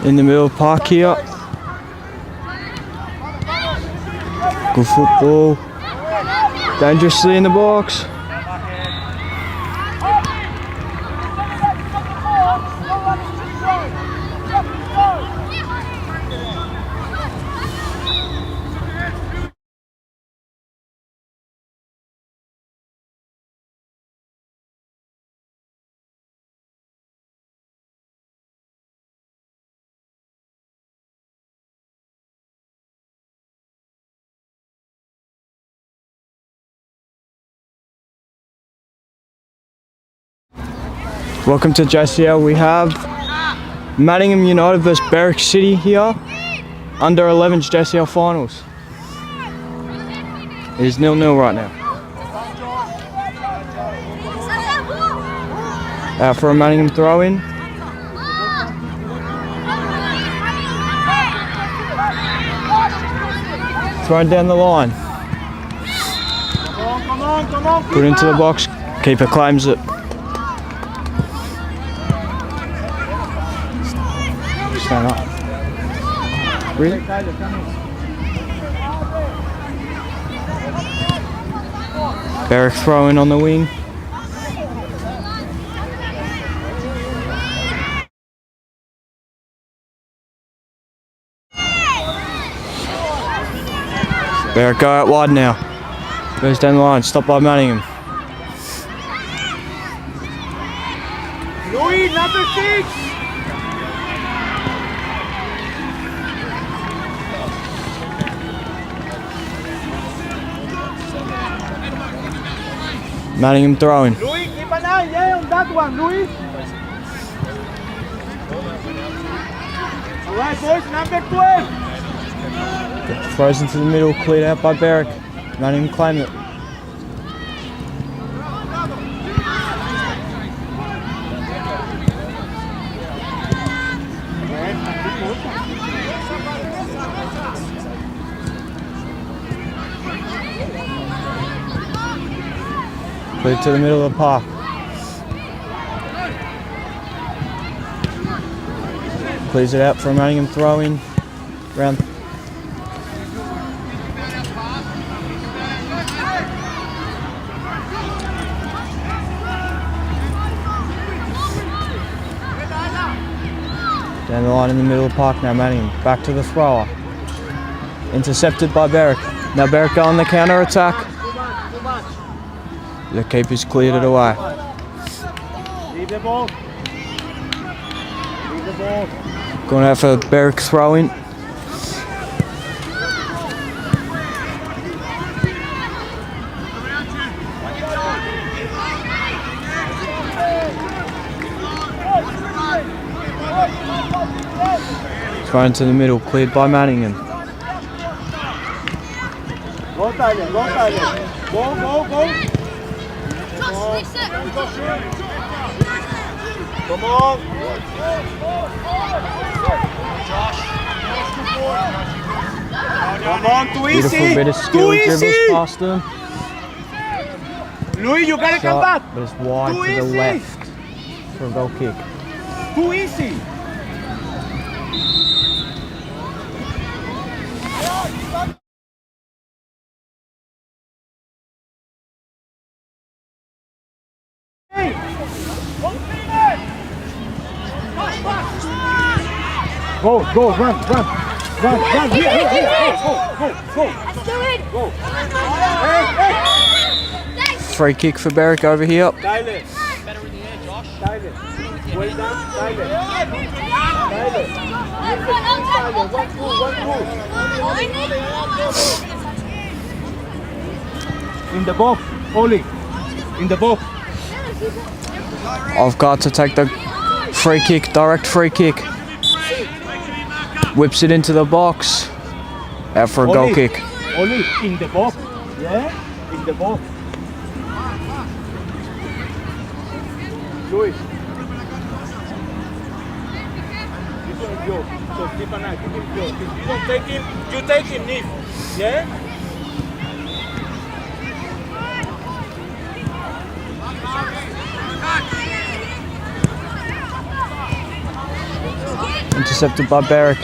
In the middle of the park here. Good football. Dangerously in the box. Welcome to JCL. We have Manningham United versus Beric City here. Under 11's JCL finals. It is 0-0 right now. Out for a Manningham throw in. Thrown down the line. Put into the box. Keeper claims it. Stand up. Really? Beric throwing on the wing. Beric go out wide now. Goes down the line, stopped by Manningham. Louis, number 6! Manningham throwing. Louis, keep an eye, yeah, on that one, Louis. Alright, boys, number 12. Throws into the middle, cleared out by Beric. Manningham claim it. Cleared to the middle of the park. Clears it out for a Manningham throw-in. Round. Down the line in the middle of the park now, Manningham. Back to the thrower. Intercepted by Beric. Now Beric on the counter attack. The keeper's cleared it away. Leave the ball. Leave the ball. Going out for Beric throw-in. Thrown to the middle, cleared by Manningham. Go, Tyler, go, Tyler. Go, go, go. Come on. Come on, too easy. Beautiful bit of skill, dribbles past him. Louis, you gotta come Shot, back. but it's wide Too to the easy. left for a goal kick. Too easy. Go, go, run, run, run, run, here, here, here, go, go, go, Let's do it! go. Hey, hey. Free kick for Beric over here. Tyler. Better in the air, Josh. Tyler. Well done, Tyler. Tyler. Tyler, 1-2, 1-2. In the box, Oli. In the box. I've got to take the free kick, direct free kick. Whips it into the box. Out for a goal Oli. kick. Oli, in the box. Yeah? In the box. Luis. yo. So keep an eye, keep him yo. If you don't take him, you take him, Heath. Yeah? Intercepted by Beric.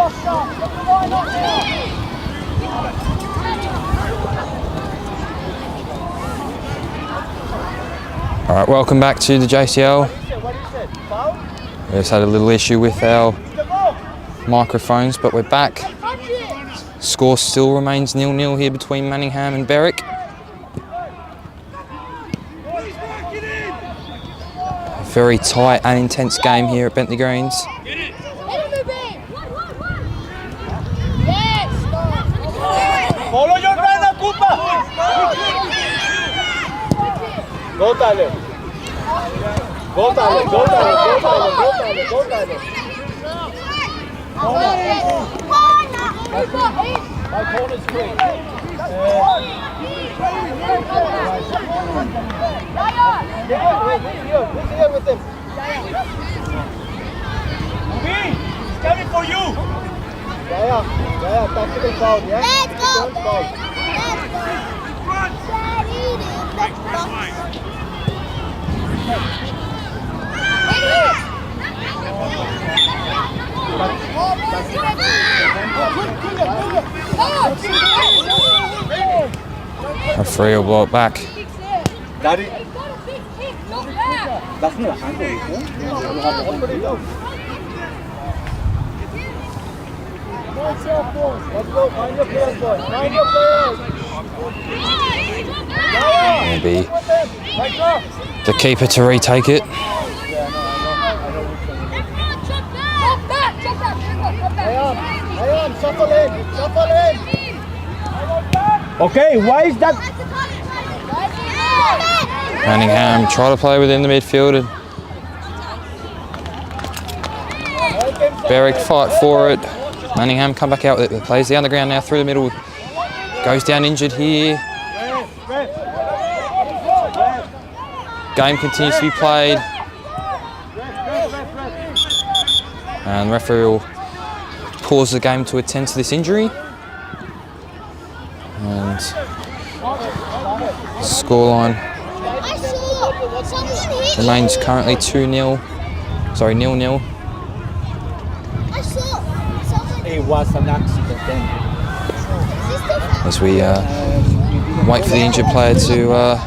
All right, welcome back to the JCL. We just had a little issue with our microphones, but we're back. Score still remains 0-0 here between Manningham and Beric. A very tight and intense game here at Bentley Greens. Follow your runner, Cooper. Go Tyler. Go Tyler. Go Tyler. Go Tyler. Go Tyler. Go Tyler. My corner is quick. Here with him. He's coming for you. Yeah, tactical foul, yeah? Let's go, Don't foul. Let's A free will blow it back. Daddy. That's not a handle, is it? Let's go, find your players, boy. Find your players. Maybe the keeper to retake it. Okay, why is that? Manningham try to play within the midfield and Beric fight for it. Manningham come back out with it. Plays down the ground now through the middle. Goes down injured here. Game continues to be played. And the referee will pause the game to attend to this injury. And scoreline remains currently 2-0. Sorry, 0-0. It was an accident then. As we wait for the injured player to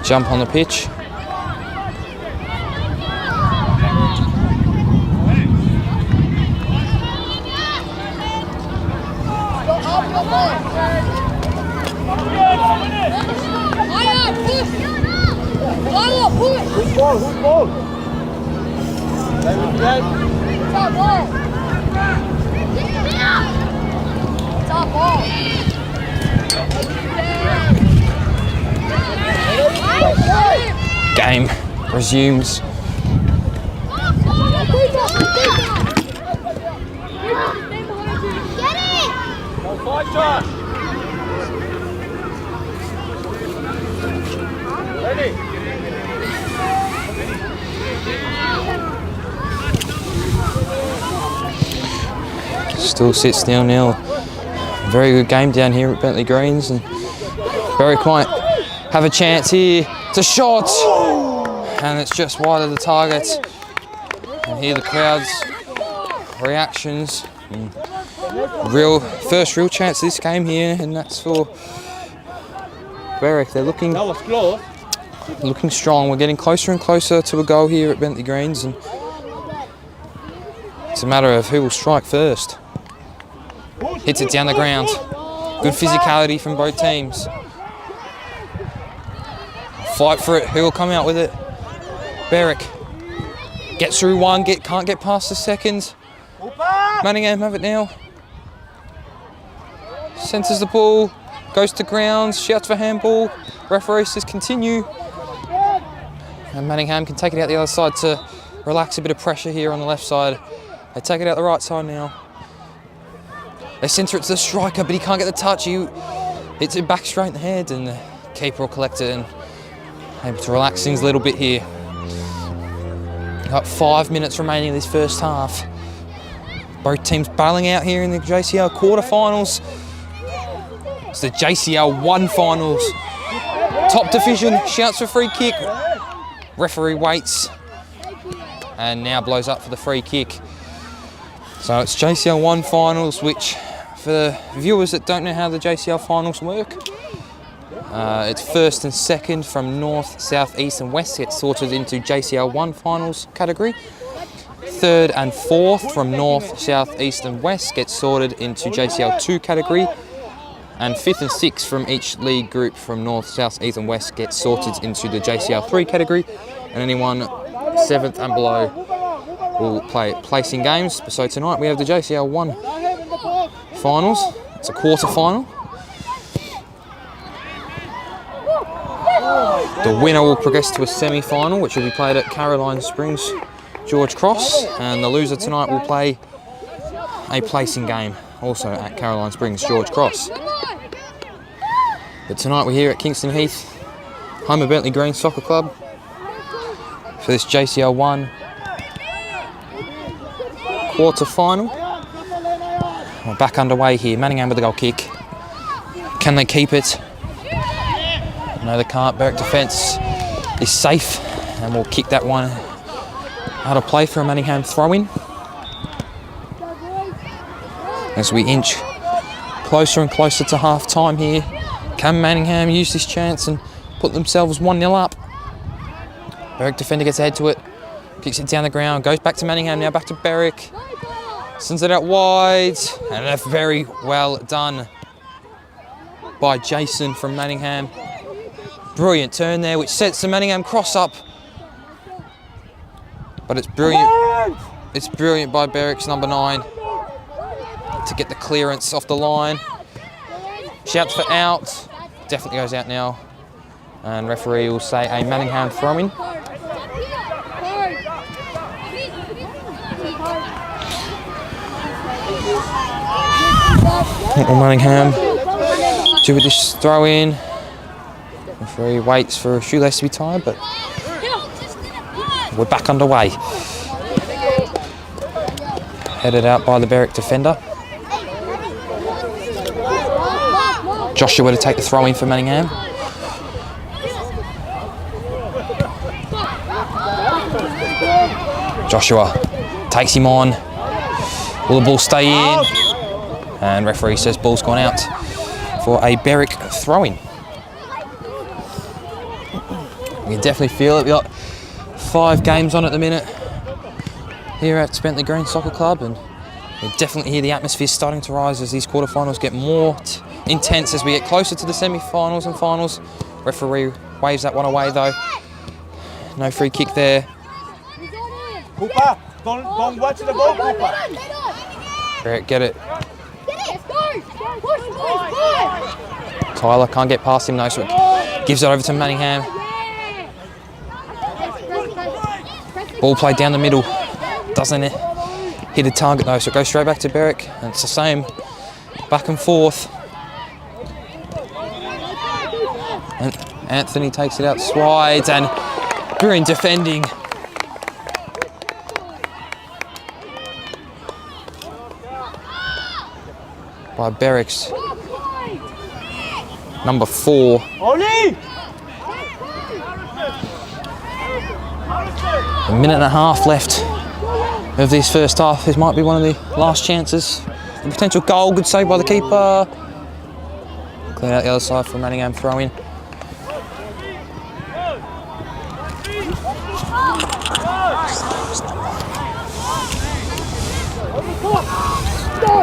jump on the pitch. Who's ball? Game resumes. Ready? Still sits 0-0. Very good game down here at Bentley Greens, and Beric might have a chance here. It's a shot, and it's just wide of the target. And hear the crowd's reactions. First real chance of this game here, and that's for Beric. They're looking strong. We're getting closer and closer to a goal here at Bentley Greens, and it's a matter of who will strike first. Hits it down the ground. Good physicality from both teams. Fight for it. Who will come out with it? Beric gets through one. Can't get past the second. Manningham have it now. Centres the ball. Goes to ground. Shouts for handball. Referee says continue. And Manningham can take it out the other side to relax a bit of pressure here on the left side. They take it out the right side now. They centre it to the striker, but he can't get the touch. He hits it back straight in the head, and the keeper will collect it and able to relax things a little bit here. Got 5 minutes remaining in this first half. Both teams battling out here in the JCL quarterfinals. It's the JCL 1 finals. Top division, shouts for free kick. Referee waits and now blows up for the free kick. So it's JCL 1 finals, which for the viewers that don't know how the JCL finals work, it's first and second from north, south, east and west get sorted into JCL 1 finals category. Third and fourth from north, south, east and west get sorted into JCL 2 category. And fifth and sixth from each league group from north, south, east and west get sorted into the JCL 3 category. And anyone 7th and below will play placing games. So tonight we have the JCL 1 finals. It's a quarter final. The winner will progress to a semi-final, which will be played at Caroline Springs George Cross, and the loser tonight will play a placing game also at Caroline Springs George Cross. But tonight we're here at Kingston Heath, home of Bentley Green Soccer Club, for this JCL 1 quarter final. We're back underway here. Manningham with the goal kick. Can they keep it? No, they can't. Beric defence is safe, and we'll kick that one out of play for a Manningham throw-in. As we inch closer and closer to half-time here, can Manningham use this chance and put themselves 1-0 up? Beric defender gets ahead to it, kicks it down the ground, goes back to Manningham, now back to Beric. Sends it out wide, and that's very well done by Jason from Manningham. Brilliant turn there, which sets the Manningham cross up. But it's brilliant. It's brilliant by Beric's number 9 to get the clearance off the line. Shouts for out. Definitely goes out now. And referee will say a Manningham throw-in. What will Manningham do with this throw-in? Referee waits for a shoelace to be tied, but we're back underway. Headed out by the Beric defender. Joshua to take the throw-in for Manningham. Joshua takes him on. Will the ball stay in? And referee says ball's gone out for a Beric throw-in. You can definitely feel it. We've got 5 games on at the minute here at Bentley Green Soccer Club, and you definitely hear the atmosphere starting to rise as these quarterfinals get more intense as we get closer to the semi-finals and finals. Referee waves that one away though. No free kick there. Cooper, don't watch the ball, Cooper. Beric, get it. Tyler can't get past him though, so it gives it over to Manningham. Ball played down the middle, doesn't hit a target though, so it goes straight back to Beric, and it's the same back and forth. And Anthony takes it out wide, and brilliant defending. By Beric's number 4. Oli! A minute and a half left of this first half. This might be one of the last chances. A potential goal, good save by the keeper. Clear out the other side for Manningham throw-in.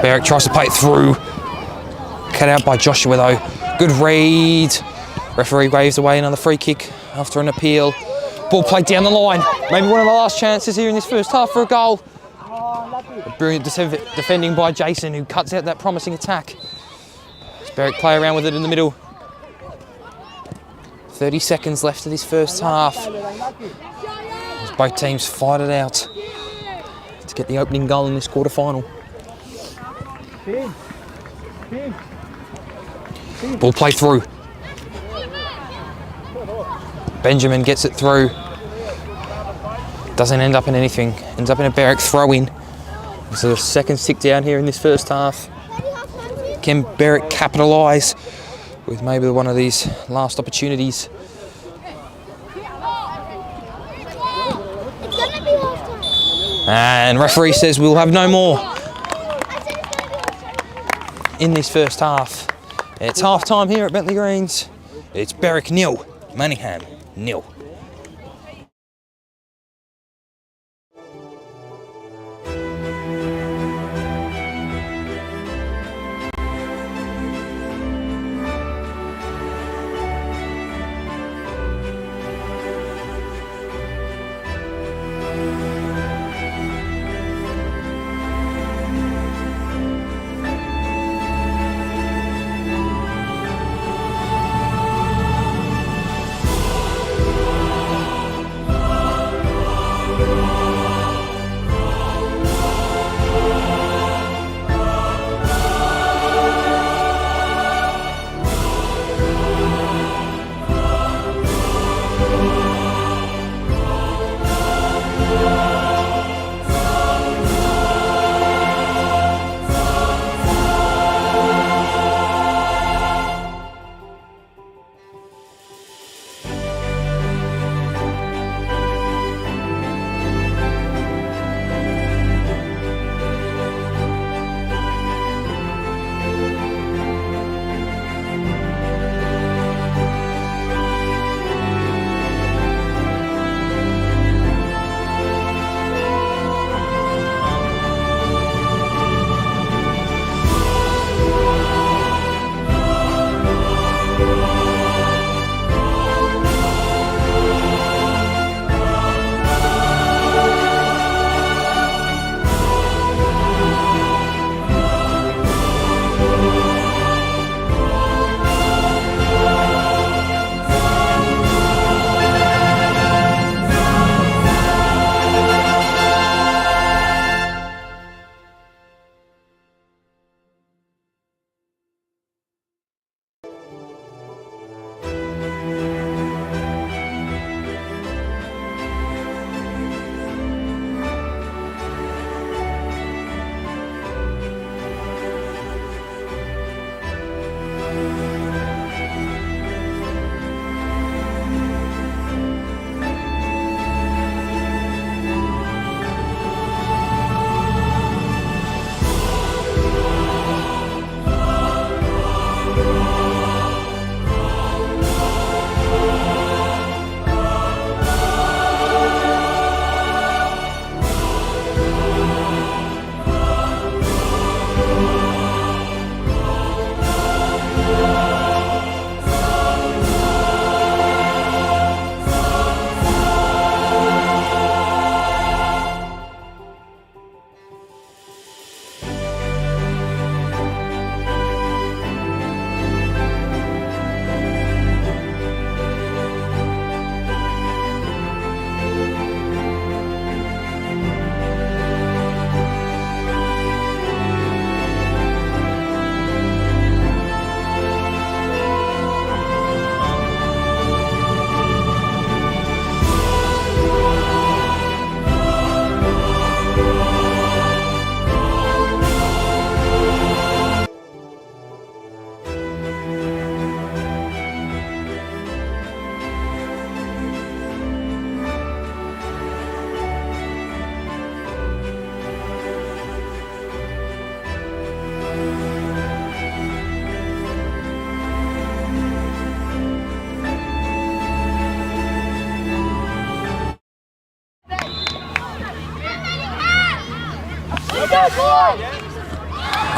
Beric tries to play it through. Cut out by Joshua though. Good read. Referee waves away another free kick after an appeal. Ball played down the line. Maybe one of the last chances here in this first half for a goal. A brilliant defending by Jason, who cuts out that promising attack. Beric play around with it in the middle. 30 seconds left of this first half. As both teams fight it out to get the opening goal in this quarter-final. Ball play through. Benjamin gets it through. Doesn't end up in anything. Ends up in a Beric throw-in. So the second stick down here in this first half. Can Beric capitalise with maybe one of these last opportunities? And referee says we'll have no more. in this first half. It's half time here at Bentley Greens. It's Beric 0, Manningham 0.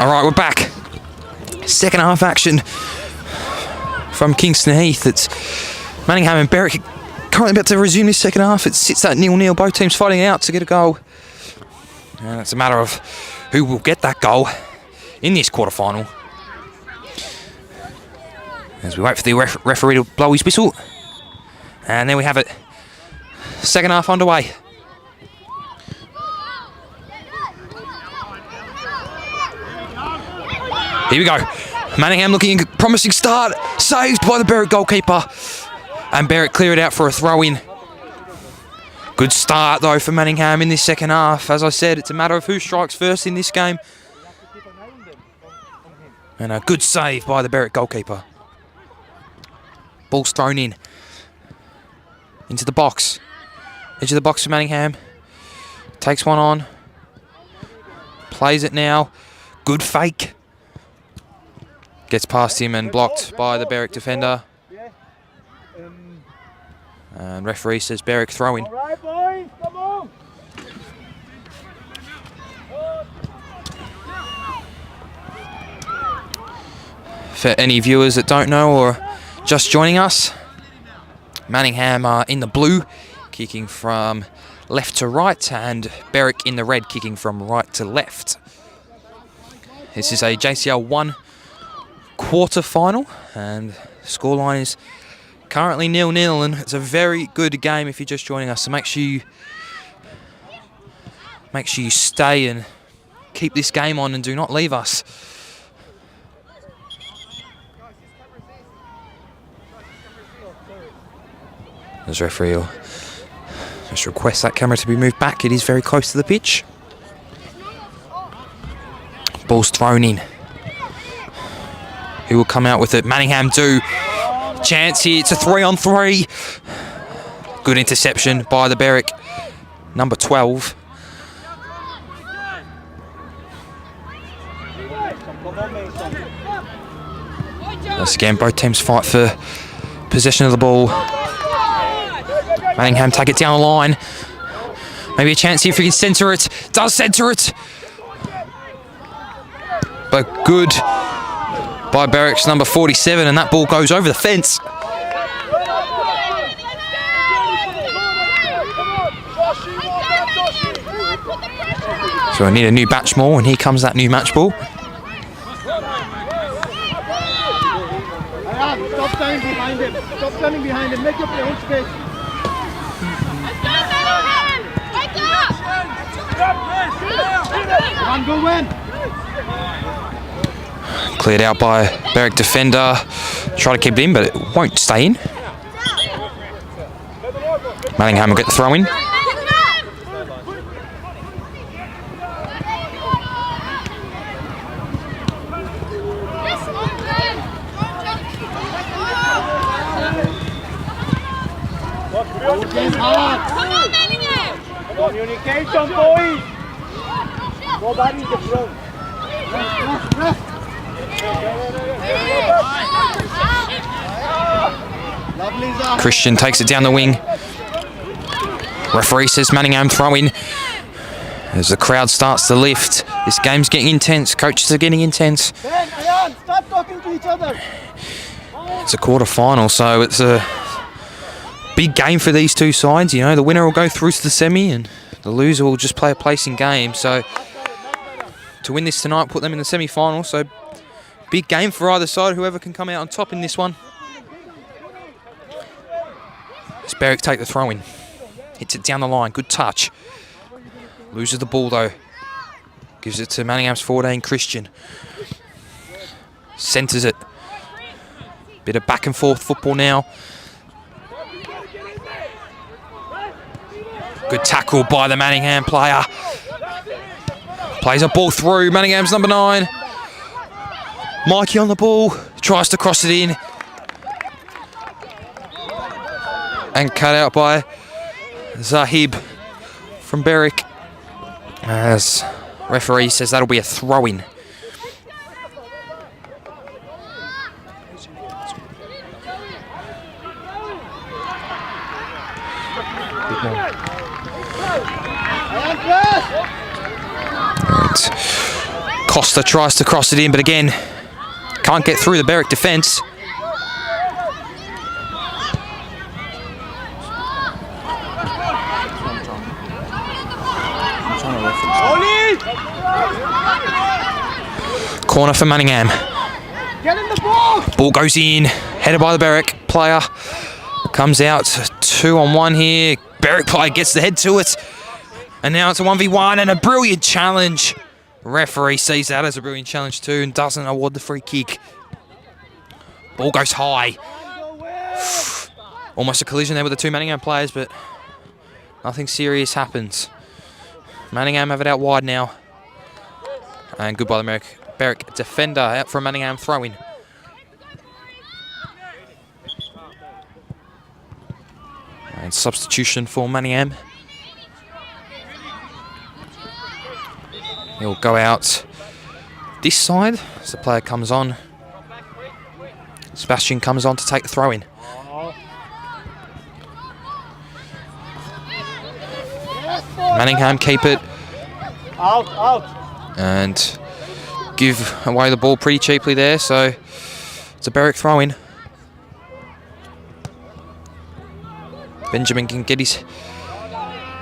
All right, we're back. Second half action from Kingston Heath. It's Manningham and Beric currently about to resume this second half. It sits at 0-0. Both teams fighting out to get a goal. And it's a matter of who will get that goal in this quarter-final. As we wait for the referee to blow his whistle. And there we have it. Second half underway. Here we go. Manningham looking a promising start. Saved by the Beric goalkeeper. And Beric cleared out for a throw-in. Good start, though, for Manningham in this second half. As I said, it's a matter of who strikes first in this game. And a good save by the Beric goalkeeper. Ball's thrown in. Into the box. Edge of the box for Manningham. Takes one on. Plays it now. Good fake. Gets past him and blocked by the Beric defender. And referee says Beric throw-in. For any viewers that don't know or just joining us, Manningham are in the blue, kicking from left to right, and Beric in the red, kicking from right to left. This is a JCL 1 quarter final, and scoreline is currently 0-0, and it's a very good game if you're just joining us. So make sure you stay and keep this game on and do not leave us. As referee will just request that camera to be moved back. It is very close to the pitch. Ball's thrown in. Who will come out with it? Manningham do. Chance here. It's a 3-on-3. Good interception by the Beric, number 12. Once again, both teams fight for possession of the ball. Manningham take it down the line. Maybe a chance here if he can centre it. Does centre it. But good by Beric's number 47, and that ball goes over the fence. So I need a new match ball, and here comes that new match ball. Stop standing behind him. Stop standing behind him. Make up your own space. Come on, go win. Cleared out by Beric defender. Try to keep it in, but it won't stay in. Manningham will get the throw in. Come on, Manningham! Communication, boys! Nobody in the front. Christian takes it down the wing. Referee says Manningham throw in. As the crowd starts to lift, this game's getting intense. Coaches are getting intense. Ben, Ayan, stop talking to each other. It's a quarter final, so it's a big game for these two sides. You know, the winner will go through to the semi, and the loser will just play a placing game. So to win this tonight, put them in the semi-final. So big game for either side, whoever can come out on top in this one. As Beric take the throw in. Hits it down the line, good touch. Loses the ball though. Gives it to Manningham's 14, Christian. Centres it. Bit of back and forth football now. Good tackle by the Manningham player. Plays a ball through. Manningham's number 9. Mikey on the ball. Tries to cross it in. And cut out by Zahib from Beric. As referee says that'll be a throw-in. Costa tries to cross it in, but again, can't get through the Beric defence. Corner for Manningham. Get in the ball. Ball goes in, headed by the Beric player. Comes out 2-on-1 here. Beric player gets the head to it. And now it's a 1v1 and a brilliant challenge. Referee sees that as a brilliant challenge too and doesn't award the free kick. Ball goes high. Almost a collision there with the two Manningham players, but nothing serious happens. Manningham have it out wide now. And good by the Beric defender out for a Manningham throw-in. And substitution for Manningham. He'll go out this side as the player comes on. Sebastian comes on to take the throw in. Manningham keep it. Out. And give away the ball pretty cheaply there, so it's a Beric throw in. Benjamin can get his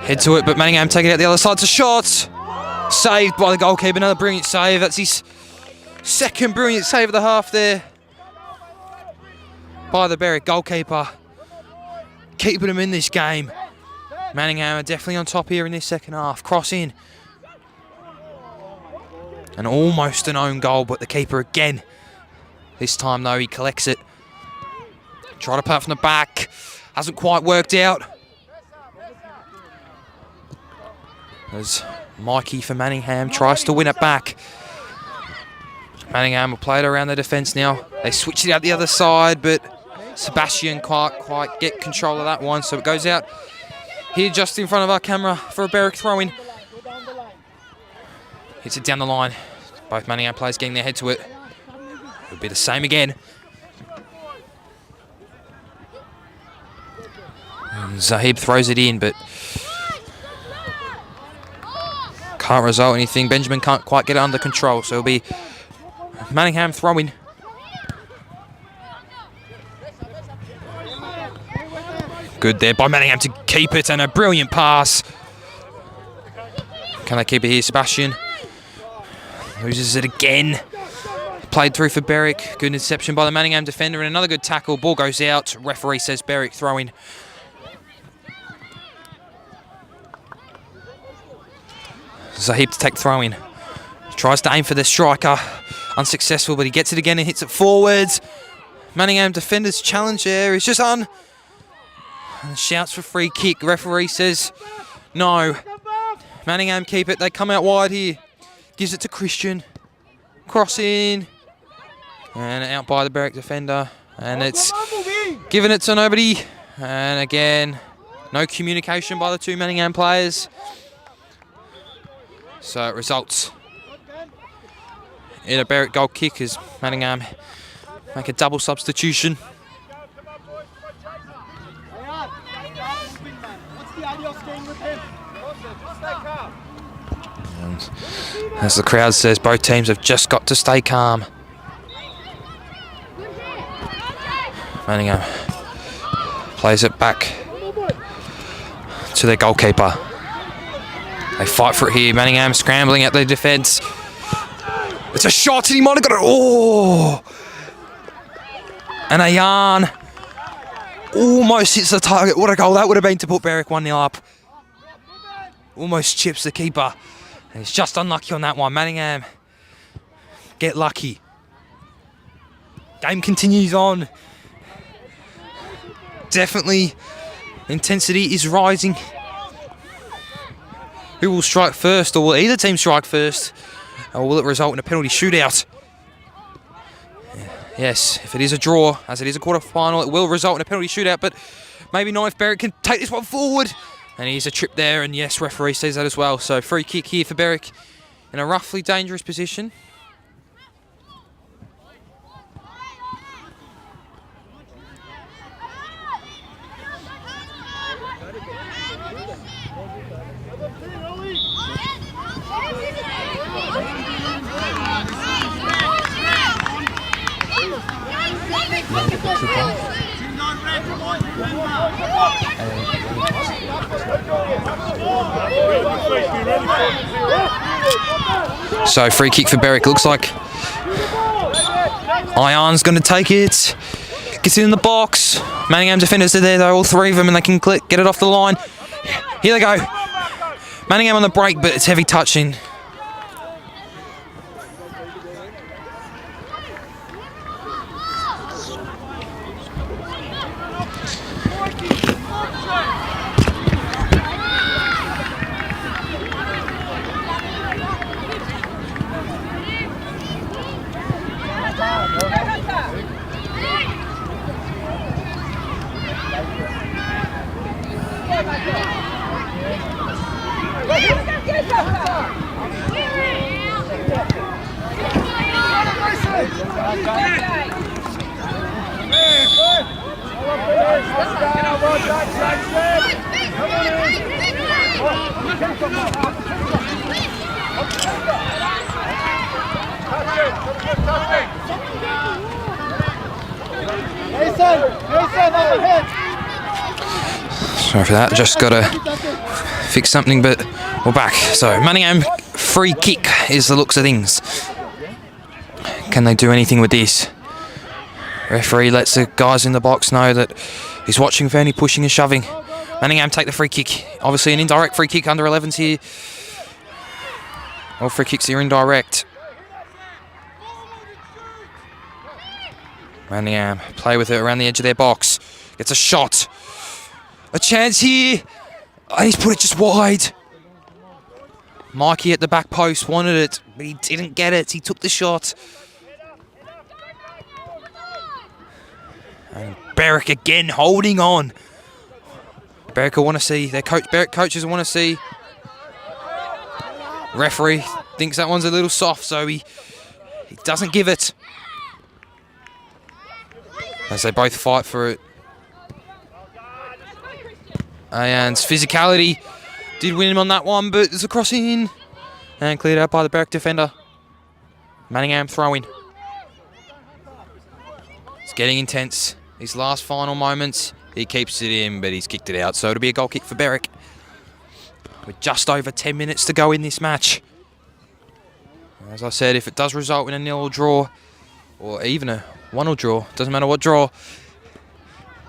head to it, but Manningham take it out the other side to shots. Saved by the goalkeeper, another brilliant save. That's his second brilliant save of the half there by the Beric goalkeeper. Keeping him in this game. Manningham are definitely on top here in this second half. Cross in. And almost an own goal, but the keeper again. This time though, he collects it. Try to punt from the back. Hasn't quite worked out. As Mikey for Manningham tries to win it back. Manningham will play it around the defence now. They switch it out the other side, but Sebastian can't quite get control of that one, so it goes out here just in front of our camera for a Beric throw-in. Hits it down the line. Both Manningham players getting their head to it. It'll be the same again. And Zahib throws it in, but can't result anything. Benjamin can't quite get it under control, so it'll be Manningham throwing. Good there by Manningham to keep it, and a brilliant pass. Can they keep it here? Sebastian loses it again. Played through for Beric. Good interception by the Manningham defender, and another good tackle. Ball goes out. Referee says Beric throwing. Zahib to take throw-in. Tries to aim for the striker. Unsuccessful, but he gets it again and hits it forwards. Manningham defender's challenge there is just on. And shouts for free kick. Referee says no. Manningham keep it. They come out wide here. Gives it to Christian. Cross in. And out by the Beric defender. And it's given it to nobody. And again, no communication by the two Manningham players. So it results in a Beric goal kick as Manningham make a double substitution. And as the crowd says, both teams have just got to stay calm. Manningham plays it back to their goalkeeper. They fight for it here. Manningham scrambling at the defence. It's a shot and he might have got it. Oh! And Ayan almost hits the target. What a goal that would have been to put Beric 1-0 up. Almost chips the keeper. And he's just unlucky on that one. Manningham get lucky. Game continues on. Definitely intensity is rising. Who will strike first, or will either team strike first? Or will it result in a penalty shootout? Yes, if it is a draw, as it is a quarter-final, it will result in a penalty shootout, but maybe not if Beric can take this one forward. And here's a trip there, and yes, referee says that as well. So free kick here for Beric in a roughly dangerous position. So free kick for Beric. Looks like Ayan's going to take it. Gets it in the box. Manningham defenders are there though, all three of them, and they can get it off the line. Here they go. Manningham on the break, but it's heavy touching. Sorry for that, just gotta fix something, but we're back. So Manningham free kick is the looks of things. Can they do anything with this? Referee lets the guys in the box know that he's watching for any pushing and shoving. Manningham take the free kick. Obviously an indirect free kick, under 11s here. All free kicks are indirect. Manningham play with it around the edge of their box. Gets a shot. A chance here. And he's put it just wide. Mikey at the back post wanted it, but he didn't get it. He took the shot. And Beric again holding on. Beric will want to see. Beric coaches want to see. Referee thinks that one's a little soft, so he doesn't give it. As they both fight for it. And physicality did win him on that one, but there's a crossing and cleared out by the Beric defender. Manningham throwing. It's getting intense. His last final moments, he keeps it in, but he's kicked it out. So it'll be a goal kick for Beric. With just over 10 minutes to go in this match. As I said, if it does result in a 0 draw, or even a 1-0 draw, doesn't matter what draw,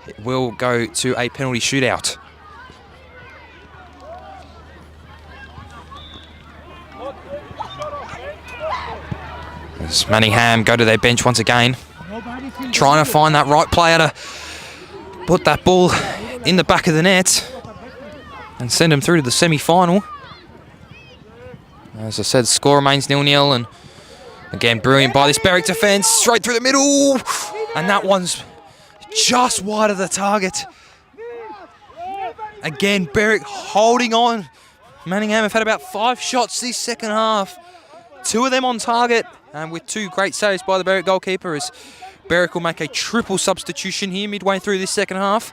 it will go to a penalty shootout. As Manningham go to their bench once again, trying to find that right player to put that ball in the back of the net and send him through to the semi-final. As I said, the score remains 0-0, and again, brilliant by this Beric defence, straight through the middle, and that one's just wide of the target. Again, Beric holding on. Manningham have had about 5 shots this second half, 2 of them on target, and with 2 great saves by the Beric goalkeeper, as Beric will make a triple substitution here midway through this second half.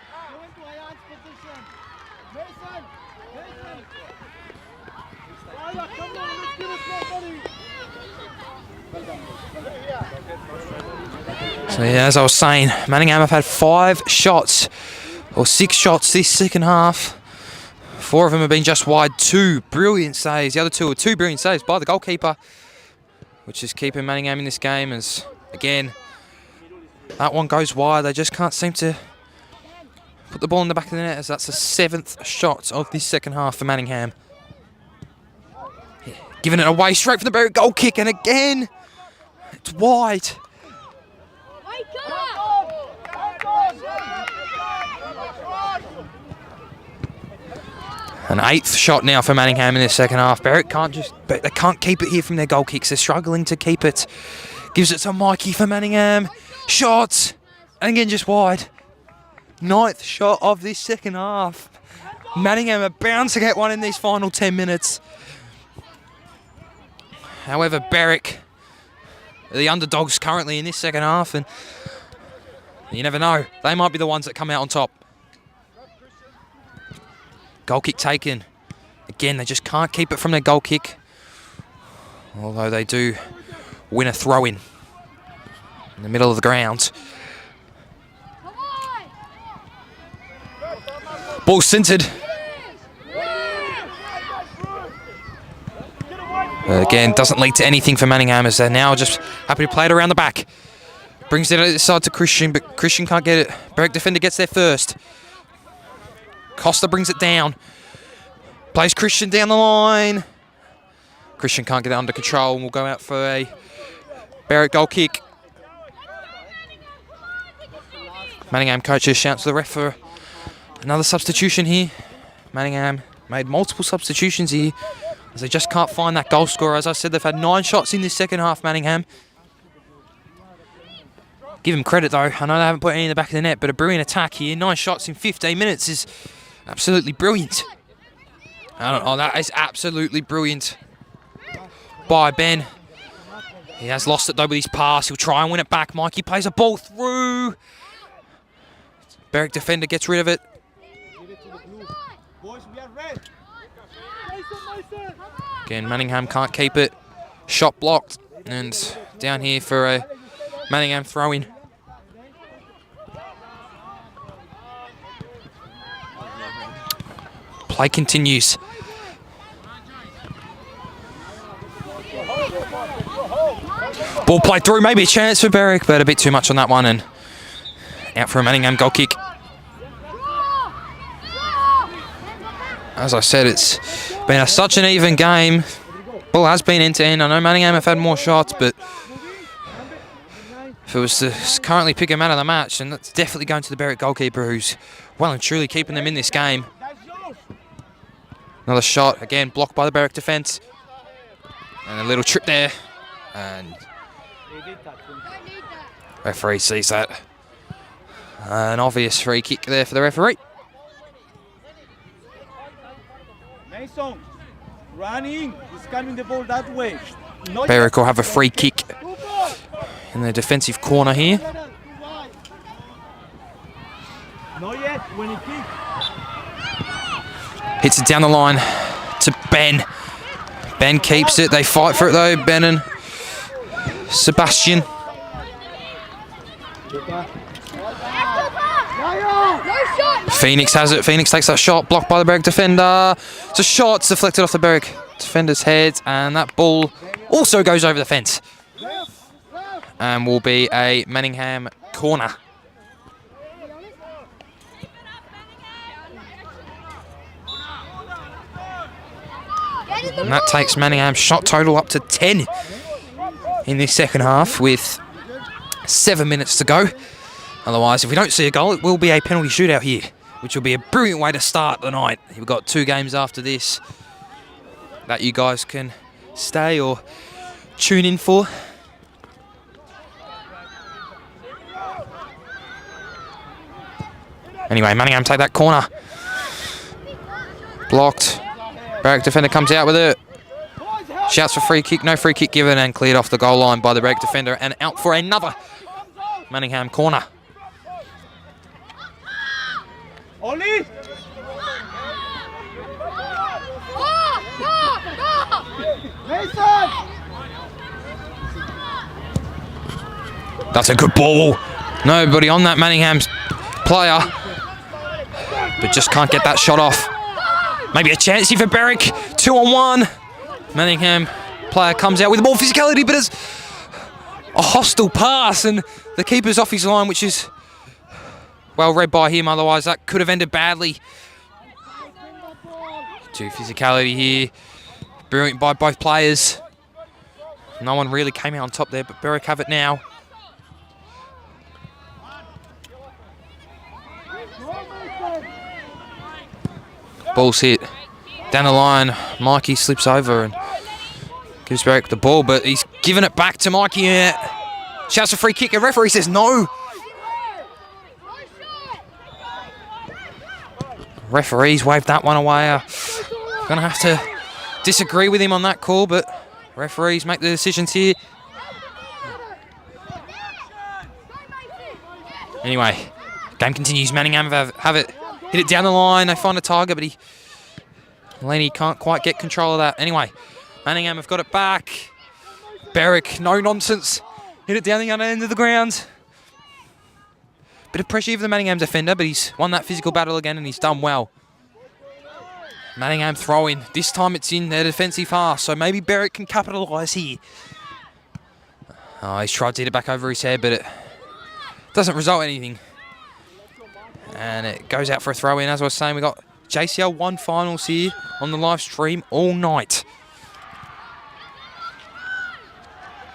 So yeah, as I was saying, Manningham have had 5 shots, or 6 shots this second half. 4 of them have been just wide, 2 brilliant saves. The other 2 are 2 brilliant saves by the goalkeeper, which is keeping Manningham in this game. As again, that one goes wide. They just can't seem to put the ball in the back of the net, as that's the 7th shot of this second half for Manningham. Yeah, giving it away straight from the Beric goal kick, and again, it's wide. An 8th shot now for Manningham in this second half. Beric they can't keep it here from their goal kicks. They're struggling to keep it. Gives it to Mikey for Manningham. Shots, and again just wide. 9th shot of this second half. Manningham are bound to get one in these final 10 minutes. However, Beric are the underdogs currently in this second half, and you never know. They might be the ones that come out on top. Goal kick taken. Again, they just can't keep it from their goal kick. Although they do win a throw-in in the middle of the ground. Ball centred. Again, doesn't lead to anything for Manningham, as they're now just happy to play it around the back. Brings it outside to Christian, but Christian can't get it. Beric defender gets there first. Costa brings it down. Plays Christian down the line. Christian can't get it under control, and will go out for a Beric goal kick. Manningham coaches shouts to the ref for another substitution here. Manningham made multiple substitutions here, as they just can't find that goal scorer. As I said, they've had 9 shots in this second half, Manningham. Give them credit though. I know they haven't put any in the back of the net, but a brilliant attack here. 9 shots in 15 minutes is absolutely brilliant. I don't know, that is absolutely brilliant by Ben. He has lost it though with his pass. He'll try and win it back. Mikey plays a ball through. Beric defender gets rid of it. Boys, we are red. Again, Manningham can't keep it. Shot blocked. And down here for a Manningham throw-in. Play continues. Ball played through, maybe a chance for Beric, but a bit too much on that one, and out for a Manningham goal kick. As I said, it's been such an even game. Ball has been end to end. I know Manningham have had more shots, but if it was to currently pick a man of the match, and that's definitely going to the Beric goalkeeper, who's well and truly keeping them in this game. Another shot, again blocked by the Beric defence. And a little trip there. And referee sees that. An obvious free kick there for the referee. Mason, running. He's coming the ball that way. Beric will have a free kick in the defensive corner here. Not yet. When he kicks. Hits it down the line to Ben. Ben keeps it. They fight for it though. Ben and Sebastian. Phoenix has it. Phoenix takes that shot. Blocked by the Beric defender. It's a shot. It's deflected off the Beric defender's head. And that ball also goes over the fence. And will be a Manningham corner. And that takes Manningham's shot total up to 10 in this second half with 7 minutes to go. Otherwise, if we don't see a goal, it will be a penalty shootout here, which will be a brilliant way to start the night. We've got 2 games after this that you guys can stay or tune in for. Anyway, Manningham take that corner. Blocked. Beric defender comes out with it. Shouts for free kick. No free kick given and cleared off the goal line by the Beric defender and out for another Manningham corner. Oli! Mason! That's a good ball. Nobody on that Manningham's player, but just can't get that shot off. Maybe a chance here for Beric. 2-on-1. Manningham player comes out with more physicality, but it's a hostile pass, and the keeper's off his line, which is well read by him. Otherwise, that could have ended badly. To physicality here. Brilliant by both players. No one really came out on top there, but Beric have it now. Ball's hit down the line. Mikey slips over and gives Beric the ball, but he's given it back to Mikey. Shouts a free kick. A referee says no. Referees waved that one away. Gonna have to disagree with him on that call, but referees make the decisions here. Anyway, game continues. Manningham have it. Hit it down the line. They find a target, but Laney can't quite get control of that. Anyway, Manningham have got it back. Beric, no nonsense. Hit it down the other end of the ground. Bit of pressure for the Manningham defender, but he's won that physical battle again and he's done well. Manningham throwing. This time it's in their defensive half, so maybe Beric can capitalise here. Oh, he's tried to hit it back over his head, but it doesn't result in anything. And it goes out for a throw-in. As I was saying, we've got JCL 1 finals here on the live stream all night.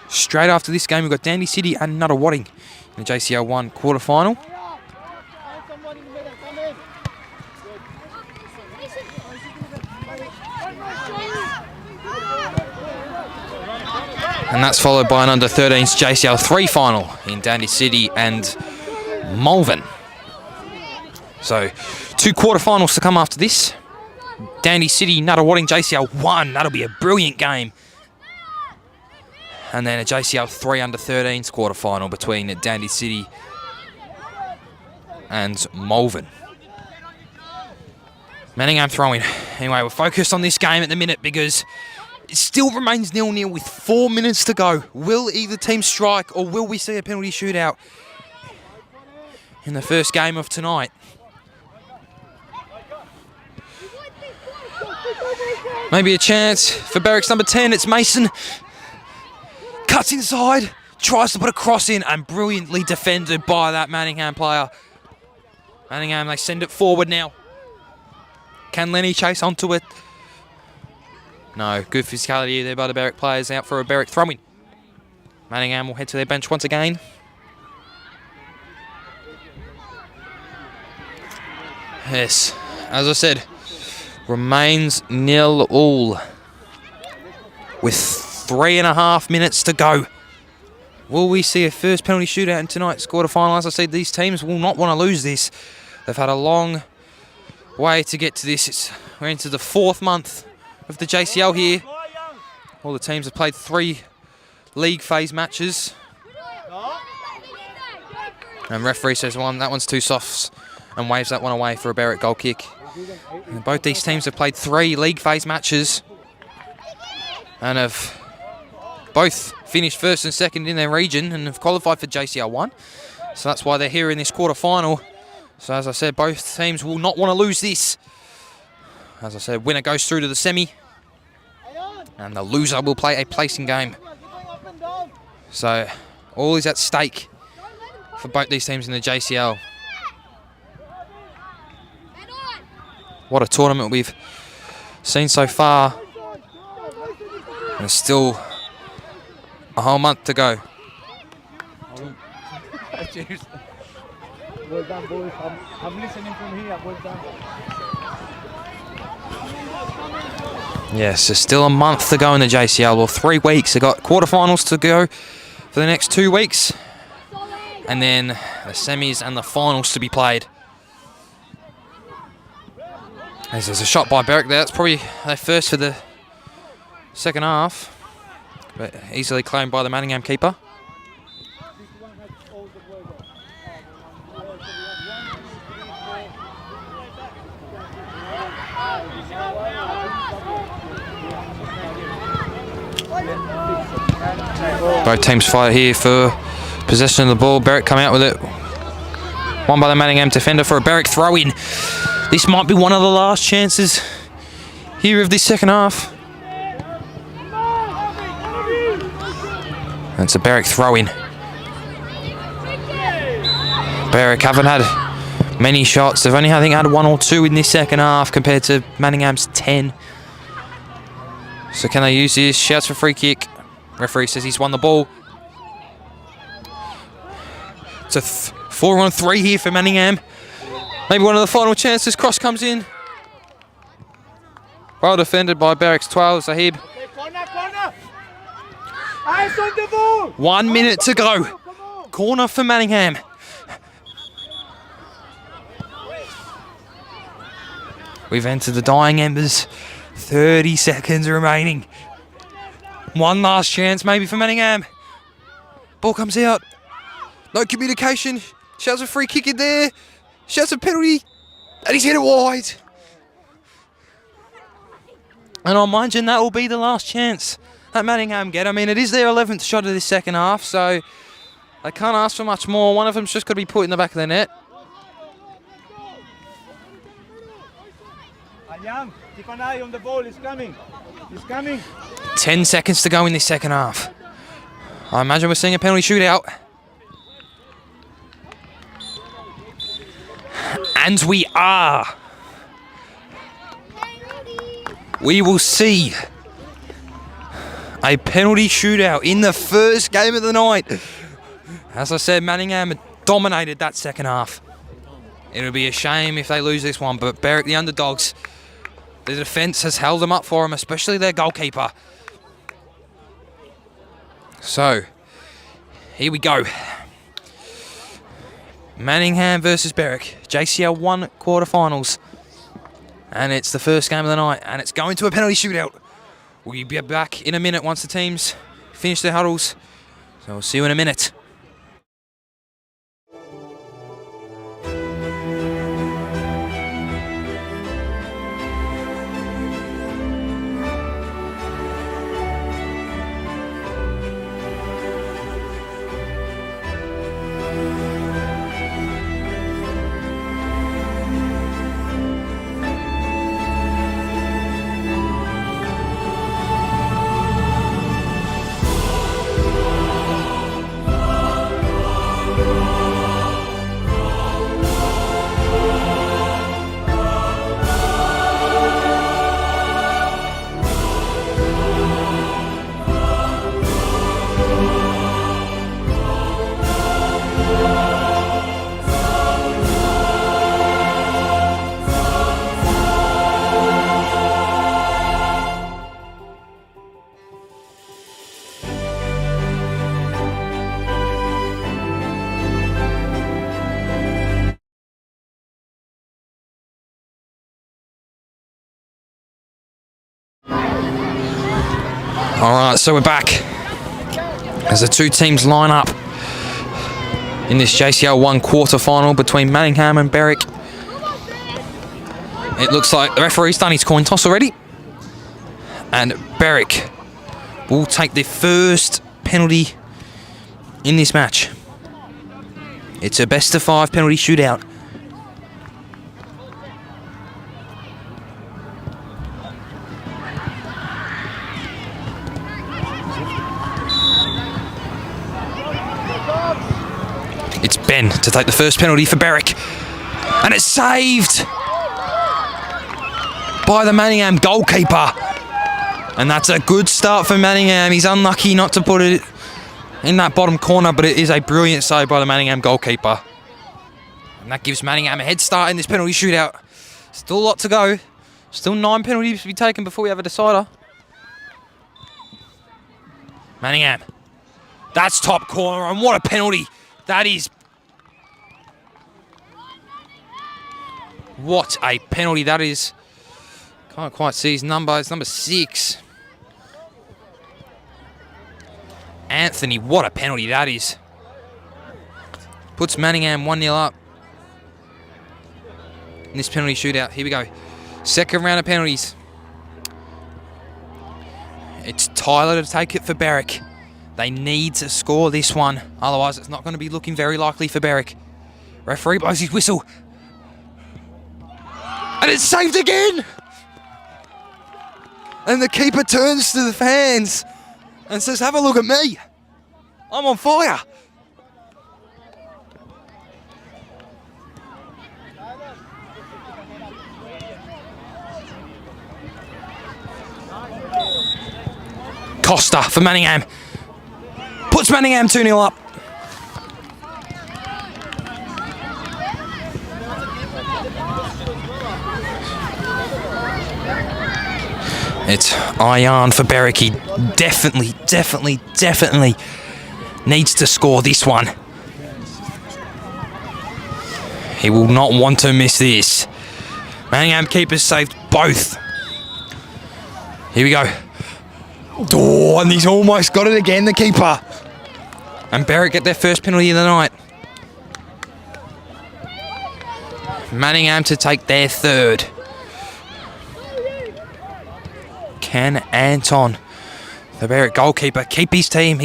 Straight after this game, we've got Dandy City and Nuttawading in the JCL 1 quarter-final. And that's followed by an under-13s JCL 3 final in Dandy City and Malvern. So, 2 quarterfinals to come after this. Dandy City, Nuttawading, JCL 1. That'll be a brilliant game. And then a JCL 3 under-13s quarterfinal between Dandy City and Malvern. Manningham throwing. Anyway, we're focused on this game at the minute because it still remains 0-0 with 4 minutes to go. Will either team strike or will we see a penalty shootout in the first game of tonight? Maybe a chance for Beric's number 10. It's Mason. Cuts inside. Tries to put a cross in and brilliantly defended by that Manningham player. Manningham, they send it forward now. Can Lenny chase onto it? No, good physicality there by the Beric players. Out for a Beric throwing. Manningham will head to their bench once again. Yes, as I said, remains 0-0 with 3.5 minutes to go. Will we see a first penalty shootout in tonight's quarterfinal? As I said, these teams will not want to lose this. They've had a long way to get to this. We're into the 4th month of the JCL here. All the teams have played 3 league phase matches. And referee says that one's too soft and waves that one away for a Beric goal kick. And both these teams have played 3 league phase matches and have both finished 1st and 2nd in their region and have qualified for JCL 1. So that's why they're here in this quarter-final. So as I said, both teams will not want to lose this. As I said, winner goes through to the semi. And the loser will play a placing game. So all is at stake for both these teams in the JCL. What a tournament we've seen so far. And there's still a whole month to go. Well done, boys. I'm listening from here. Well done. Yes, there's still a month to go in the JCL. Well, 3 weeks. They've got quarterfinals to go for the next 2 weeks. And then the semis and the finals to be played. As there's a shot by Beric there. That's probably their first for the second half. But easily claimed by the Manningham keeper. Both teams fight here for possession of the ball. Beric come out with it. One by the Manningham defender for a Beric throw-in. This might be one of the last chances here of this second half. And it's a Beric throw-in. Beric haven't had many shots. They've only, I think, had 1 or 2 in this second half compared to Manningham's 10. So can they use this? Shouts for free kick. Referee says he's won the ball. It's a 4-on-3 here for Manningham. Maybe one of the final chances. Cross comes in. Well defended by Beric's 12, Zahib. Okay, corner. Eyes on the ball. 1 minute to go. Corner for Manningham. We've entered the dying embers. 30 seconds remaining. One last chance maybe for Manningham. Ball comes out. No communication. Shouts a free kick in there. Shouts a penalty. And he's hit it wide. And I'll mind you, that will be the last chance that Manningham get. I mean, it is their 11th shot of this second half, so they can't ask for much more. One of them's just got to be put in the back of the net. Young, keep an eye on the ball. It's coming. 10 seconds to go in this second half. I imagine we're seeing a penalty shootout. And we are. We will see a penalty shootout in the first game of the night. As I said, Manningham dominated that second half. It'll be a shame if they lose this one, but Beric, the underdogs, the defence has held them up for them, especially their goalkeeper. So, here we go. Manningham versus Beric, JCL 1 quarterfinals. And it's the first game of the night, and it's going to a penalty shootout. We'll be back in a minute once the teams finish their huddles. So we'll see you in a minute. All right, so we're back as the two teams line up in this JCL 1 quarter-final between Manningham and Beric. It looks like the referee's done his coin toss already, and Beric will take the first penalty in this match. It's a best-of-5 penalty shootout. It's Ben to take the first penalty for Beric, and it's saved by the Manningham goalkeeper. And that's a good start for Manningham. He's unlucky not to put it in that bottom corner, but it is a brilliant save by the Manningham goalkeeper. And that gives Manningham a head start in this penalty shootout. Still a lot to go. Still 9 penalties to be taken before we have a decider. Manningham. That's top corner, and what a penalty that is. What a penalty that is. Can't quite see his number. It's number 6. Anthony, what a penalty that is. Puts Manningham 1-0 up in this penalty shootout. Here we go. Second round of penalties. It's Tyler to take it for Beric. They need to score this one. Otherwise, it's not going to be looking very likely for Beric. Referee blows his whistle. And it's saved again! And the keeper turns to the fans and says, have a look at me. I'm on fire. Costa for Manningham. Puts Manningham 2-0 up. It's Ayan for Beric. He definitely needs to score this one. He will not want to miss this. Manningham keepers saved both. Here we go. Oh, and he's almost got it again, the keeper. And Beric get their first penalty of the night. Manningham to take their third. Can Anton, the Beric goalkeeper, keep his team?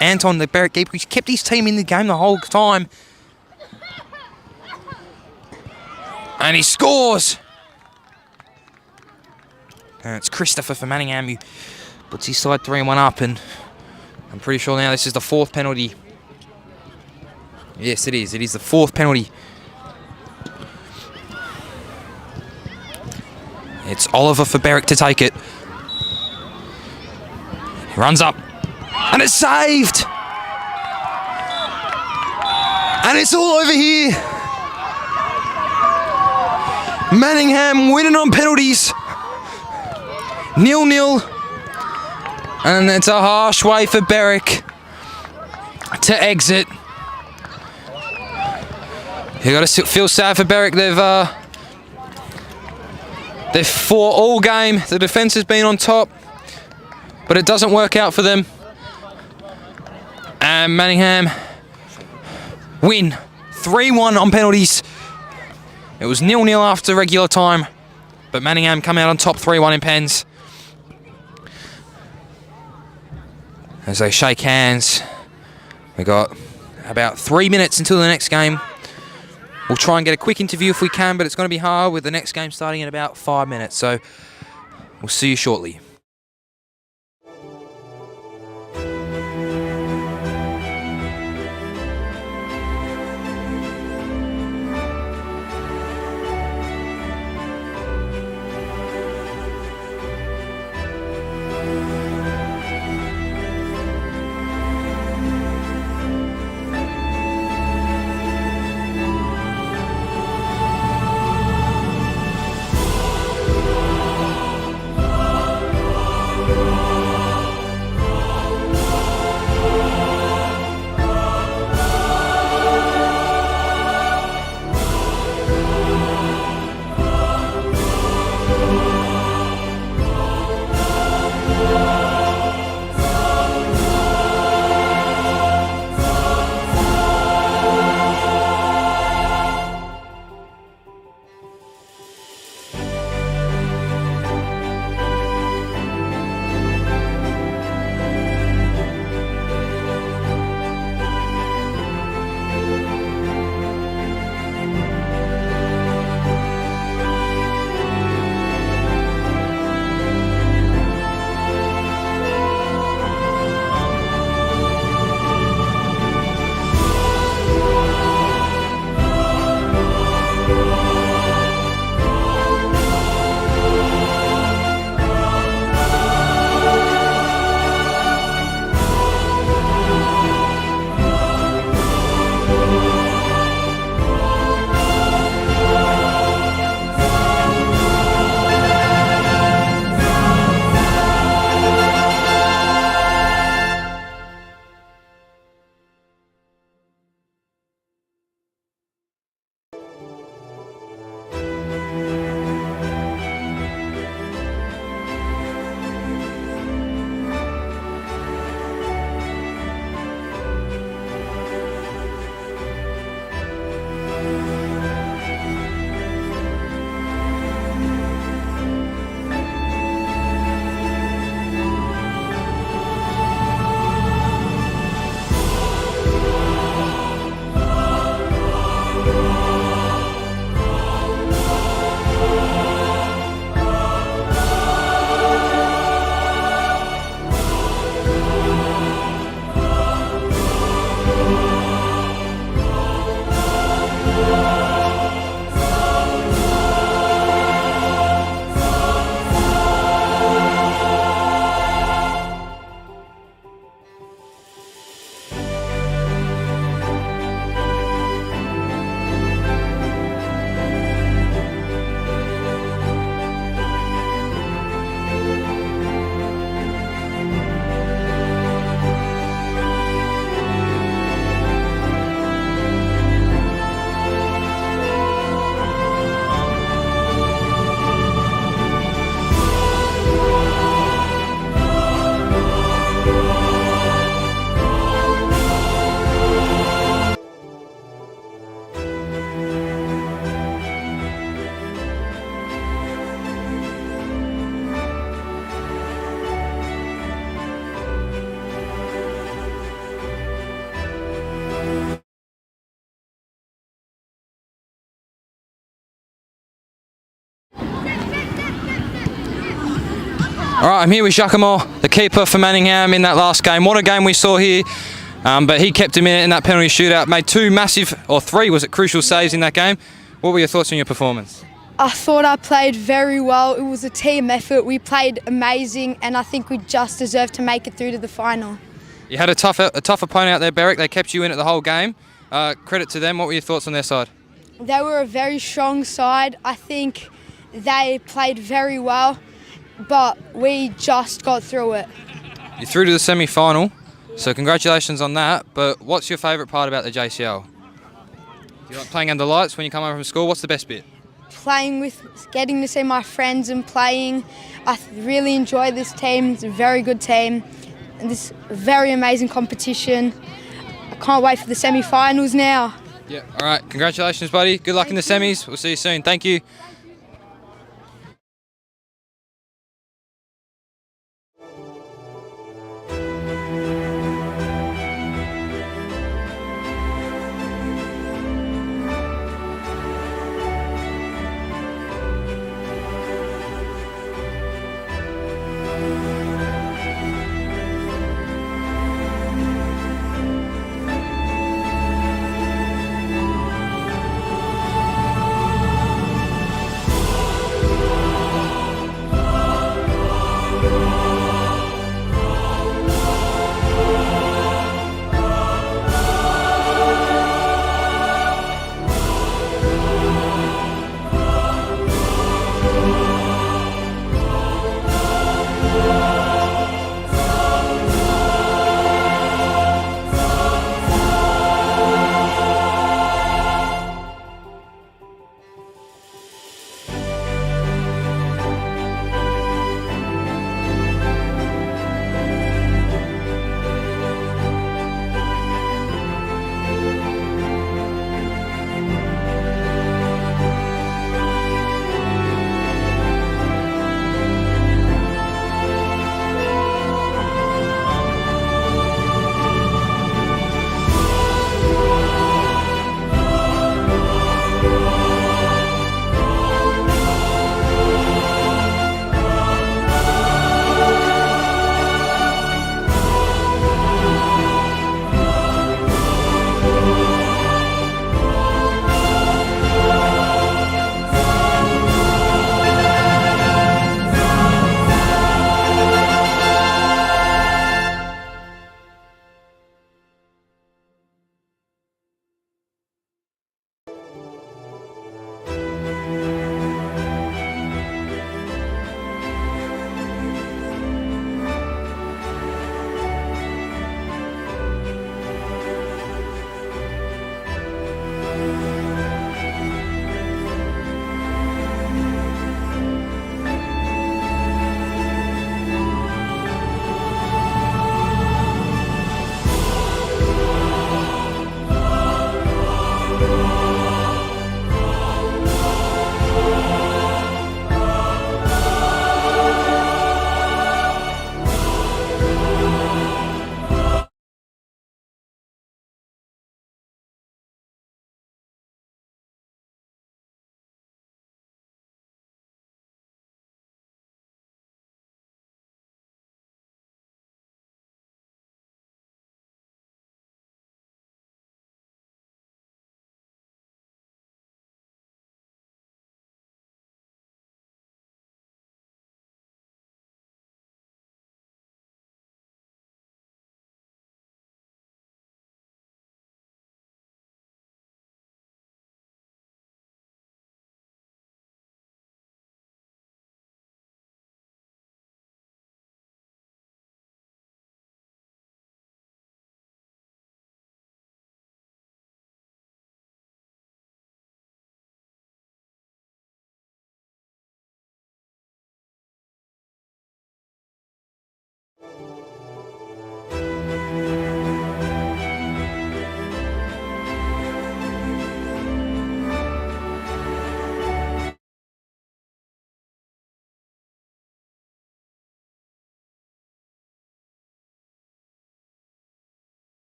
Anton, the Beric keeper, he's kept his team in the game the whole time. And he scores. And it's Christopher for Manningham who puts his side 3-1 up, and I'm pretty sure now this is the 4th penalty. Yes, it is. It is the 4th penalty. It's Oliver for Beric to take it. He runs up, and it's saved! And it's all over here. Manningham winning on penalties. 0-0. And it's a harsh way for Beric to exit. You got to feel sad for Beric. They've fought all game. The defence has been on top, but it doesn't work out for them. And Manningham win 3-1 on penalties. It was 0-0 after regular time, but Manningham come out on top 3-1 in pens. As they shake hands, we got about 3 minutes until the next game. We'll try and get a quick interview if we can, but it's going to be hard with the next game starting in about 5 minutes. So we'll see you shortly. All right, I'm here with Giacomo, the keeper for Manningham in that last game. What a game we saw here. But he kept him in that penalty shootout, made three crucial saves in that game. What were your thoughts on your performance? I thought I played very well. It was a team effort. We played amazing, and I think we just deserved to make it through to the final. You had a tough opponent out there, Beric. They kept you in it the whole game. Credit to them. What were your thoughts on their side? They were a very strong side. I think they played very well, but we just got through it. You're through to the semi-final, so congratulations on that. But what's your favourite part about the JCL? Do you like playing under lights when you come home from school? What's the best bit? Getting to see my friends and playing. I really enjoy this team. It's a very good team. And this very amazing competition. I can't wait for the semi-finals now. Yeah, all right. Congratulations, buddy. Good luck in the semis. We'll see you soon. Thank you.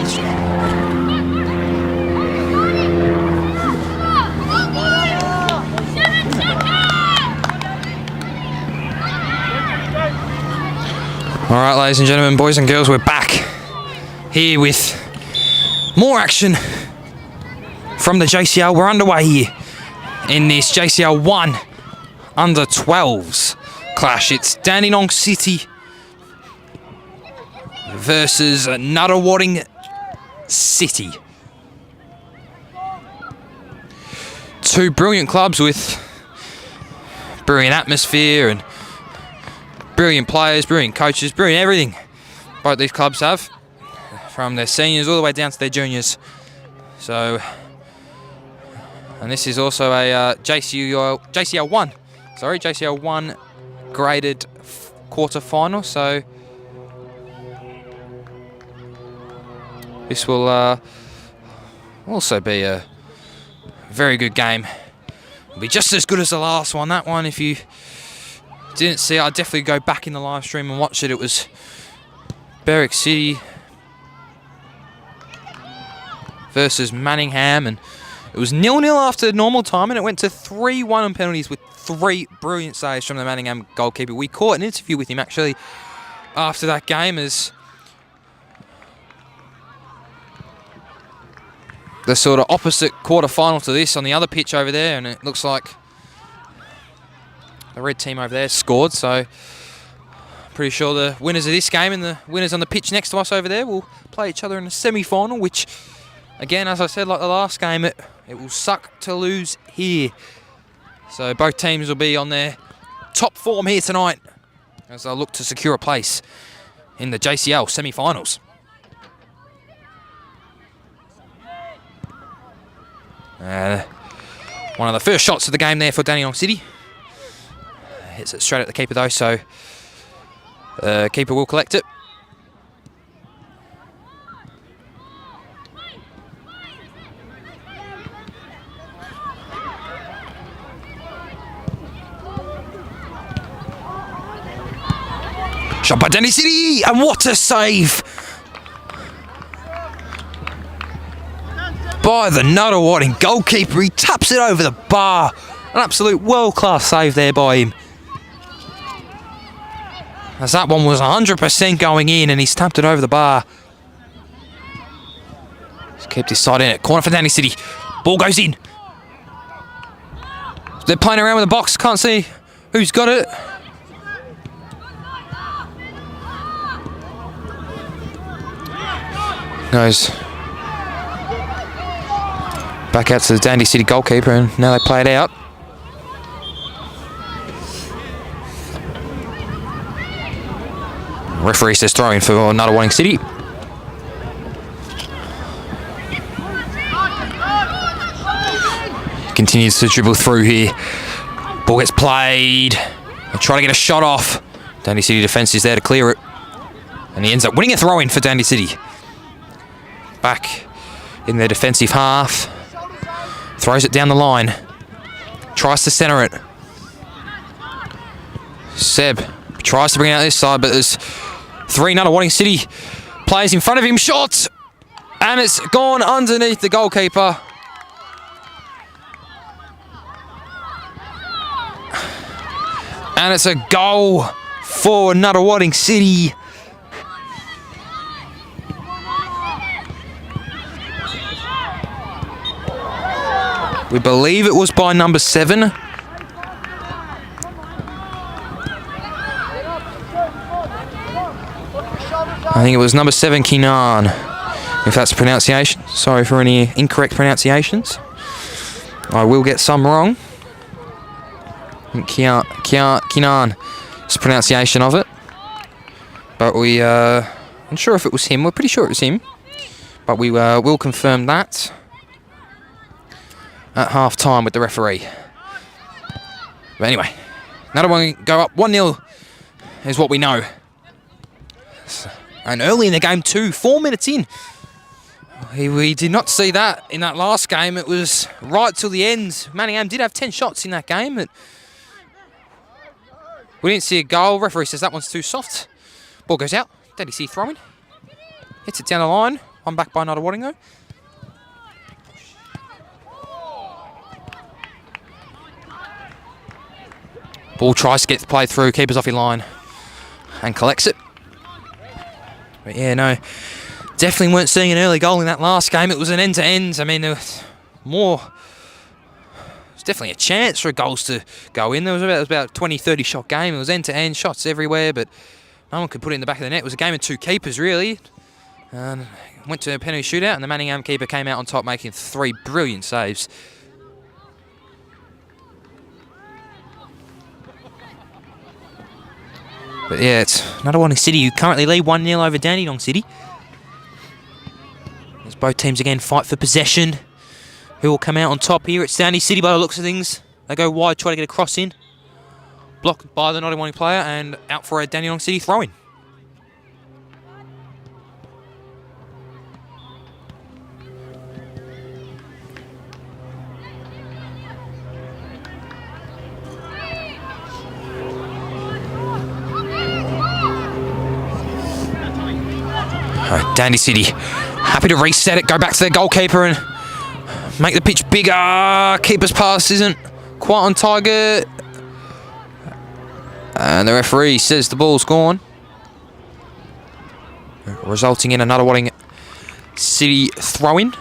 All right, ladies and gentlemen, boys and girls, we're back here with more action from the JCL. We're underway here in this JCL 1 under 12s clash. It's Dandenong City versus Nuttawading City. Two brilliant clubs with brilliant atmosphere and brilliant players, brilliant coaches, brilliant everything both these clubs have, from their seniors all the way down to their juniors. So, and this is also a JCL 1 graded quarter final. So this will also be a very good game. It'll be just as good as the last one. That one, if you didn't see it, I'd definitely go back in the live stream and watch it. It was Beric City versus Manningham, and it was 0-0 after normal time, and it went to 3-1 on penalties with 3 brilliant saves from the Manningham goalkeeper. We caught an interview with him actually after that game, as the sort of opposite quarter final to this on the other pitch over there, and it looks like the red team over there scored. So pretty sure the winners of this game and the winners on the pitch next to us over there will play each other in the semi-final, which, again, as I said, like the last game, it will suck to lose here. So both teams will be on their top form here tonight as they'll look to secure a place in the JCL semi-finals. One of the first shots of the game there for Dandenong City. Hits it straight at the keeper though, so keeper will collect it. Shot by Dandenong City, and what a save by the Nuttawading goalkeeper. He taps it over the bar. An absolute world-class save there by him, as that one was 100% going in, and he's tapped it over the bar. He's kept his side in it. Corner for Dandenong City. Ball goes in. They're playing around with the box. Can't see who's got it. Goes back out to the Dandenong City goalkeeper, and now they play it out. Referee says throw in for Nuttawading City. Continues to dribble through here. Ball gets played. They try to get a shot off. Dandenong City defence is there to clear it, and he ends up winning a throw in for Dandenong City. Back in their defensive half. Throws it down the line. Tries to centre it. Seb tries to bring it out this side, but there's 3 Nuttawading City players in front of him. Shot! And it's gone underneath the goalkeeper. And it's a goal for Nuttawading City. We believe it was by number 7. I think it was number 7, Kinan, if that's pronunciation. Sorry for any incorrect pronunciations. I will get some wrong. Kinan is the pronunciation of it. But we aren't sure if it was him. We're pretty sure it was him. But we will confirm that at half time with the referee. But anyway, another one go up 1-0 is what we know. And early in the game too, 4 minutes in. We did not see that in that last game. It was right till the end. Manningham did have 10 shots in that game, but we didn't see a goal. Referee says that one's too soft. Ball goes out. Dandenong City throwing. Hits it down the line. One back by Nuttawading though. Ball tries to get the play through, keeper's off your line and collects it. But yeah, no, definitely weren't seeing an early goal in that last game. It was an end-to-end. I mean, there was more. There's definitely a chance for goals to go in. It was about a 20-30 shot game. It was end-to-end, shots everywhere, but no one could put it in the back of the net. It was a game of two keepers, really. Went to a penalty shootout, and the Manningham keeper came out on top, making 3 brilliant saves. But yeah, it's Nuttawading City who currently lead 1-0 over Dandenong City. As both teams again fight for possession. Who will come out on top here? It's Dandenong City by the looks of things. They go wide, try to get a cross in. Blocked by the Nuttawading player and out for a Dandenong City throw-in. Dandenong City happy to reset it, go back to their goalkeeper and make the pitch bigger. Keeper's pass isn't quite on target. And the referee says the ball's gone. Resulting in a Nuttawading City throw-in.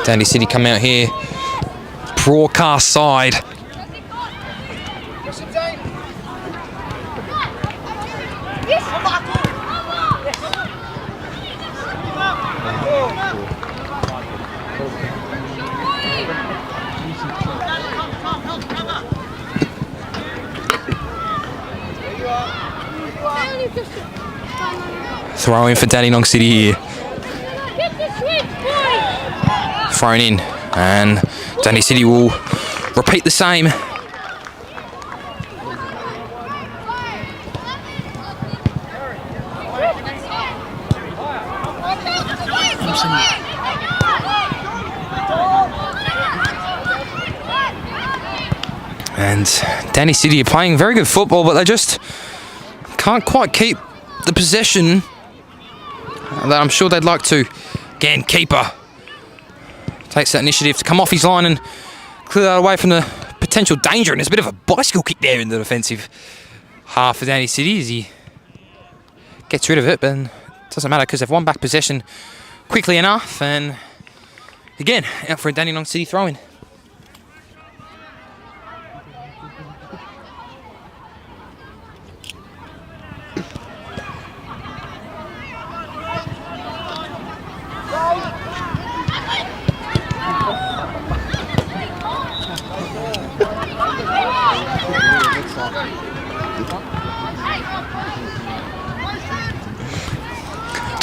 Dandenong City come out here. Broadcast side. Throw in for Dandenong City here. Thrown in, and Dandenong City will repeat the same. And Dandenong City are playing very good football, but they just can't quite keep the possession that I'm sure they'd like to. Again, keeper takes that initiative to come off his line and clear that away from the potential danger. And there's a bit of a bicycle kick there in the defensive half of Dandenong City as he gets rid of it, but it doesn't matter because they've won back possession quickly enough. And again, out for a Dandenong City throw-in.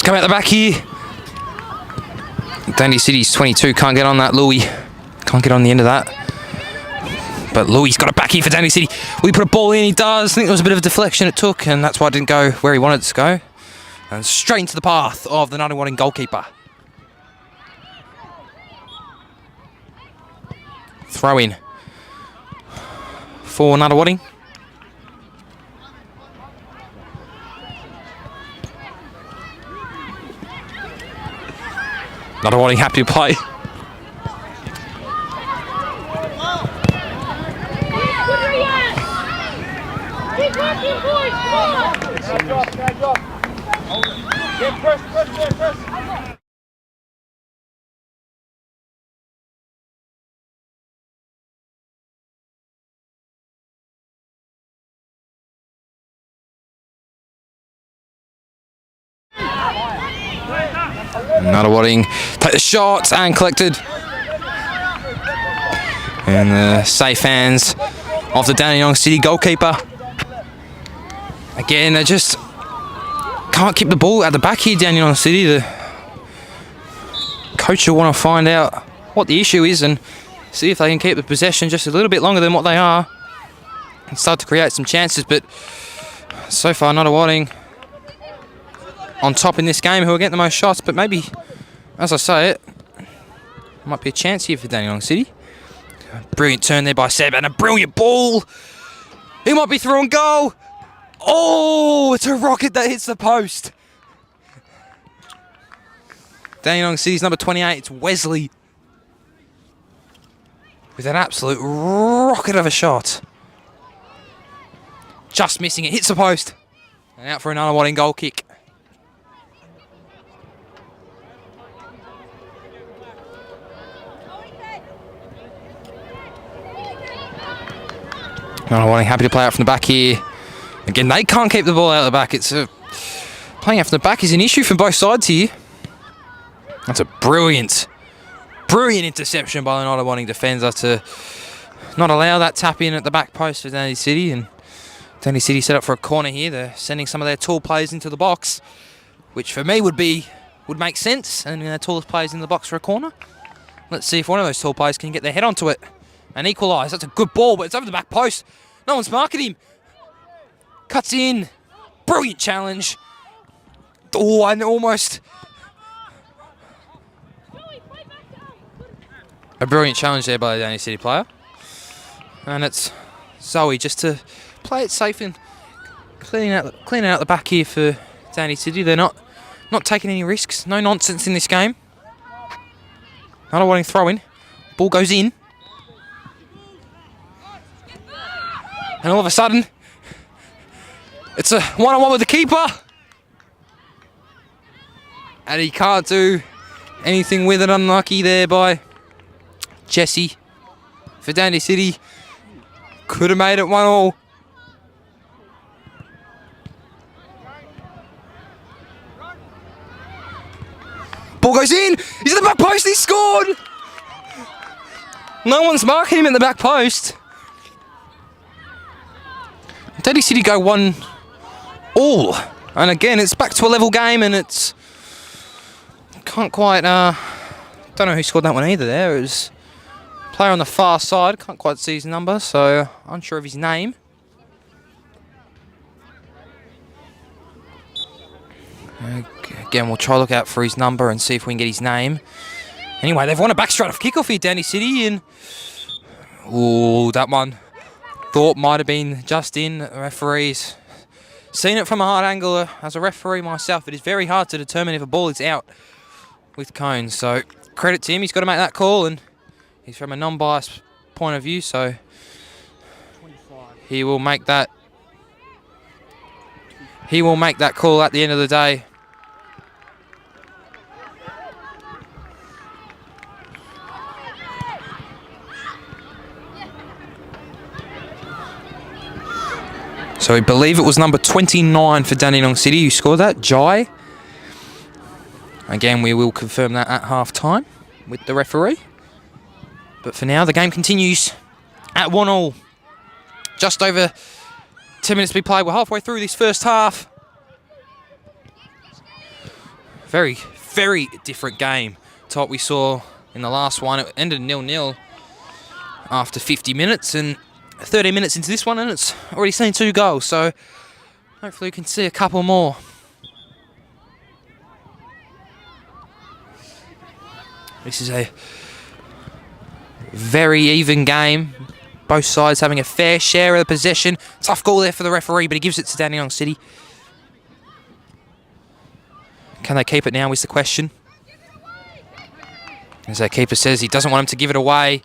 Come out the back here. Dandenong City's 22, can't get on that. Louis can't get on the end of that. But Louis got it back here for Dandenong City. We put a ball in, he does. I think there was a bit of a deflection it took, and that's why it didn't go where he wanted it to go. And straight into the path of the Nuttawading goalkeeper. Throw in for Nuttawading. Nuttawading happy to play. Nuttawading take the shot and collected. And the safe hands of the Dandenong City goalkeeper. Again, they just can't keep the ball at the back here, Dandenong City. The coach will want to find out what the issue is and see if they can keep the possession just a little bit longer than what they are and start to create some chances. But so far, Nuttawading on top in this game, who are getting the most shots, but maybe, as I say it, might be a chance here for Dandenong City. Brilliant turn there by Seb and a brilliant ball. He might be through and goal. Oh, it's a rocket that hits the post. Dandenong City's number 28, it's Wesley. With an absolute rocket of a shot. Just missing it, hits the post. And out for another Wadding goal kick. Wadding happy to play out from the back here. Again, they can't keep the ball out of the back. It's playing out from the back is an issue from both sides here. That's a brilliant interception by the Wadding defender to not allow that tap in at the back post for Dandy City. And Dandy City set up for a corner here. They're sending some of their tall players into the box, which for me would make sense. And their tallest players in the box for a corner. Let's see if one of those tall players can get their head onto it and equalise. That's a good ball, but it's over the back post. No one's marking him. Cuts in. Brilliant challenge. Oh, and almost a brilliant challenge there by the Dandy City player. And it's Zoe just to play it safe and cleaning out the back here for Dandy City. They're not taking any risks. No nonsense in this game. Not a wanting throw in. Ball goes in. And all of a sudden, it's a one-on-one with the keeper. And he can't do anything with it. Unlucky there by Jesse for Dandy City. Could have made it 1-1. Ball goes in. He's at the back post. He scored. No one's marking him in the back post. Dandy City go 1-1. And again, it's back to a level game, and it's can't quite. Don't know who scored that one either. There it was a player on the far side. Can't quite see his number, so unsure of his name. Again, we'll try to look out for his number and see if we can get his name. Anyway, they've won a back straight off kickoff here, Dandy City, and that one thought might have been just in. The referees seen it from a hard angle. As a referee myself, it is very hard to determine if a ball is out with cones. So credit to him, he's got to make that call, and he's from a non-biased point of view, so he will make that. He will make that call at the end of the day. So I believe it was number 29 for Dandenong City who scored that, Jai. Again, we will confirm that at half-time with the referee. But for now, the game continues at 1-1. Just over 10 minutes to be played. We're halfway through this first half. Very, very different game to what we saw in the last one. It ended 0-0 after 50 minutes, and 30 minutes into this one, and it's already seen 2 goals, so hopefully we can see a couple more. This is a very even game. Both sides having a fair share of the possession. Tough goal there for the referee, but he gives it to Dandenong City. Can they keep it now is the question. As their keeper says, he doesn't want him to give it away.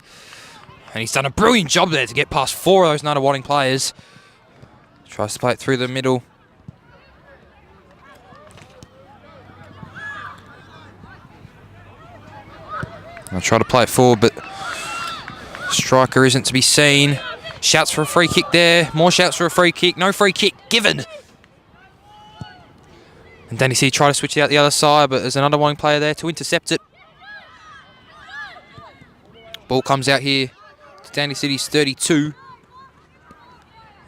And he's done a brilliant job there to get past 4 of those Nunawading players. Tries to play it through the middle. I'll try to play it forward, but striker isn't to be seen. Shouts for a free kick there. More shouts for a free kick. No free kick given. And Dandy City try to switch it out the other side, but there's another Nunawading player there to intercept it. Ball comes out here. Dandy City's 32.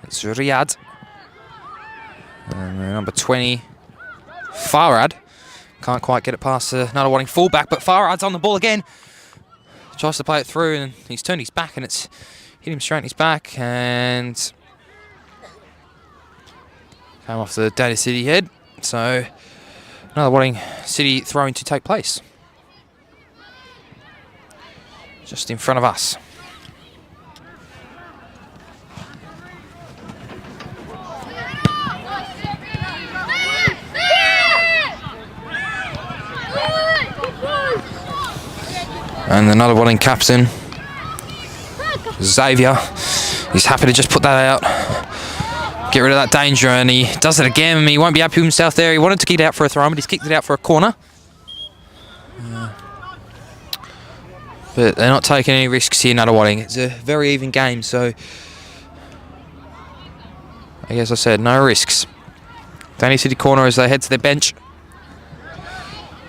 It's Riyadh. And number 20, Farad. Can't quite get it past another Nunawading fullback, but Farad's on the ball again. Tries to play it through, and he's turned his back, and it's hit him straight in his back, and came off the Dandy City head. So another Nunawading City throwing to take place. Just in front of us. And another Wanning captain, Xavier. He's happy to just put that out. Get rid of that danger, and he does it again. He won't be happy with himself there. He wanted to kick it out for a throw, but he's kicked it out for a corner. But they're not taking any risks here, Nunawading. It's a very even game, so I guess I said no risks. Danny City corner as they head to their bench.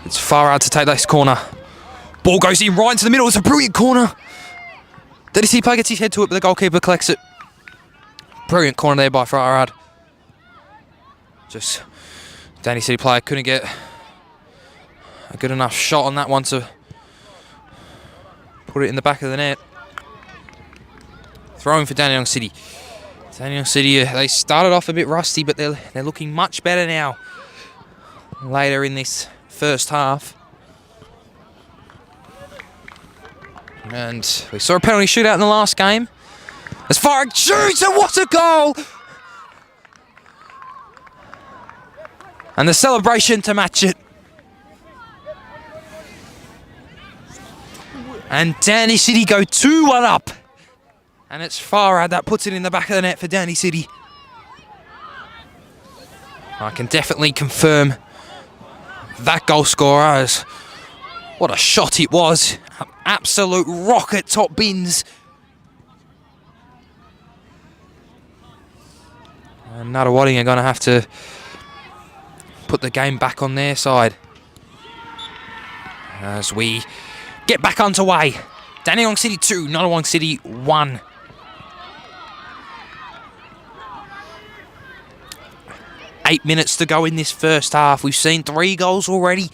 It's far out to take this corner. Ball goes in right into the middle. It's a brilliant corner. Danny City player gets his head to it, but the goalkeeper collects it. Brilliant corner there by Farhad. Just Danny City player couldn't get a good enough shot on that one to put it in the back of the net. Throwing for Dandenong City. Dandenong City, they started off a bit rusty, but they're looking much better now. Later in this first half. And we saw a penalty shootout in the last game. As far as shoots, and what a goal! And the celebration to match it. And Danny City go 2-1 up. And it's Farhad that puts it in the back of the net for Danny City. I can definitely confirm that goal scorer as what a shot it was. Absolute rocket top bins. And Nunawading are going to have to put the game back on their side as we get back underway. Dandenong City 2, Nunawading City 1. Eight minutes to go in this first half. We've seen 3 goals already.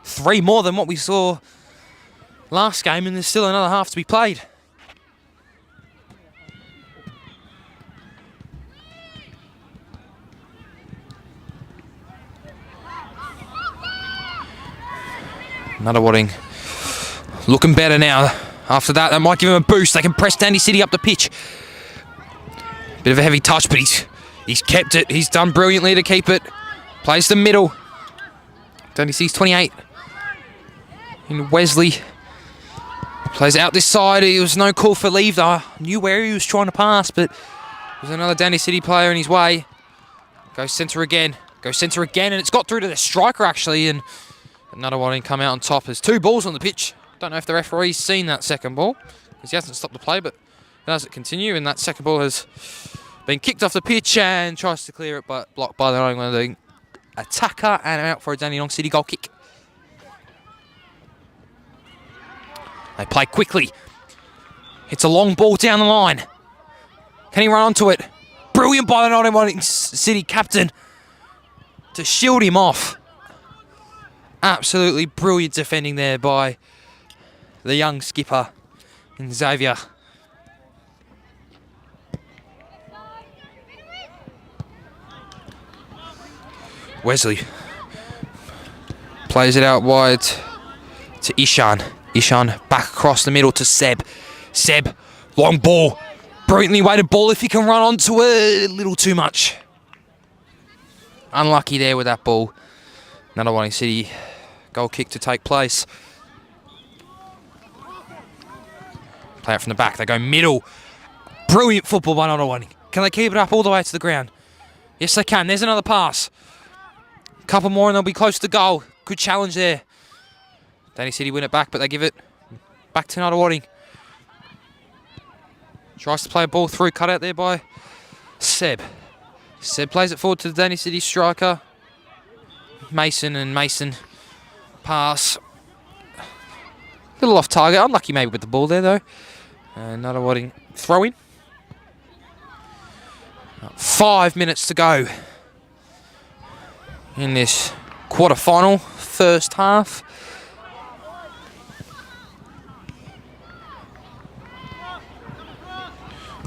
3 more than what we saw last game, and there's still another half to be played. Nunawading looking better now. After that, that might give him a boost. They can press Dandy City up the pitch. Bit of a heavy touch, but he's kept it. He's done brilliantly to keep it. Plays the middle. Dandy City's 28. And Wesley plays out this side. It was no call for leave though. Knew where he was trying to pass, but there's another Dandy City player in his way. Goes centre again. Goes centre again, and it's got through to the striker actually, and another one come out on top. There's 2 balls on the pitch. Don't know if the referee's seen that second ball, because he hasn't stopped the play, but does it continue? And that second ball has been kicked off the pitch and tries to clear it, but blocked by the attacker and out for a Dandenong City goal kick. They play quickly. It's a long ball down the line. Can he run onto it? Brilliant by the Nottingham City captain to shield him off. Absolutely brilliant defending there by the young skipper in Xavier. Wesley plays it out wide to Ishan. Ishan back across the middle to Seb. Seb, long ball. Brilliantly weighted ball if he can run onto it. A little too much. Unlucky there with that ball. Nunawading City goal kick to take place. Play it from the back. They go middle. Brilliant football by Nunawading. Can they keep it up all the way to the ground? Yes, they can. There's another pass. Couple more and they'll be close to goal. Good challenge there. Danny City win it back, but they give it back to Nunawading. Tries to play a ball through, cut out there by Seb. Seb plays it forward to the Danny City striker. Mason, and Mason pass. Little off target. Unlucky maybe with the ball there though. Nunawading throw in. 5 minutes to go in this quarter-final, first half.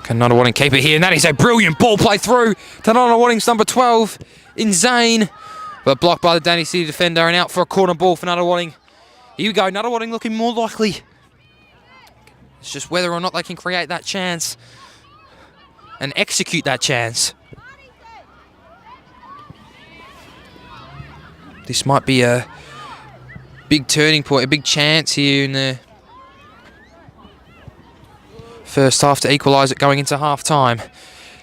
Can Nunawading keep it here? And that is a brilliant ball play through to Nunawading's number 12 in Zane. But blocked by the Danny City defender and out for a corner ball for Nunawading. Here we go, Nunawading looking more likely. It's just whether or not they can create that chance and execute that chance. This might be a big turning point, a big chance here in the First half to equalise it going into half time.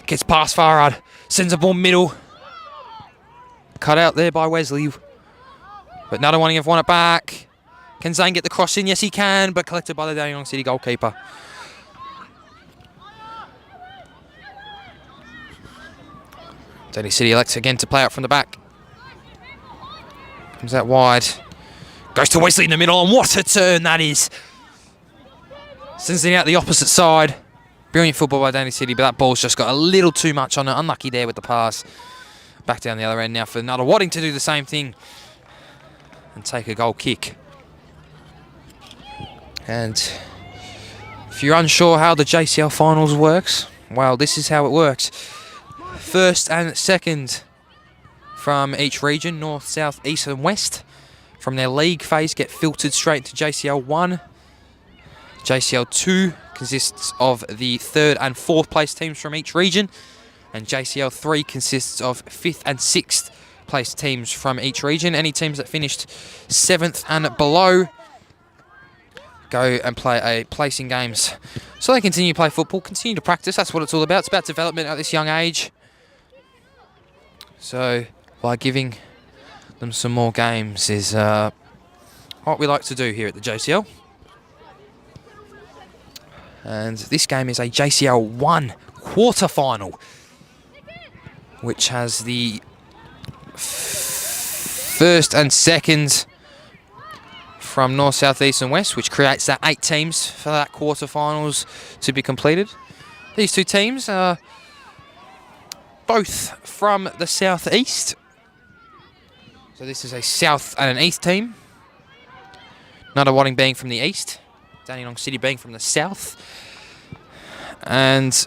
Gets past Farhad, sends a ball middle. Cut out there by Wesley. But Nunawading have won it back. Can Zane get the cross in? Yes, he can, but collected by the Dandenong City goalkeeper. Dandenong City elects again to play out from the back. Comes out wide. Goes to Wesley in the middle, and what a turn that is. Sends it out the opposite side. Brilliant football by Dandenong City, but that ball's just got a little too much on it. Unlucky there with the pass. Back down the other end now for Nunawading to do the same thing and take a goal kick. And if you're unsure how the JCL finals works, well, this is how it works. First and second from each region, north, south, east and west, from their league phase get filtered straight to JCL 1. JCL 2 consists of the third and fourth place teams from each region, and JCL 3 consists of 5th and 6th place teams from each region. Any teams that finished 7th and below go and play a placing games. So they continue to play football, continue to practice. That's what it's all about. It's about development at this young age. So by giving them some more games is what we like to do here at the JCL. And this game is a JCL 1 quarter-final, which has the first and second from north, south, east and west, which creates that 8 teams for that quarter-finals to be completed. These two teams are both from the south-east. So this is a south and an east team. Nunawading being from the east, Dandenong City being from the south. And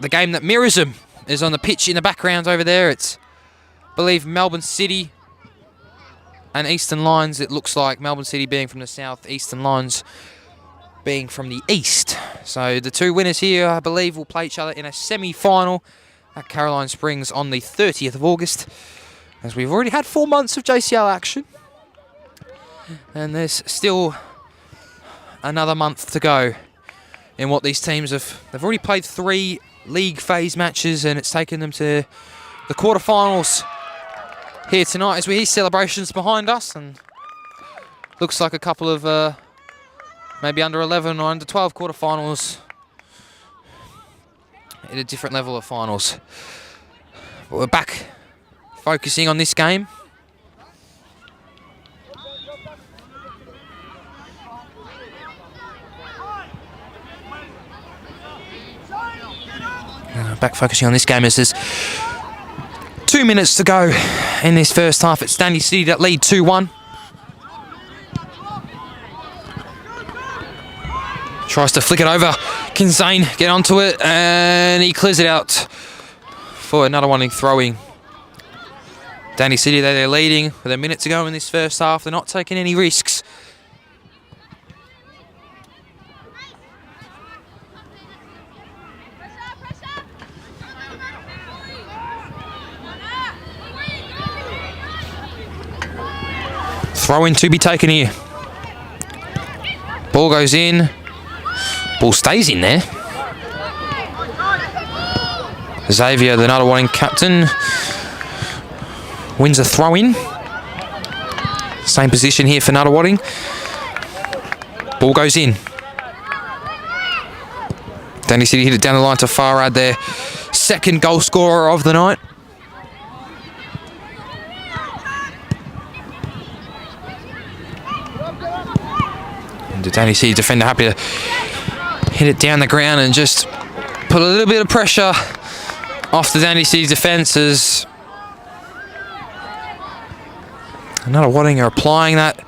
the game that mirrors them is on the pitch in the background over there. It's, I believe, Melbourne City and Eastern Lions. It looks like Melbourne City being from the south, Eastern Lions being from the east. So the two winners here, I believe, will play each other in a semi-final at Caroline Springs on the 30th of August. As we've already had 4 months of JCL action. And there's still another month to go in what these teams have. They've already played 3 league phase matches, and it's taken them to the quarterfinals here tonight as we hear celebrations behind us, and looks like a couple of maybe under 11 or under 12 quarterfinals at a different level of finals. But we're back focusing on this game. Back focusing on this game as there's 2 minutes to go in this first half. It's Dandenong City that lead 2-1. Tries to flick it over. Can Zane get onto it? And he clears it out for another one in throwing. Dandenong City, they're leading with a minute to go in this first half. They're not taking any risks. Throw-in to be taken here. Ball goes in. Ball stays in there. Xavier, the Nunawading captain, wins a throw-in. Same position here for Nunawading. Ball goes in. Dandenong City hit it down the line to Farhad, their second goal scorer of the night. The Dandenong City defender happy to hit it down the ground and just put a little bit of pressure off the Dandenong City defences. Nunawading are applying that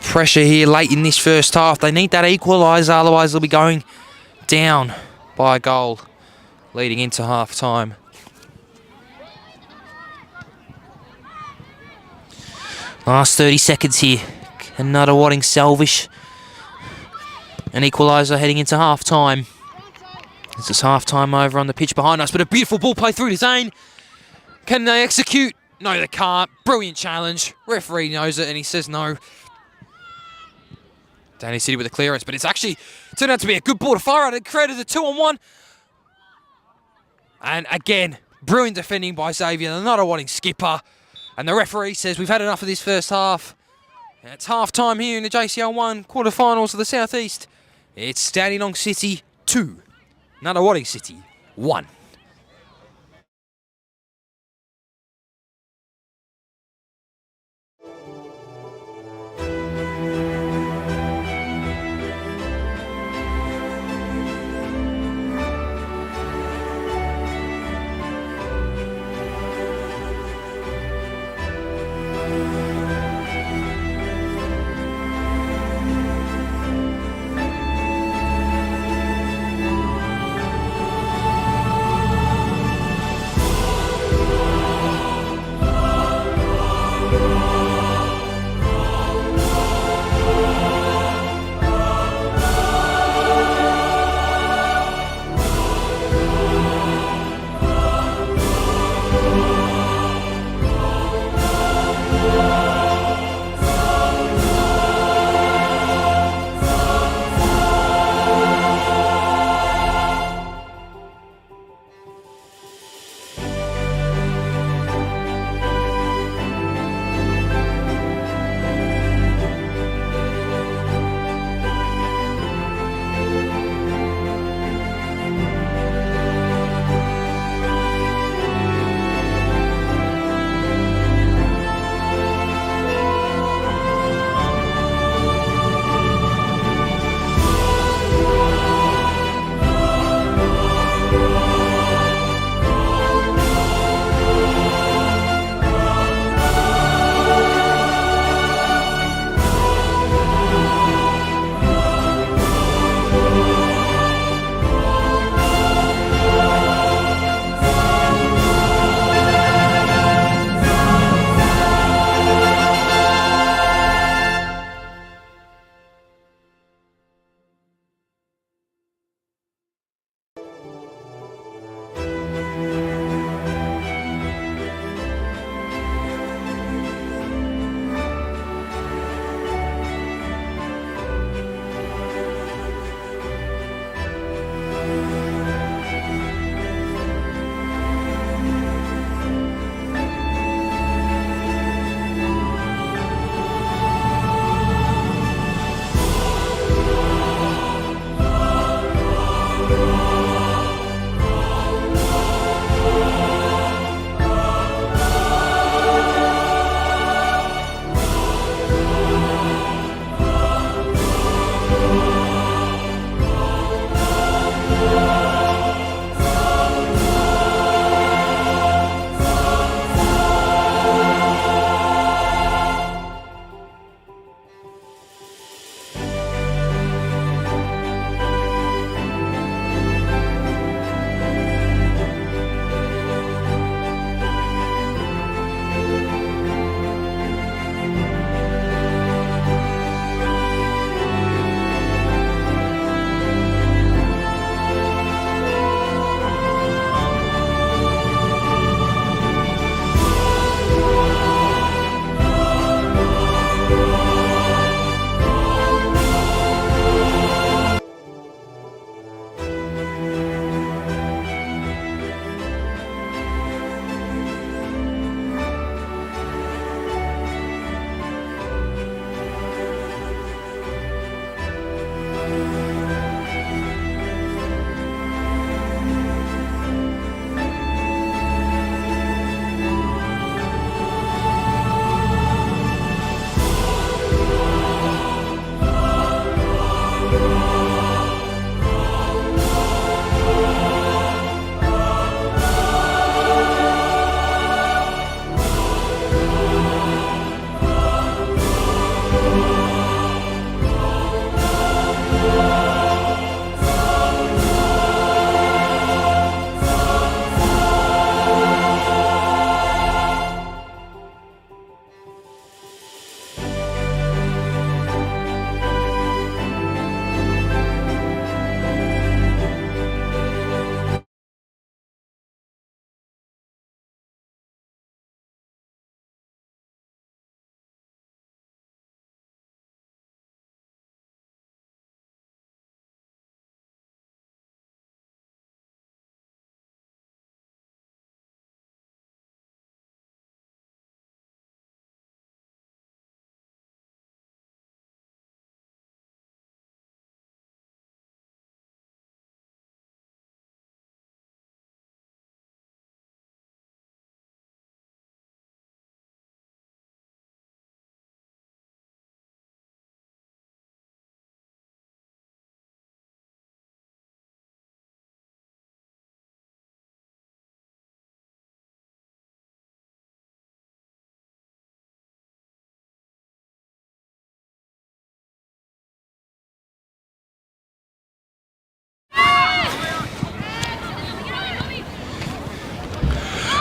pressure here late in this first half. They need that equaliser, otherwise they'll be going down by a goal leading into half time. Last 30 seconds here. Can Nunawading salvage an equaliser heading into half time? This is half time over on the pitch behind us, but a beautiful ball play through to Zane. Can they execute? No, they can't. Brilliant challenge. Referee knows it and he says no. Danny City with a clearance, but it's actually turned out to be a good ball to fire out. It created a 2-on-1. And again, brilliant defending by Xavier, the Nunawading skipper. And the referee says we've had enough of this first half. And it's half time here in the JCL 1 quarterfinals of the South East. It's Dandenong City 2, Nunawading City 1.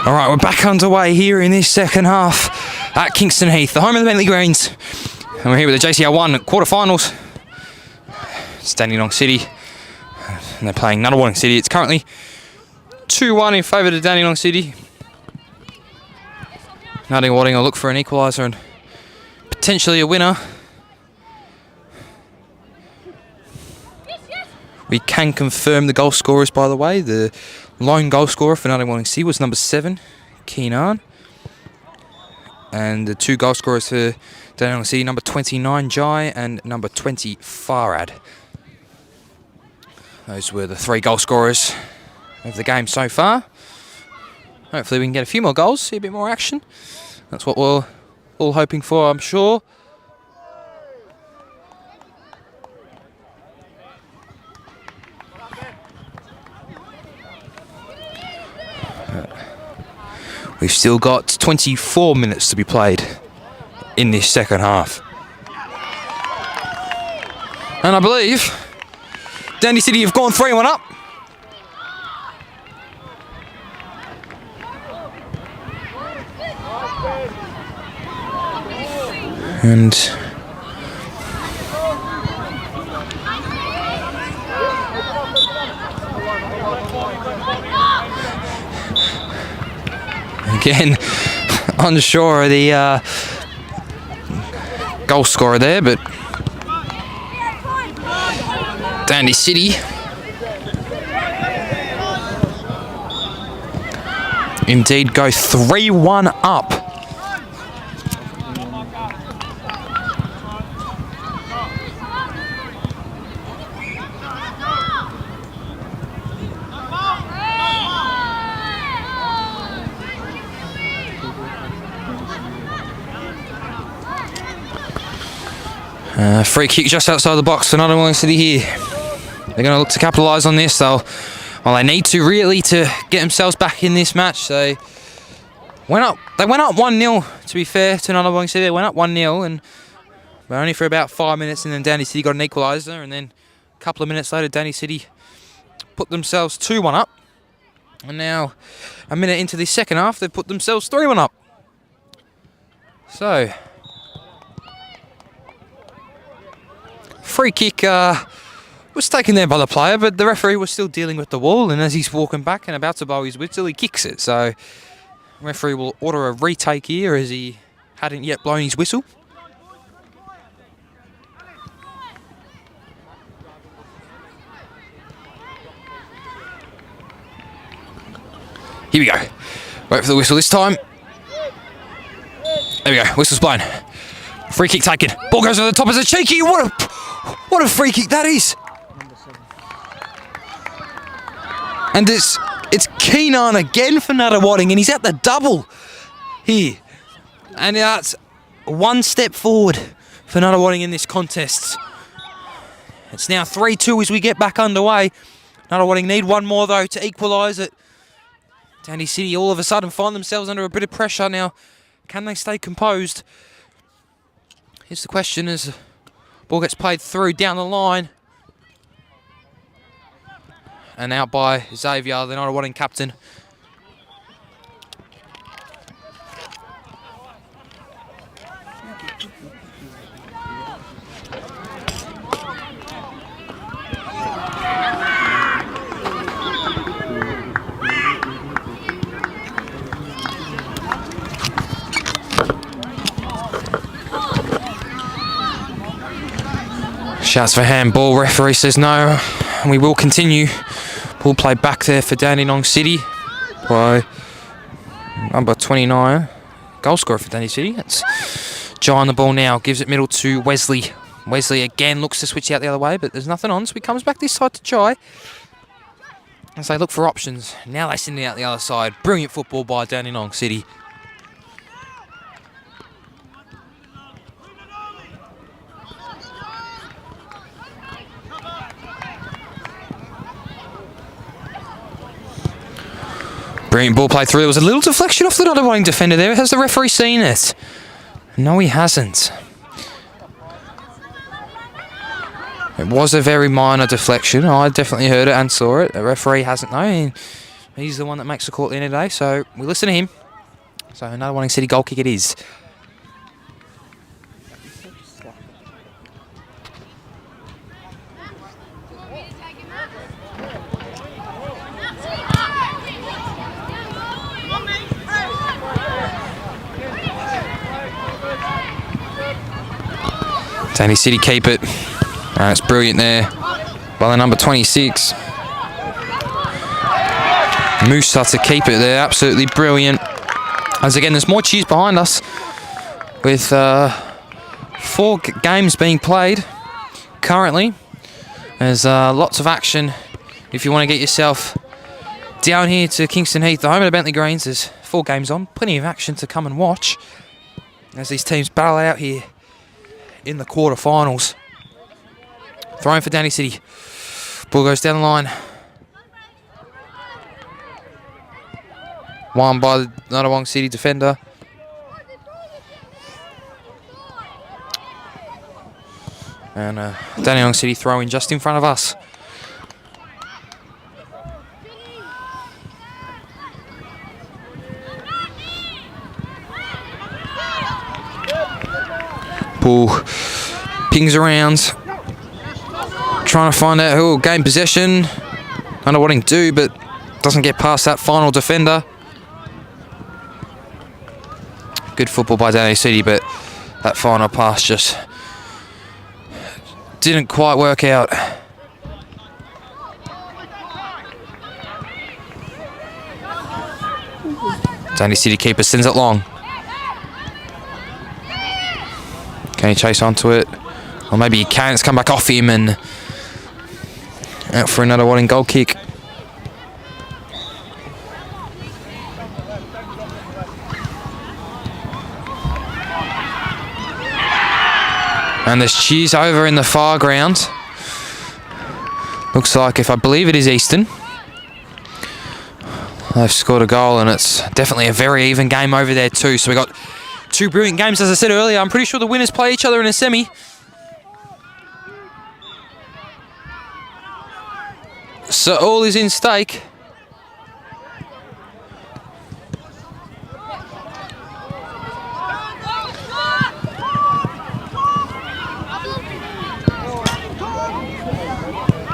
All right, we're back underway here in this second half at Kingston Heath, the home of the Bentley Greens. And we're here with the JCL 1 quarterfinals. It's Dandenong City, and they're playing Nunawading City. It's currently 2-1 in favour of Dandenong City. Nunawading will look for an equaliser and potentially a winner. We can confirm the goal scorers, by the way. The lone goal scorer for Nunawading City was number 7, Keenan. And the 2 goal scorers for Dandenong City, number 29, Jai, and number 20, Farad. Those were the 3 goal scorers of the game so far. Hopefully we can get a few more goals, see a bit more action. That's what we're all hoping for, I'm sure. We've still got 24 minutes to be played in this second half. And I believe Dandy City have gone 3-1 up. And again, unsure of the goal scorer there, but Dandy City indeed go 3-1 up. Free kick just outside the box for Nunawading City here. They're going to look to capitalise on this. Well, they need to really to get themselves back in this match. They went up 1-0, to be fair, to Nunawading City. They went up 1-0, but only for about 5 minutes, and then Dandy City got an equaliser, and then a couple of minutes later, Dandy City put themselves 2-1 up. And now, a minute into the second half, they've put themselves 3-1 up. So, free kick was taken there by the player, but the referee was still dealing with the wall, and as he's walking back and about to blow his whistle, he kicks it. So, the referee will order a retake here as he hadn't yet blown his whistle. Here we go. Wait for the whistle this time. There we go. Whistle's blown. Free kick taken. Ball goes over the top as a cheeky. What a free kick that is. And it's Keenan again for Nunawading, and he's at the double here. And that's one step forward for Nunawading in this contest. It's now 3-2 as we get back underway. Nunawading need one more though to equalise it. Dandy City all of a sudden find themselves under a bit of pressure now. Can they stay composed? Here's the question as the ball gets played through down the line. And out by Xavier, the Nunawading captain. Shouts for handball, referee says no, and we will continue. Ball play back there for Dandenong City by number 29, goal scorer for Dandy City. That's Jai on the ball now, gives it middle to Wesley. Wesley again looks to switch out the other way, but there's nothing on, so he comes back this side to Jai as they look for options. Now they send it out the other side. Brilliant football by Dandenong City. Brilliant ball play through. There was a little deflection off the Nunawading defender there. Has the referee seen it? No, he hasn't. It was a very minor deflection. I definitely heard it and saw it. The referee hasn't though. He He's the one that makes the call at the end of the day, so we listen to him. So another Wanning City goal kick it is. Danny City keep it. It's brilliant there by the number 26. Musa to keep it there, absolutely brilliant. As again, there's more cheers behind us with 4 games being played currently. There's lots of action if you want to get yourself down here to Kingston Heath, the home of the Bentley Greens. There's 4 games on, plenty of action to come and watch as these teams battle out here in the quarterfinals. Thrown for Danny City. Ball goes down the line. Won by the Nunawading City defender. And Dandenong City throwing just in front of us. Ball pings around, trying to find out who will gain possession. Nunawading do, but doesn't get past that final defender. Good football by Danny City, but that final pass just didn't quite work out. Danny City keeper sends it long. Can he chase onto it? Or maybe he can. It's come back off him and out for another Wanning goal kick. And there's cheers over in the far ground. Looks like, if I believe it is Easton, they've scored a goal, and it's definitely a very even game over there too. So we got 2 brilliant games, as I said earlier. I'm pretty sure the winners play each other in a semi. So all is in stake.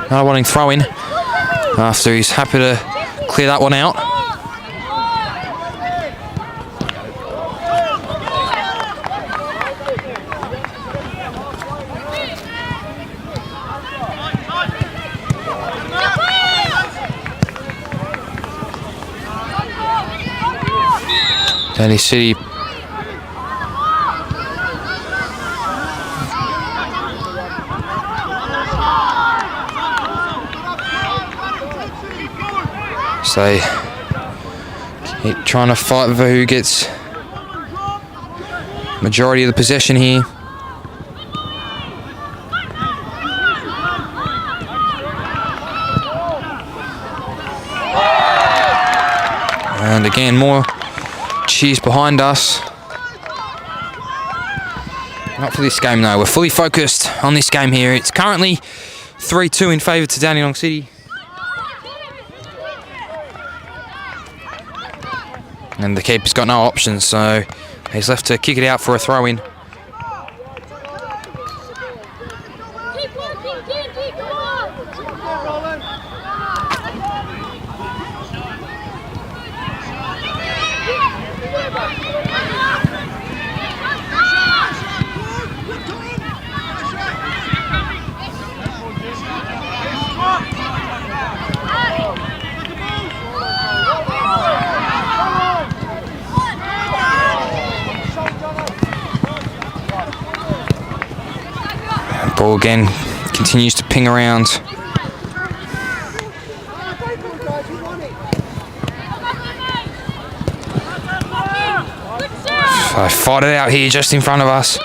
Another Wanning throw in after he's happy to clear that one out. Danny City so keep trying to fight for who gets majority of the possession here. And again, more cheers behind us. Not for this game though, we're fully focused on this game here. It's currently 3-2 in favour to Dandenong City. And the keeper's got no options, so he's left to kick it out for a throw-in. Ball again continues to ping around. I fought it out here just in front of us.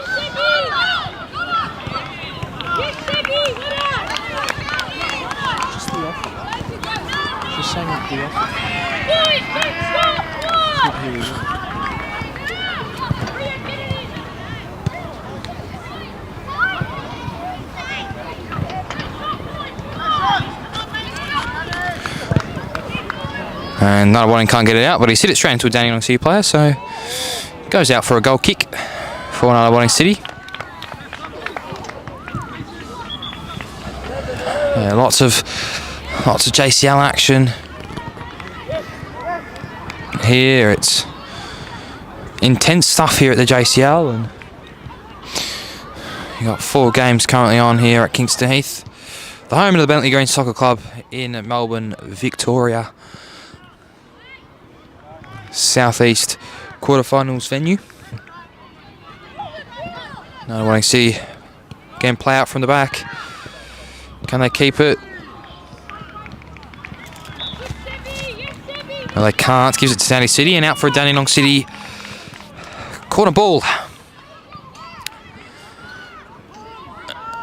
And Nunawading can't get it out, but he's hit it straight into a Dandenong City player, so goes out for a goal kick for Nunawading City. Yeah, lots of JCL action here. It's intense stuff here at the JCL, and you got 4 games currently on here at Kingston Heath, the home of the Bentley Green Soccer Club in Melbourne, Victoria. Southeast quarterfinals venue. Nunawading City again play out from the back. Can they keep it? No, they can't. Gives it to Dandenong City, and out for a Dandenong City corner ball.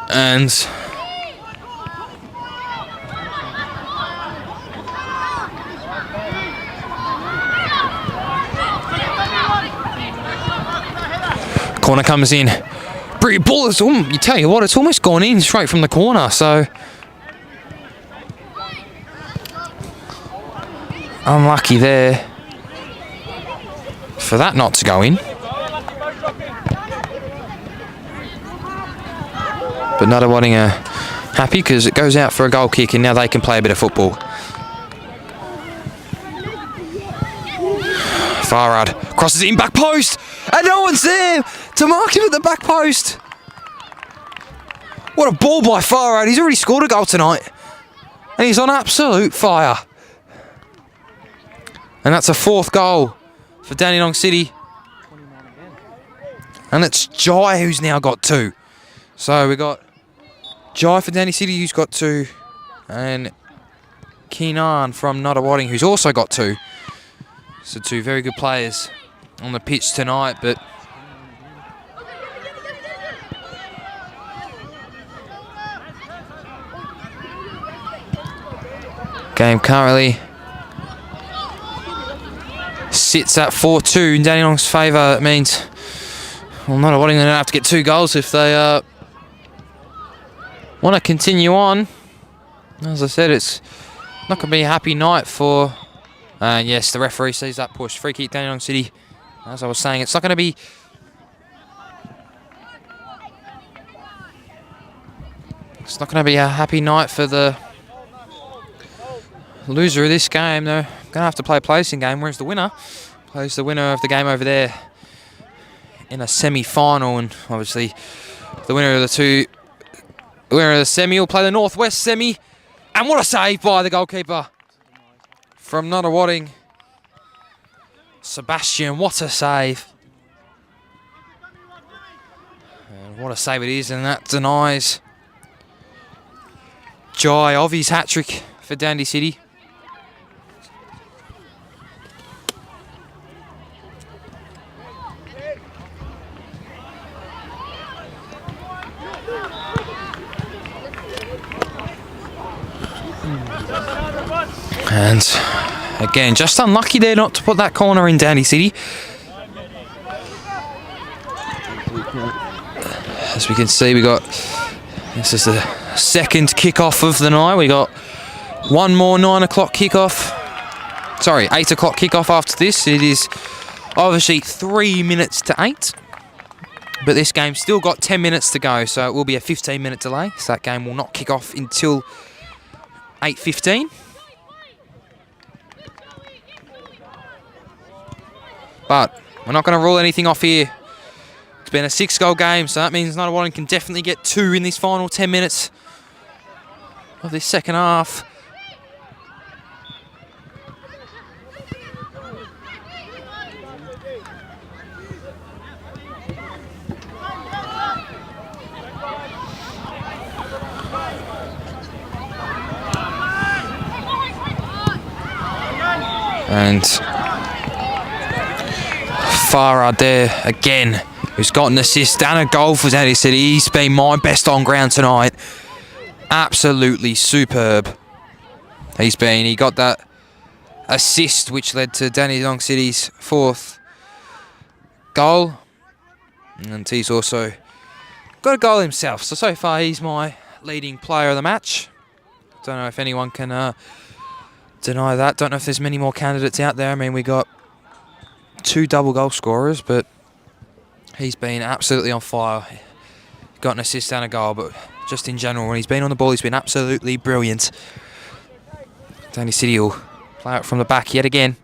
And corner comes in. Brilliant ball. You tell you what, it's almost gone in straight from the corner. So unlucky there for that not to go in. But Nunawading are happy because it goes out for a goal kick, and now they can play a bit of football. Farad crosses it in, back post, and no one's there to mark him at the back post. What a ball by Farad. He's already scored a goal tonight, and he's on absolute fire. And that's a 4th goal for Dandenong City. And it's Jai who's now got 2. So we got Jai for Dandenong City who's got 2, and Keenan from Nunawading who's also got 2. So 2 very good players on the pitch tonight, but game currently sits at 4-2 in Dandenong's favour. It means, well, Nunawading going to have to get 2 goals if they want to continue on. As I said, it's not going to be a happy night for... yes, the referee sees that push. Free kick, Dandenong City. As I was saying, it's not going to be... It's not going to be a happy night for the loser of this game. They're going to have to play a placing game, whereas the winner plays the winner of the game over there in a semi-final. And obviously, the winner of the semi will play the Northwest semi. And what a save by the goalkeeper from Nunawading. Sebastian, what a save. And what a save it is, and that denies Jai of his hat-trick for Dandenong City. And again, just unlucky there not to put that corner in Dandenong City. As we can see, this is the 2nd kickoff of the night. We got one more 9 o'clock kickoff. Sorry, 8 o'clock kickoff after this. It is obviously 3 minutes to 8. But this game's still got 10 minutes to go, so it will be a 15-minute delay. So that game will not kick off until 8:15. But we're not going to rule anything off here. It's been a 6-goal game, so that means Nunawading can definitely get 2 in this final 10 minutes of this second half. And Farah there again, who's got an assist and a goal for Dandenong City. He's been my best on ground tonight. Absolutely superb. He got that assist which led to Dandenong City's 4th goal. And he's also got a goal himself. So far he's my leading player of the match. Don't know if anyone can deny that. Don't know if there's many more candidates out there. I mean, we got 2 double goal scorers, but he's been absolutely on fire. Got an assist and a goal, but just in general, when he's been on the ball, he's been absolutely brilliant. Dandy City will play out from the back yet again.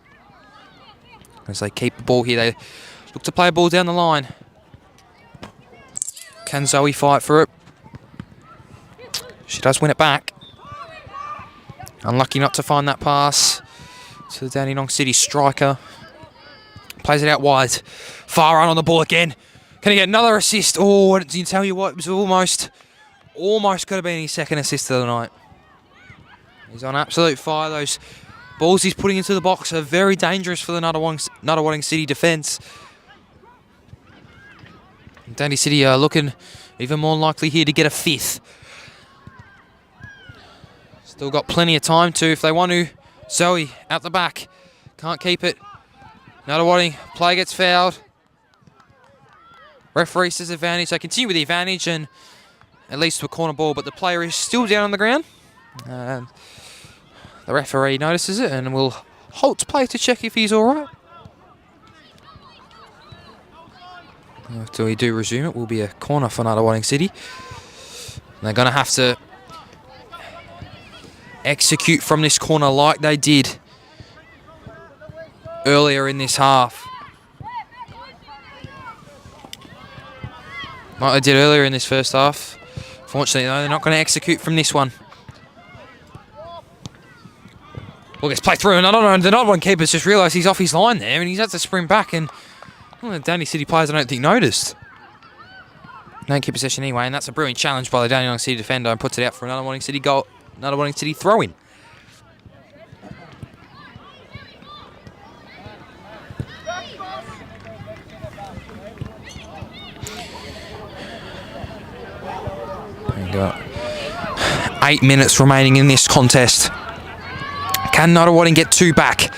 As they keep the ball here, they look to play a ball down the line. Can Zoe fight for it? She does win it back. Unlucky not to find that pass to the Dandenong City striker. Plays it out wide. Far run on the ball again. Can he get another assist? Oh, did you tell you what? It was almost could have been his second assist of the night. He's on absolute fire. Those balls he's putting into the box are very dangerous for the Nunawading City defence. Dandy City are looking even more likely here to get a 5th. Still got plenty of time to if they want to. Zoe out the back. Can't keep it. Nunawading play gets fouled. Referee says advantage. They continue with the advantage and at least to a corner ball, but the player is still down on the ground. The referee notices it and will halt play to check if he's all right. After we do resume, it will be a corner for Nunawading City. They're going to have to execute from this corner like they did earlier in this half. Like they did earlier in this first half. Fortunately, though, they're not going to execute from this one. Ball gets played through, and the Nunawading keeper's just realised he's off his line there, and he's had to sprint back, and the Dandenong City players I don't think noticed. Don't keep possession anyway, and that's a brilliant challenge by the Dandenong City defender and puts it out for another Nunawading City goal. Nunawading City throw-in. We got 8 minutes remaining in this contest. Can Nunawading get 2 back?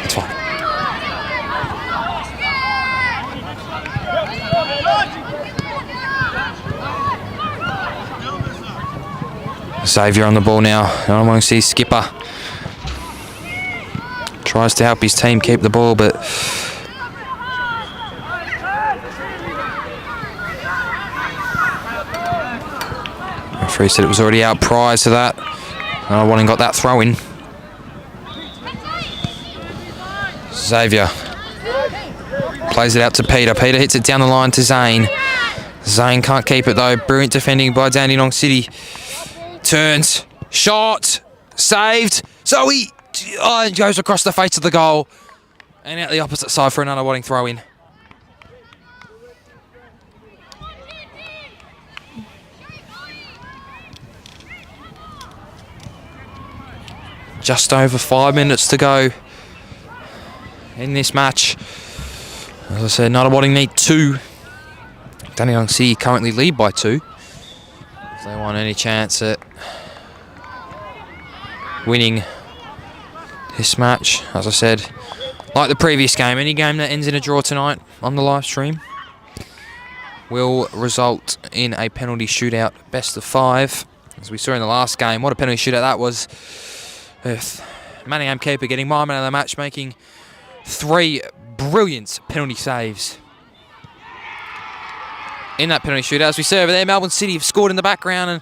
It's fine. Xavier on the ball now. Nunawading City skipper tries to help his team keep the ball, but referee said it was already out prior to that. Nunawading got that throw in. Xavier plays it out to Peter. Peter hits it down the line to Zane. Zane can't keep it though. Brilliant defending by Dandenong City. Turns, shot, saved. Zoe goes across the face of the goal and out the opposite side for another Nunawading throw in. Just over 5 minutes to go in this match. As I said, Nunawading need 2. Dandenong City currently lead by 2. If they want any chance at winning this match, as I said, like the previous game, any game that ends in a draw tonight on the live stream will result in a penalty shootout, best of 5. As we saw in the last game, what a penalty shootout that was. Manningham keeper getting my man of the match, making 3 brilliant penalty saves in that penalty shootout. As we see over there, Melbourne City have scored in the background, and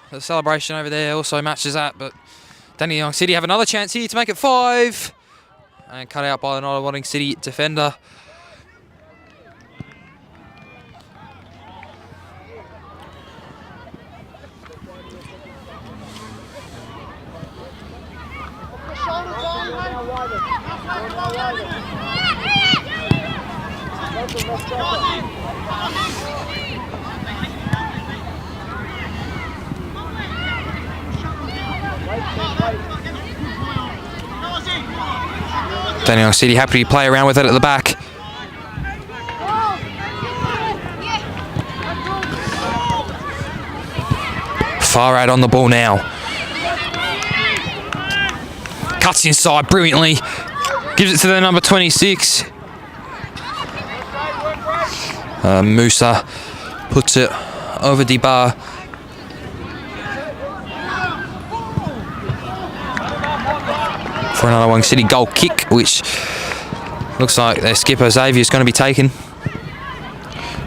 the celebration over there also matches that. But Dandenong City have another chance here to make it 5, and cut out by the Nunawading City defender. Dandenong City happy to play around with it at the back. Far out on the ball now. Cuts inside brilliantly. Gives it to the number 26. Musa puts it over the bar. For another Wellington City goal kick, which looks like their skipper Xavier is going to be taken.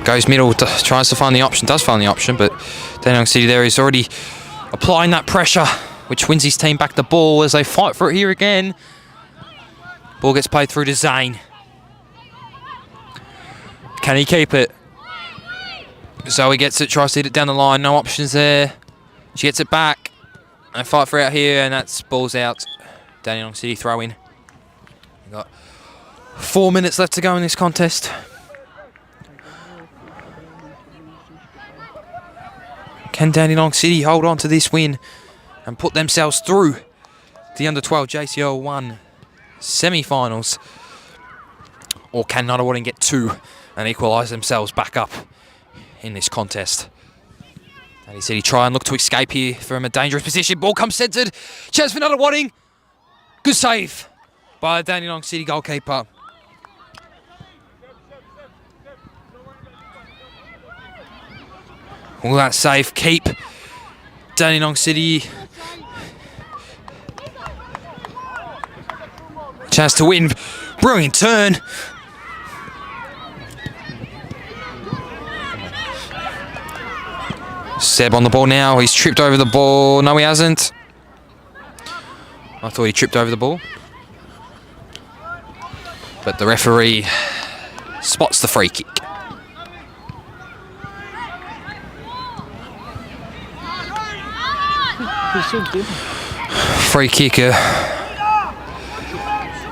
Goes middle, tries to find the option, does find the option, but Dandenong City there is already applying that pressure, which wins his team back the ball as they fight for it here again. Ball gets played through to Zane. Can he keep it? Zoe gets it, tries to hit it down the line, no options there. She gets it back. They fight for it out here, and that's ball's out. Dandenong City throw in. We've got 4 minutes left to go in this contest. Can Dandenong City hold on to this win and put themselves through the under-12 JCL 1 semi-finals? Or can Nunawading get 2 and equalise themselves back up in this contest? Dandenong City try and look to escape here from a dangerous position. Ball comes centred. Chance for Nunawading. Good save by the Dandenong City goalkeeper. Will that save keep Dandenong City? Chance to win. Brilliant turn. Seb on the ball now. He's tripped over the ball. No, he hasn't. I thought he tripped over the ball. But the referee spots the free kick. Free kick, a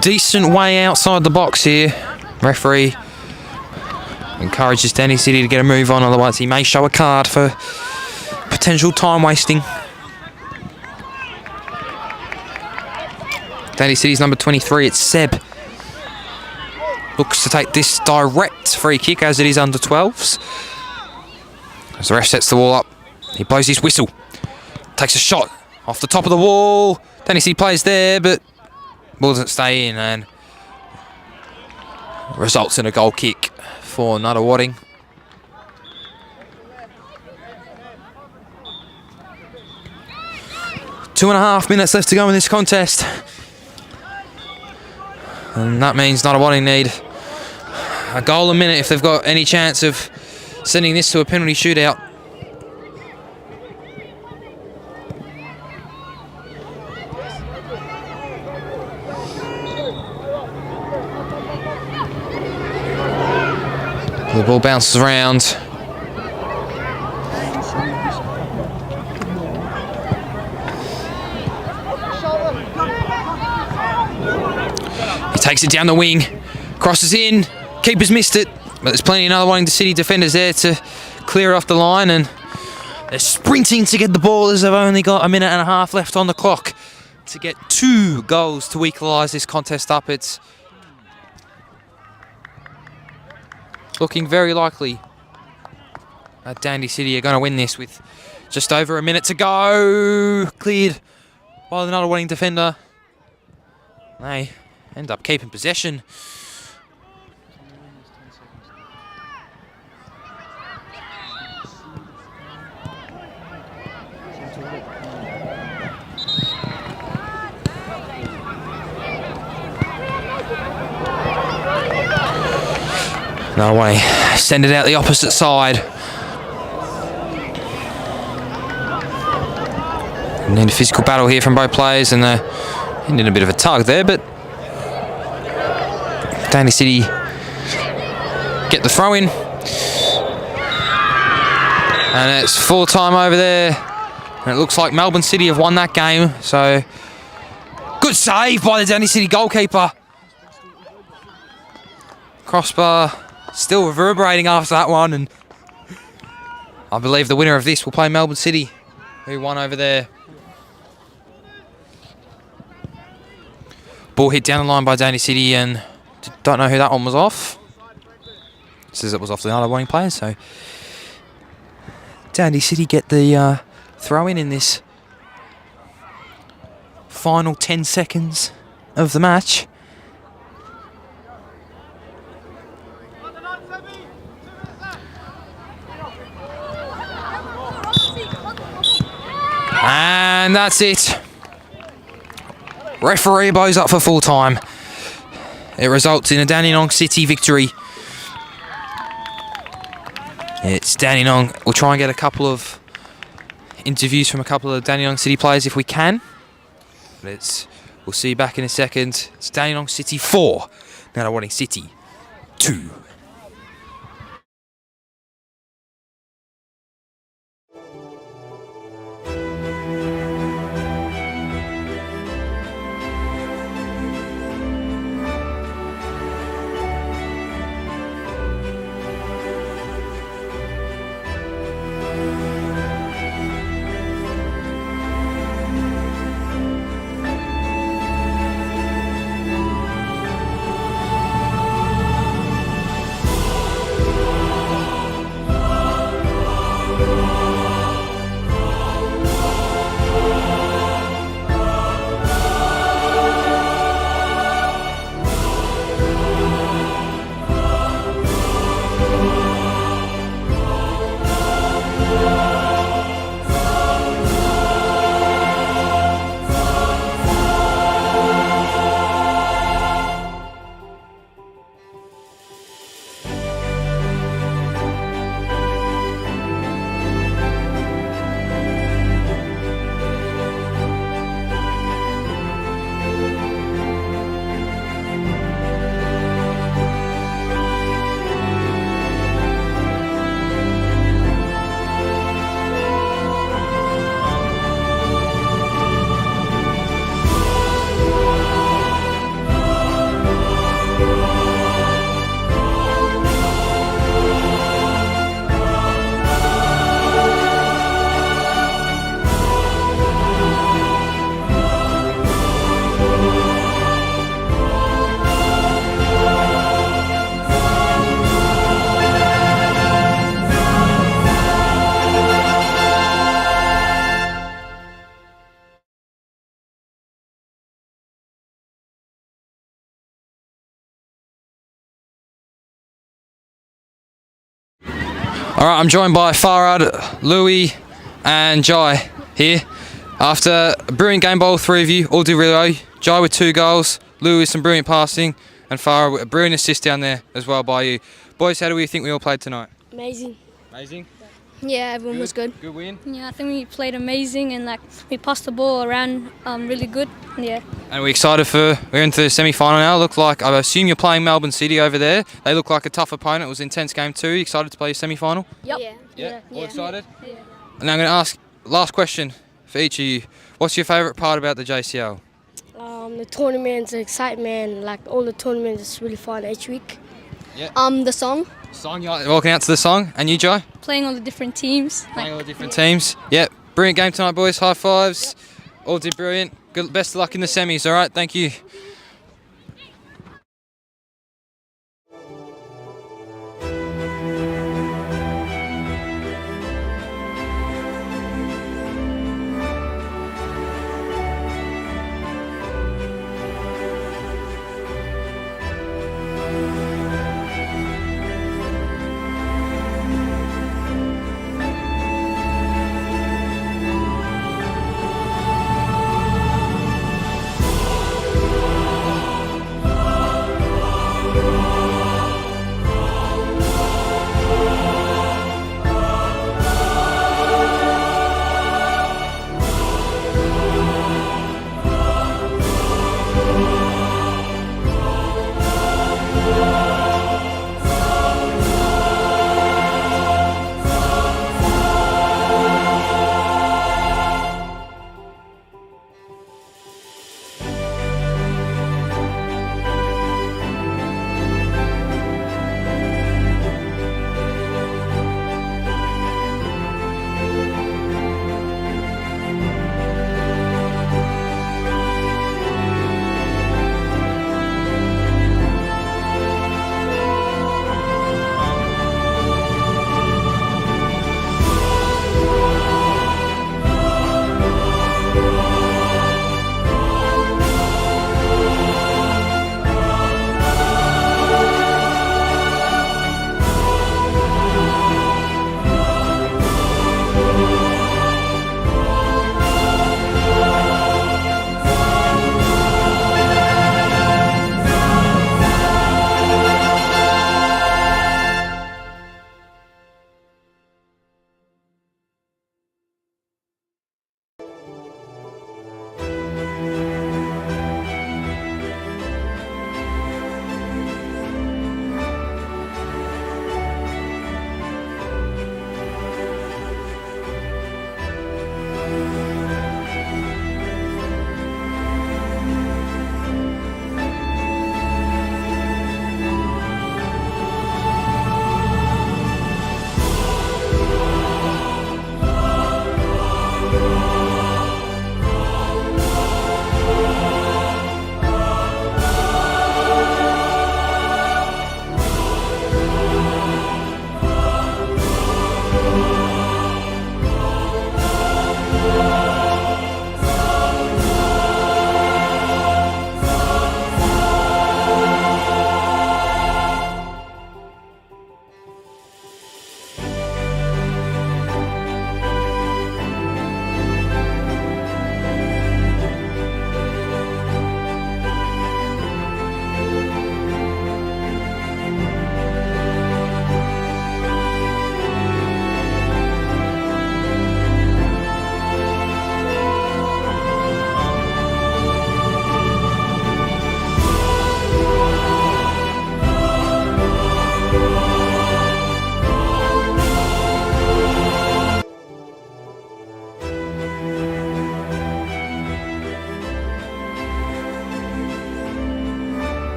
decent way outside the box here. Referee encourages Dandenong City to get a move on, otherwise he may show a card for potential time wasting. Dandenong City's number 23, it's Seb. Looks to take this direct free kick as it is under 12s. As the ref sets the wall up, he blows his whistle. Takes a shot off the top of the wall. Dandenong City plays there, but ball doesn't stay in and results in a goal kick for Nunawading. Two and a half minutes left to go in this contest. And that means Nunawading need a goal a minute if they've got any chance of sending this to a penalty shootout. The ball bounces around. He takes it down the wing, crosses in, keeper's missed it, but there's plenty of Nunawading City defenders there to clear it off the line, and they're sprinting to get the ball as they've only got a minute and a half left on the clock to get 2 goals to equalise this contest up. It's looking very likely that Dandenong City are going to win this with just over a minute to go. Cleared by the Nunawading defender. They end up keeping possession. No way. Send it out the opposite side. Need a physical battle here from both players, and they're in a bit of a tug there, but Dandenong City get the throw in. And it's full time over there. And it looks like Melbourne City have won that game, so good save by the Dandenong City goalkeeper. Crossbar still reverberating after that one, and I believe the winner of this will play Melbourne City, who won over there. Ball hit down the line by Dandenong City, and don't know who that one was off. It says it was off the Nunawading player, so Dandenong City get the throw in this final 10 seconds of the match. And that's it. Referee blows up for full time. It results in a Dandenong City victory. It's Dandenong. We'll try and get a couple of interviews from a couple of Dandenong City players if we can. But we'll see you back in a second. It's Dandenong City 4. Now wanting City 2. Alright, I'm joined by Farad, Louis and Jai here. After a brilliant game by all three of you, all did really well. Jai with 2 goals, Louis with some brilliant passing, and Farad with a brilliant assist down there as well by you. Boys, how do we think we all played tonight? Amazing. Amazing? Yeah, everyone was good. Good win? Yeah, I think we played amazing and we passed the ball around really good. Yeah. And we're excited we're into the semi-final now. Look like, I assume you're playing Melbourne City over there. They look like a tough opponent. It was an intense game too. You excited to play your semi-final? Yep. Yeah. All excited? Yeah. And I'm going to ask, last question for each of you. What's your favourite part about the JCL? The tournaments, the excitement, like all the tournaments is really fun each week. Yeah. The song. Song, you like walking out to the song? And you, Jai? Playing all the different teams. Playing all the different teams. Yep. Brilliant game tonight, boys. High fives. All did brilliant. Good, best of luck in the semis, all right? Thank you.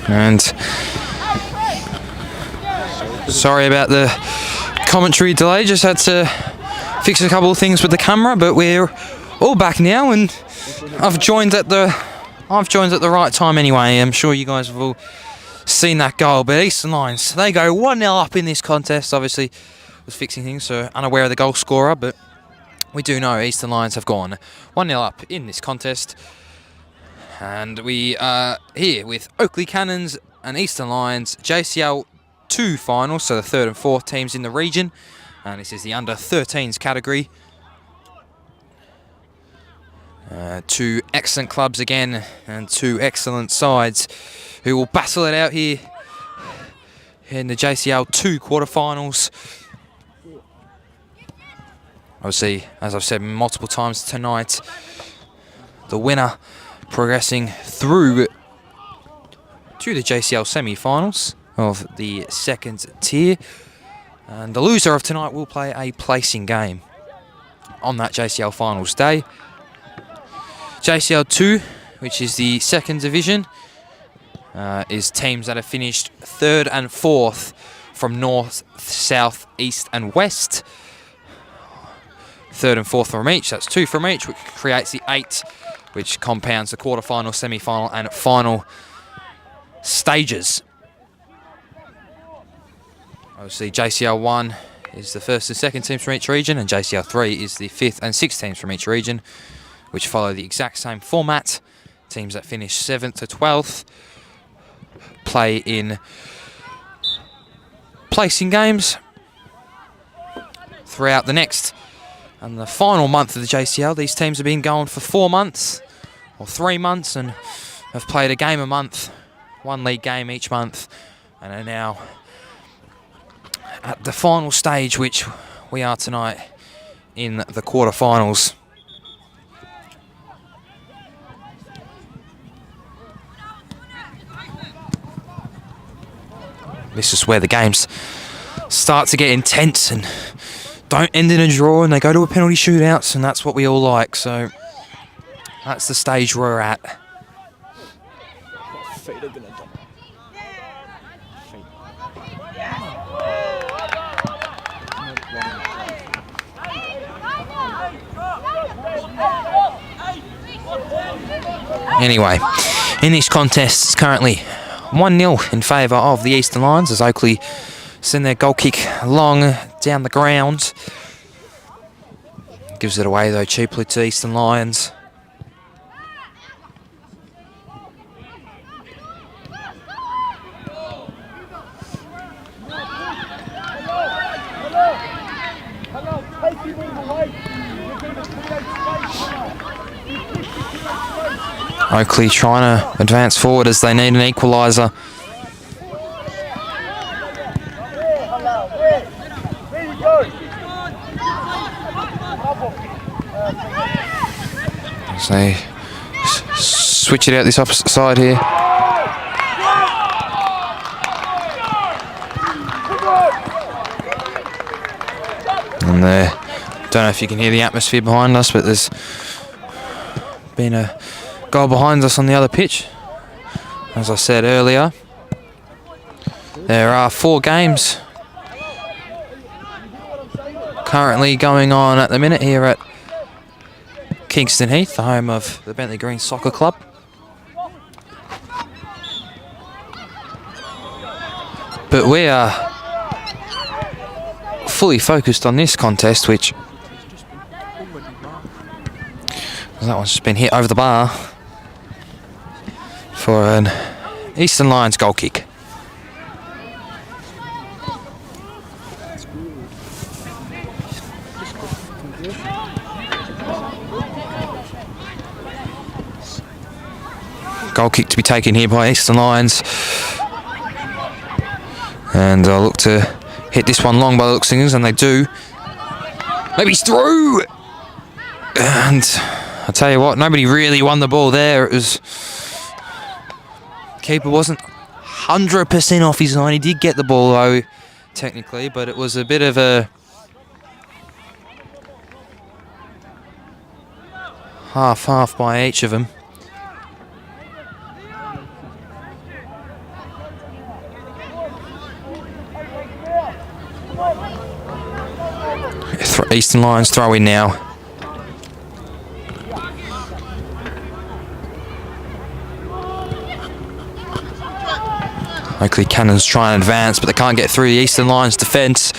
And sorry about the commentary delay, just had to fix a couple of things with the camera, but we're all back now, and I've joined at the right time anyway. I'm sure you guys have all seen that goal, but Eastern Lions, they go 1-0 up in this contest. Obviously was fixing things, so unaware of the goal scorer, but we do know Eastern Lions have gone 1-0 up in this contest. And we are here with Oakley Cannons and Eastern Lions JCL 2 finals, so the 3rd and 4th teams in the region. And this is the under-13s category. Two excellent clubs again, and two excellent sides who will battle it out here in the JCL 2 quarterfinals. Obviously, as I've said multiple times tonight, the winner progressing through to the JCL semi-finals of the 2nd tier, and the loser of tonight will play a placing game on that JCL finals day. JCL 2, which is the 2nd division, is teams that have finished 3rd and 4th from north, south, east and west. 3rd and 4th from each, that's 2 from each, which creates the 8, which compounds the quarterfinal, semi-final and final stages. Obviously JCL 1 is the 1st and 2nd teams from each region, and JCL 3 is the 5th and 6th teams from each region, which follow the exact same format. Teams that finish 7th to 12th play in placing games throughout the next and the final month of the JCL. These teams have been going for 4 months or 3 months and have played a game a month, 1 league game each month, and are now at the final stage, which we are tonight in the quarterfinals. This is where the games start to get intense and don't end in a draw, and they go to a penalty shootouts, and that's what we all like. So that's the stage we're at. Anyway, in this contest, it's currently 1-0 in favour of the Eastern Lions as Oakley send their goal kick long down the ground. Gives it away though cheaply to Eastern Lions. Oakley trying to advance forward as they need an equaliser. So they switch it out this opposite side here. And there, don't know if you can hear the atmosphere behind us, but there's been a goal behind us on the other pitch. As I said earlier, there are 4 games currently going on at the minute here at Kingston Heath, the home of the Bentley Green Soccer Club. But we are fully focused on this contest, which that one's just been hit over the bar for an Eastern Lions goal kick. Goal kick to be taken here by Eastern Lions. And I'll look to hit this one long by the looks of things, and they do. Maybe he's through! And I'll tell you what, nobody really won the ball there. It was... Keeper wasn't 100% off his line. He did get the ball though, technically, but it was a bit of a half by each of them. Eastern Lions throw in now. Oakley Cannons try and advance, but they can't get through the Eastern Lions defence.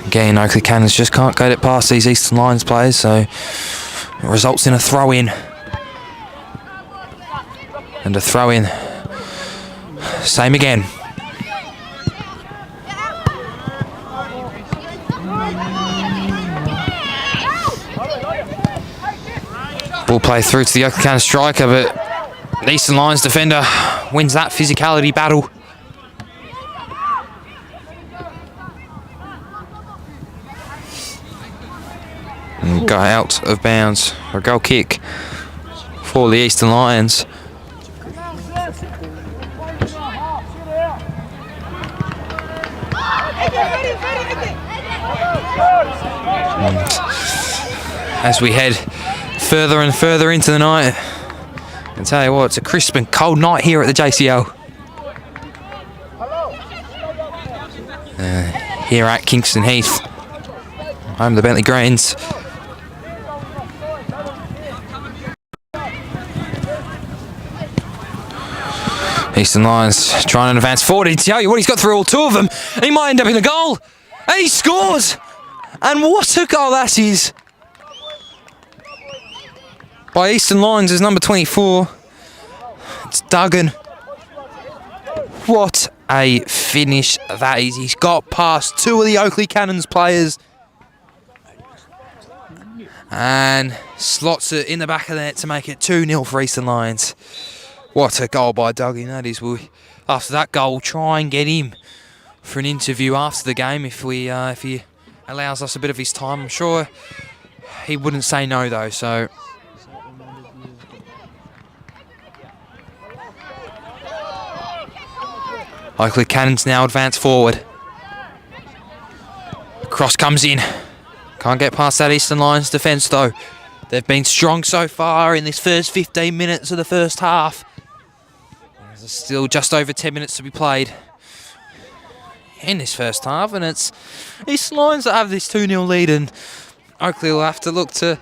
Again, Oakley Cannons just can't get it past these Eastern Lions players, so it results in a throw-in. And a throw-in. Same again. Ball play through to the Oakley Cannons striker, but the Eastern Lions defender wins that physicality battle. And go out of bounds for a goal kick for the Eastern Lions. And as we head further and further into the night, I can tell you what, it's a crisp and cold night here at the JCL. Here at Kingston Heath, home of the Bentley Greens. Eastern Lions trying to advance forward. I tell you what, he's got through all two of them, and he might end up in a goal. And he scores! And what a goal that is! By Eastern Lions is number 24. It's Duggan. What a finish that is. He's got past two of the Oakley Cannons players and slots it in the back of the net to make it 2-0 for Eastern Lions. What a goal by Duggan that is. We'll, after that goal, try and get him for an interview after the game if he allows us a bit of his time. I'm sure he wouldn't say no though, so... Oakley Cannons now advance forward. Cross comes in. Can't get past that Eastern Lions defence though. They've been strong so far in this first 15 minutes of the first half. There's still just over 10 minutes to be played in this first half, and it's Eastern Lions that have this 2-0 lead, and Oakley will have to look to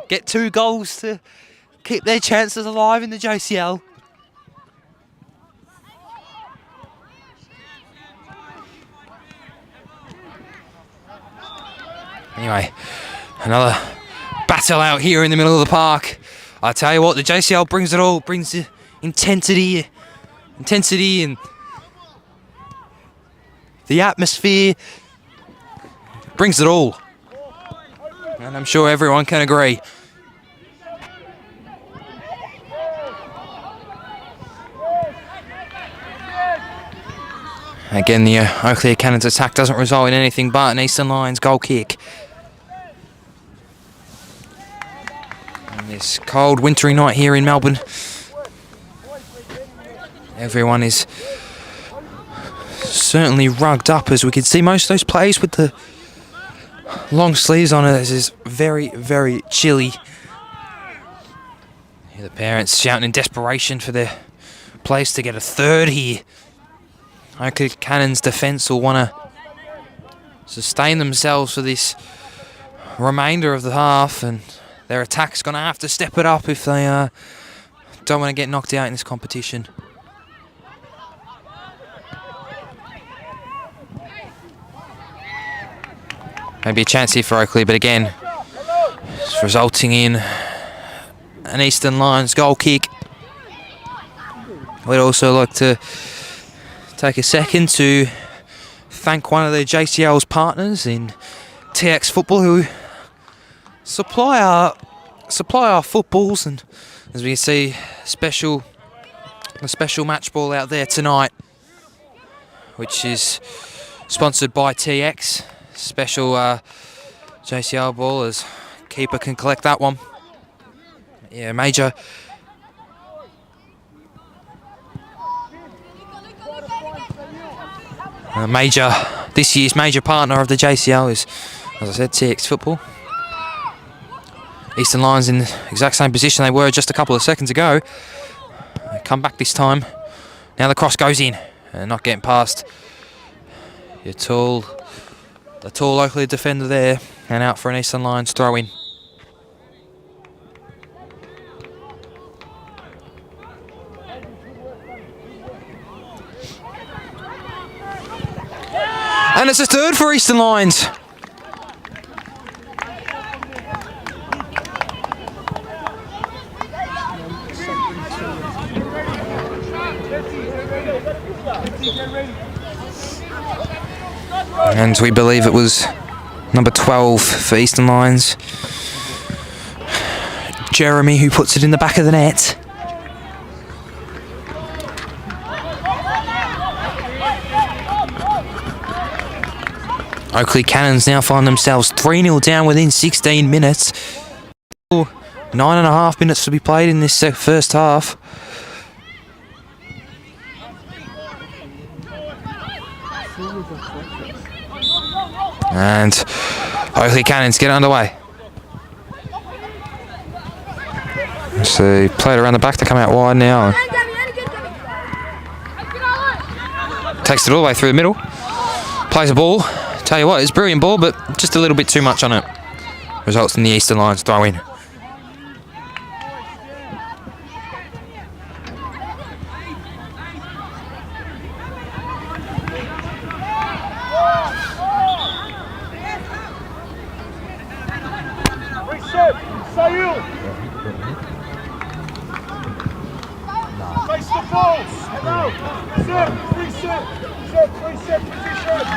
get 2 goals to keep their chances alive in the JCL. Anyway, another battle out here in the middle of the park. I tell you what, the JCL brings it all, brings the intensity and the atmosphere, brings it all. And I'm sure everyone can agree. Again, the Oakley Cannons attack doesn't result in anything but an Eastern Lions goal kick. On this cold, wintry night here in Melbourne, everyone is certainly rugged up, as we can see most of those players with the long sleeves on it. This is very, very chilly. Here the parents shouting in desperation for their players to get a third here. Oakley Cannons defence will want to sustain themselves for this remainder of the half, and their attack's going to have to step it up if they don't want to get knocked out in this competition. Maybe a chance here for Oakley, but again, it's resulting in an Eastern Lions goal kick. We'd also like to take a second to thank one of the JCL's partners in TX Football, who supply our footballs, and as we can see, a special match ball out there tonight, which is sponsored by TX. Special JCL ball, as keeper can collect that one. Yeah, major. This year's major partner of the JCL is, as I said, TX Football. Eastern Lions in the exact same position they were just a couple of seconds ago. They come back this time. Now the cross goes in and not getting past the tall Oakley defender there, and out for an Eastern Lions throw in. And it's a third for Eastern Lions. And we believe it was number 12 for Eastern Lions, Jeremy, who puts it in the back of the net. Oakley Cannons now find themselves 3-0 down within 16 minutes. 9.5 minutes to be played in this first half. And Oakley Cannons get underway. So played around the back to come out wide now. Takes it all the way through the middle. Plays a ball. Tell you what, it's a brilliant ball, but just a little bit too much on it. Results in the Eastern Lions throw in.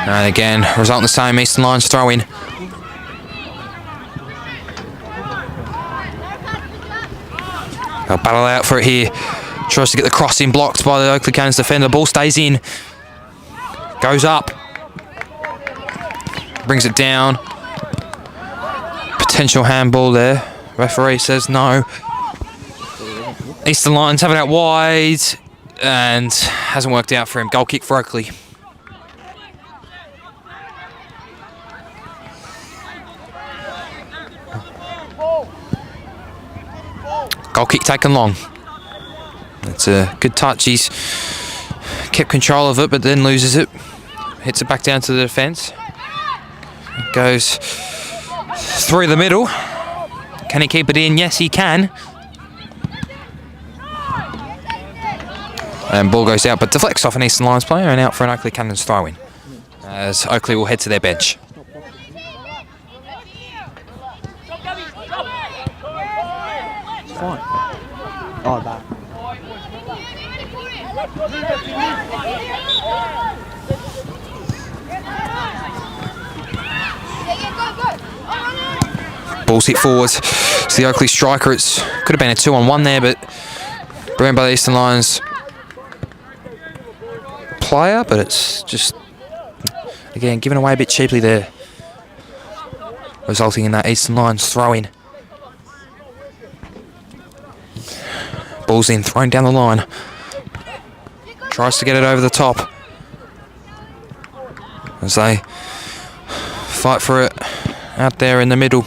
And again, result in the same, Eastern Lions throw in. They'll battle out for it here. Tries to get the crossing blocked by the Oakley Cannons defender. Ball stays in. Goes up. Brings it down. Potential handball there. Referee says no. Eastern Lions have it out wide. And hasn't worked out for him. Goal kick for Oakley. Goal kick taken long. It's a good touch. He's kept control of it, but then loses it. Hits it back down to the defence. It goes through the middle. Can he keep it in? Yes, he can. And ball goes out, but deflects off an Eastern Lions player and out for an Oakley Cannons throw-in, as Oakley will head to their bench. Fine. Oh, that. Ball's hit forwards. It's the Oakley striker. It could have been a 2-on-1 there, but brilliant by the Eastern Lions player, but it's just, again, given away a bit cheaply there, resulting in that Eastern Lions throw-in. Ball's in, thrown down the line. Tries to get it over the top as they fight for it out there in the middle.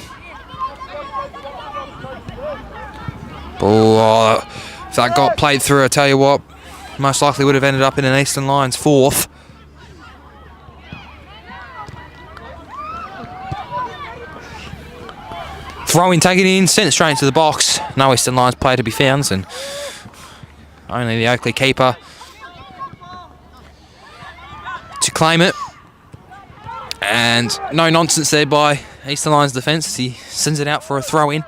Ball, oh, if that got played through, I tell you what, most likely would have ended up in an Eastern Lions fourth. Throw-in, take it in, sent it straight into the box. No Eastern Lions player to be found, and only the Oakley keeper to claim it. And no nonsense there by Eastern Lions defence. He sends it out for a throw-in.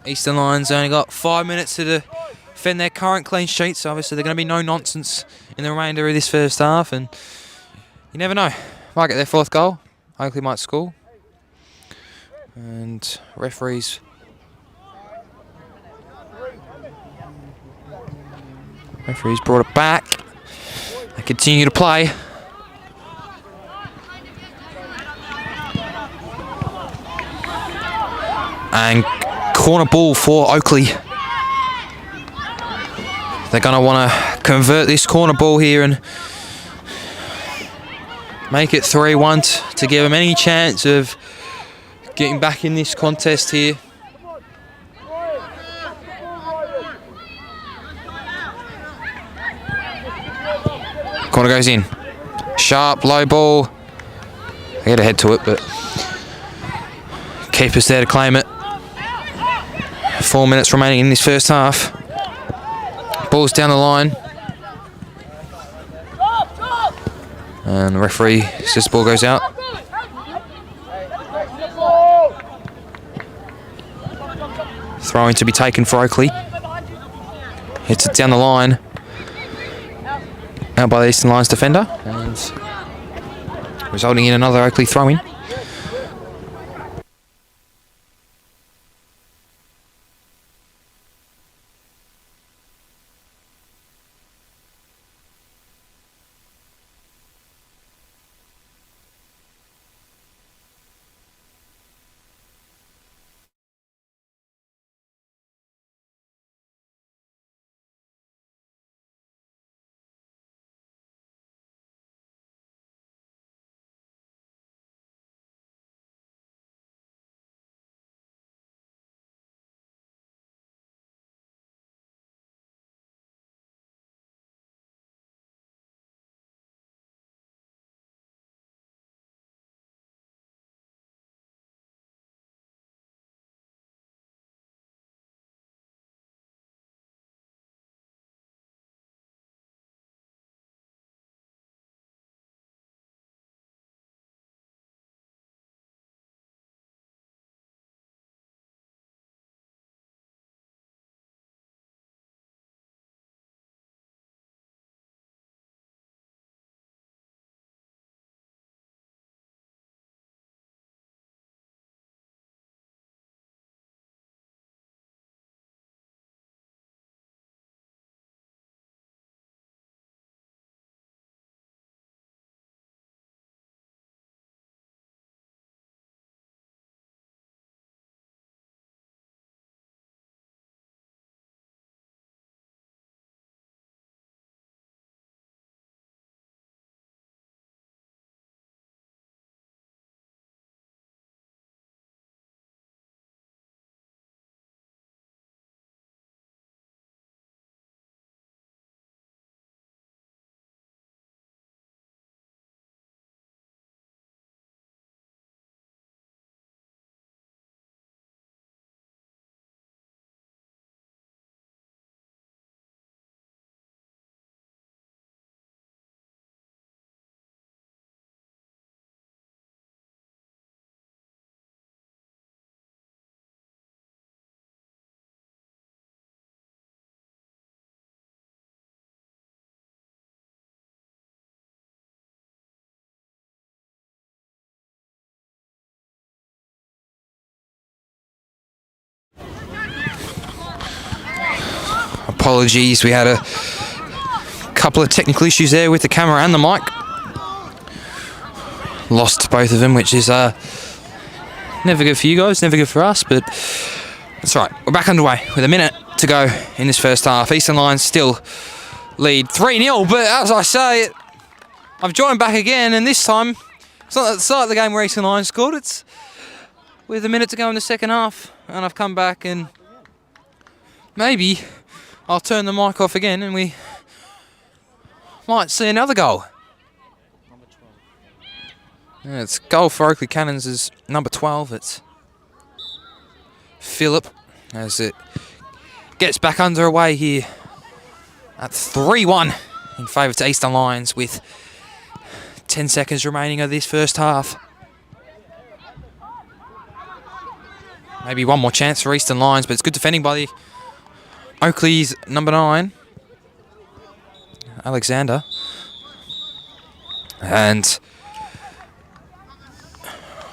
Eastern Lions only got 5 minutes to defend their current clean sheet, so obviously there's going to be no nonsense in the remainder of this first half, and you never know. Might get their fourth goal. Oakley might score. And referees brought it back. They continue to play. And corner ball for Oakley. They're going to want to convert this corner ball here and make it 3-1 to give them any chance of getting back in this contest here. Corner goes in. Sharp, low ball. They get a head to it, but keeper's there to claim it. 4 minutes remaining in this first half. Ball's down the line. And the referee says the ball goes out. Throwing to be taken for Oakley. Hits it down the line. Out by the Eastern Lions defender. And resulting in another Oakley throw-in. Apologies, we had a couple of technical issues there with the camera and the mic. Lost both of them, which is never good for you guys, never good for us, but that's right. We're back underway with a minute to go in this first half. Eastern Lions still lead 3-0, but as I say, I've joined back again, and this time it's not at the start of the game where Eastern Lions scored. It's with a minute to go in the second half, and I've come back, and maybe I'll turn the mic off again and we might see another goal. Yeah, it's goal for Oakley Cannons is number 12. It's Phillip as it gets back underway here at 3-1 in favour to Eastern Lions with 10 seconds remaining of this first half. Maybe one more chance for Eastern Lions, but it's good defending by the Oakley's number 9, Alexander. And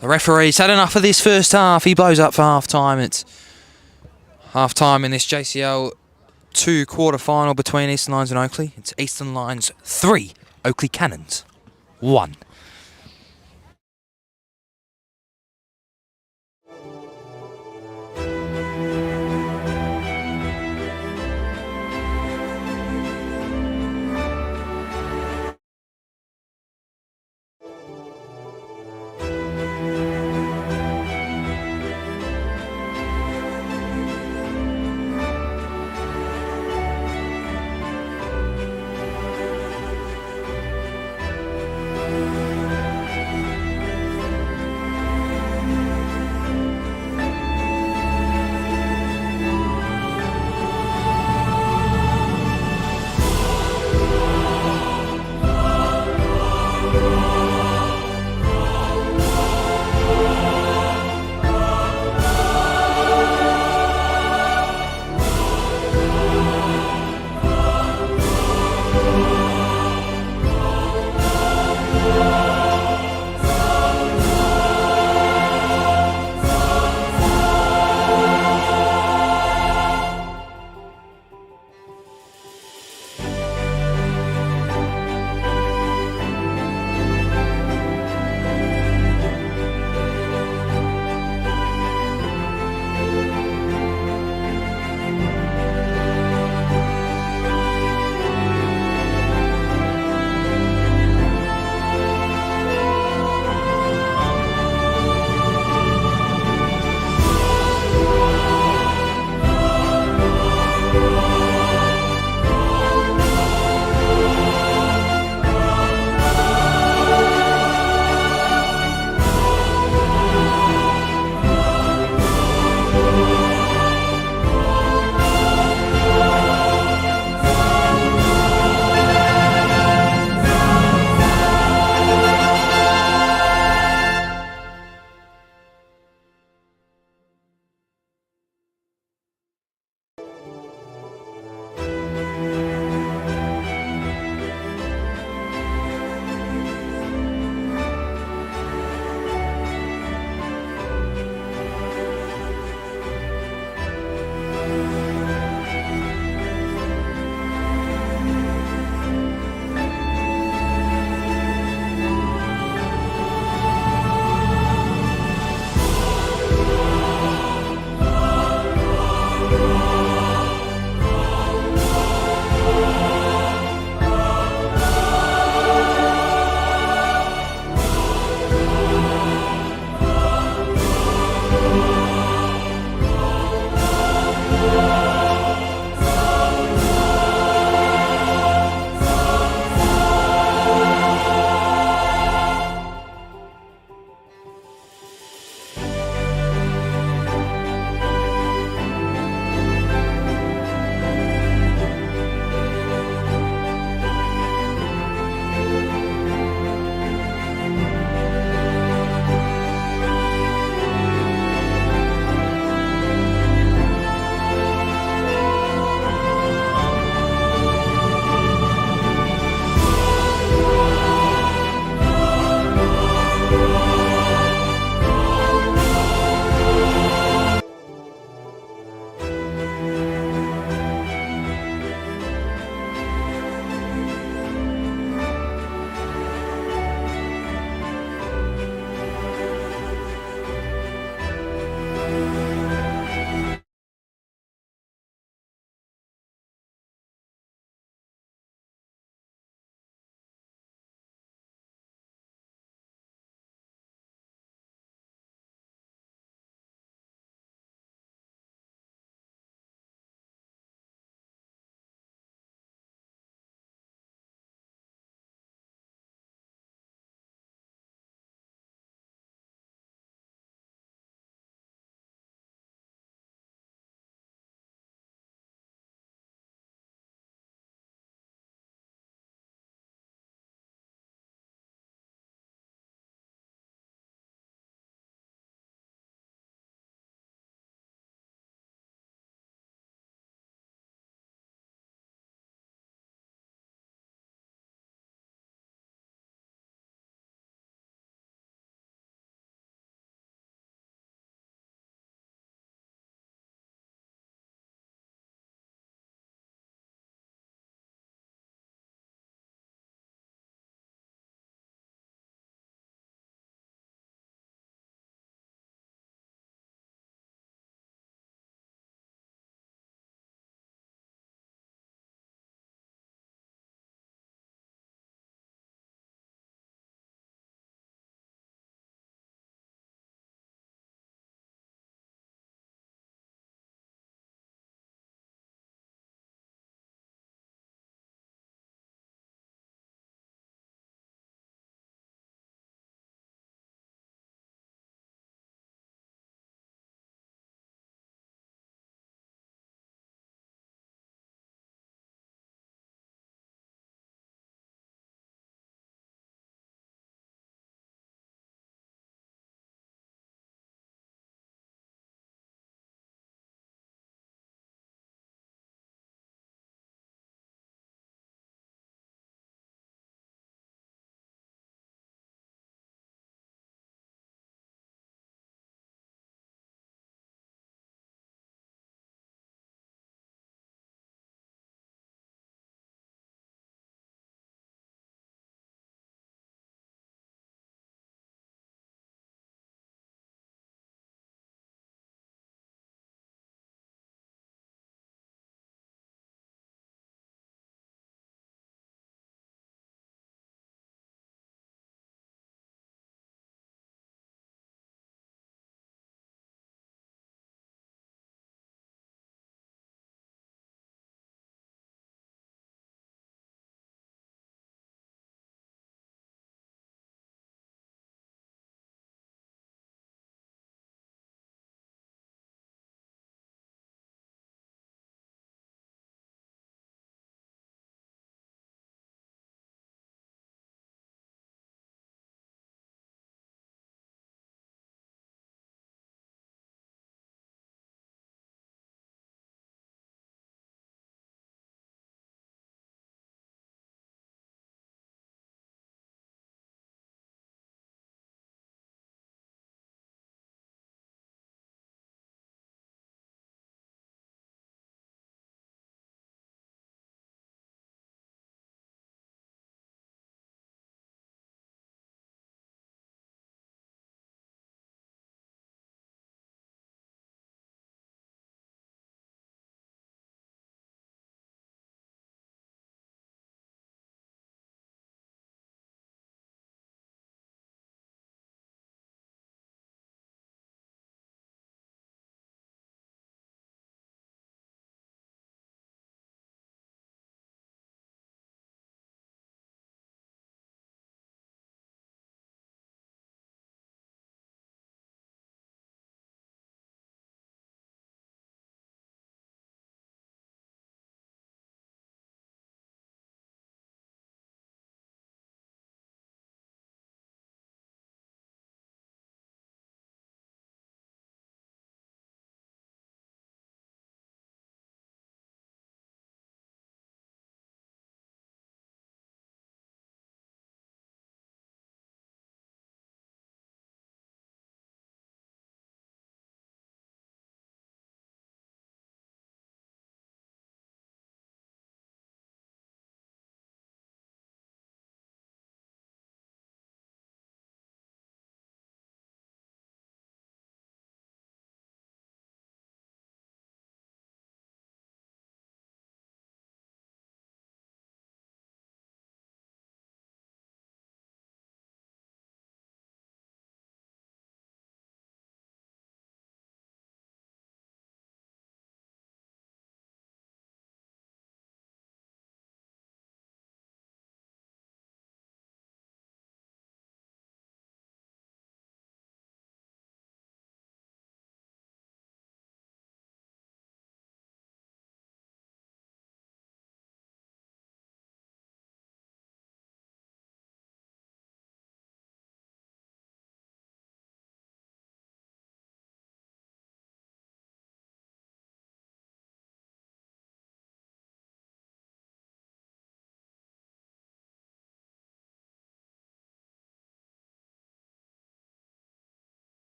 the referee's had enough of this first half. He blows up for half-time. It's half-time in this JCL 2 quarter-final between Eastern Lions and Oakley. It's Eastern Lions 3, Oakley Cannons 1.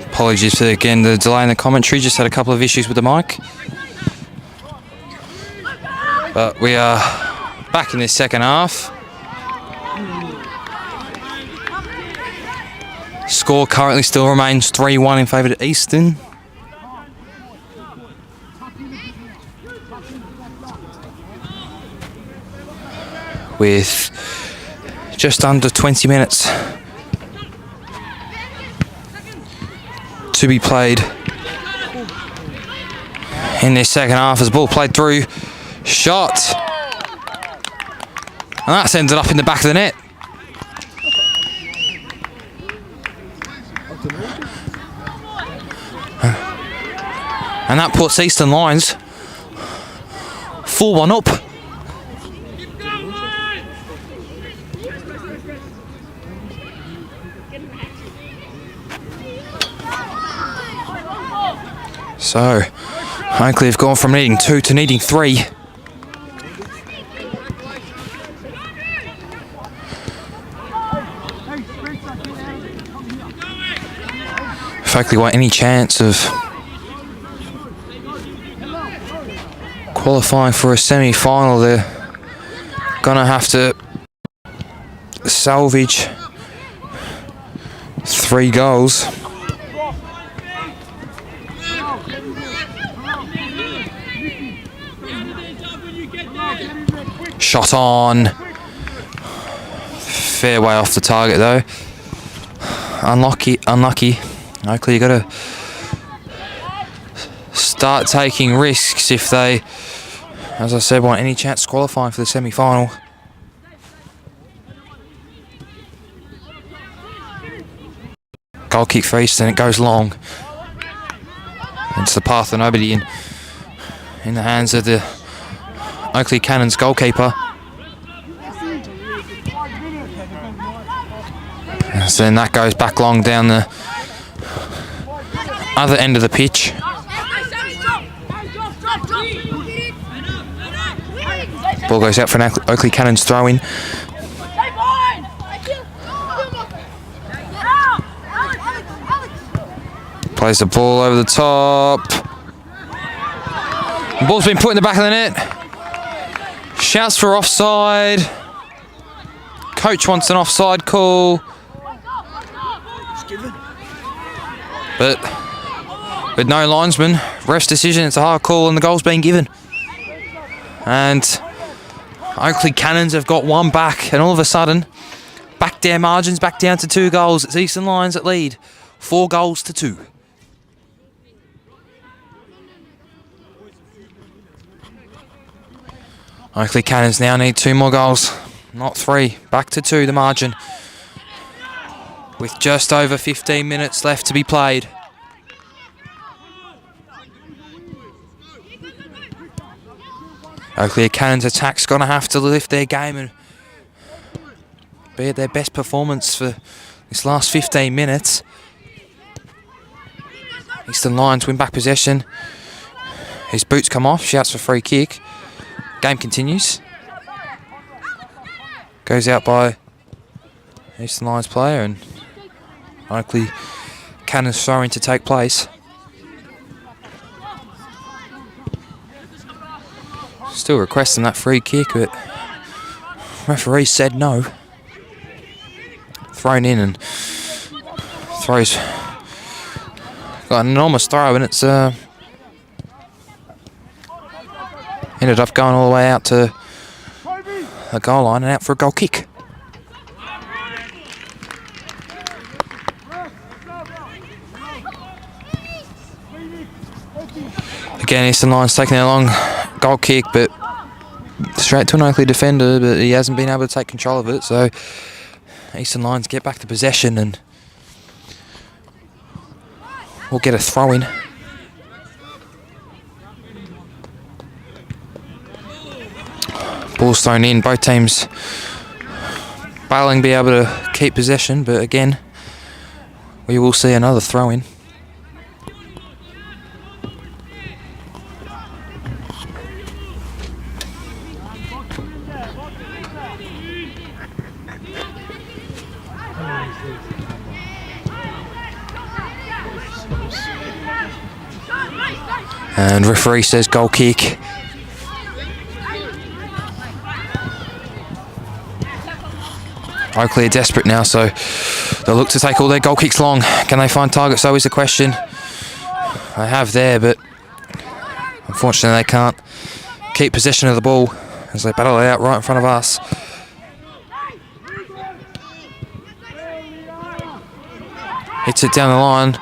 Apologies for again the delay in the commentary, just had a couple of issues with the mic. But we are back in this second half. Score currently still remains 3-1 in favour of Easton. With just under 20 minutes to be played in this second half as the ball played through. Shot. And that's ended up in the back of the net. And that puts Eastern Lions 4-1 up. So, Oakley have gone from needing 2 to needing 3. If Oakley want any chance of qualifying for a semi-final, they're gonna have to salvage 3 goals. Shot on. Fair way off the target though. Unlucky. Oakley, you gotta start taking risks if they, as I said, want any chance of qualifying for the semi-final. Goal kick for Easton, it goes long. It's the path of nobody in the hands of the Oakley Cannons goalkeeper. So then that goes back long down the other end of the pitch. Ball goes out for an Oakley Cannons throw in. Plays the ball over the top. The ball's been put in the back of the net. Shouts for offside. Coach wants an offside call. But with no linesman, ref's decision, it's a hard call and the goal's been given. And Oakley Cannons have got one back, and all of a sudden, back their margins back down to 2 goals. It's Eastern Lions that lead, 4 goals to 2. Oakley Cannons now need 2 more goals, not 3. Back to 2, the margin. With just over 15 minutes left to be played. Oakley Cannons attack's going to have to lift their game and be at their best performance for this last 15 minutes. Eastern Lions win back possession. His boots come off, shouts for free kick. Game continues. Goes out by Eastern Lions player, and Oakley Cannons throwing to take place. Still requesting that free kick, but referee said no. Thrown in, and throws got an enormous throw, and it's ended up going all the way out to the goal line and out for a goal kick. Again, Eastern Lions taking their long goal kick, but straight to an Oakley defender, but he hasn't been able to take control of it, so Eastern Lions get back to possession and we'll get a throw in. Ball's thrown in, both teams battling to be able to keep keep possession, but again, we will see another throw-in. And referee says goal kick. Oakley are desperate now, so they'll look to take all their goal kicks long. Can they find targets? So is the question. They have there, but unfortunately they can't keep possession of the ball as they battle it out right in front of us. Hits it down the line.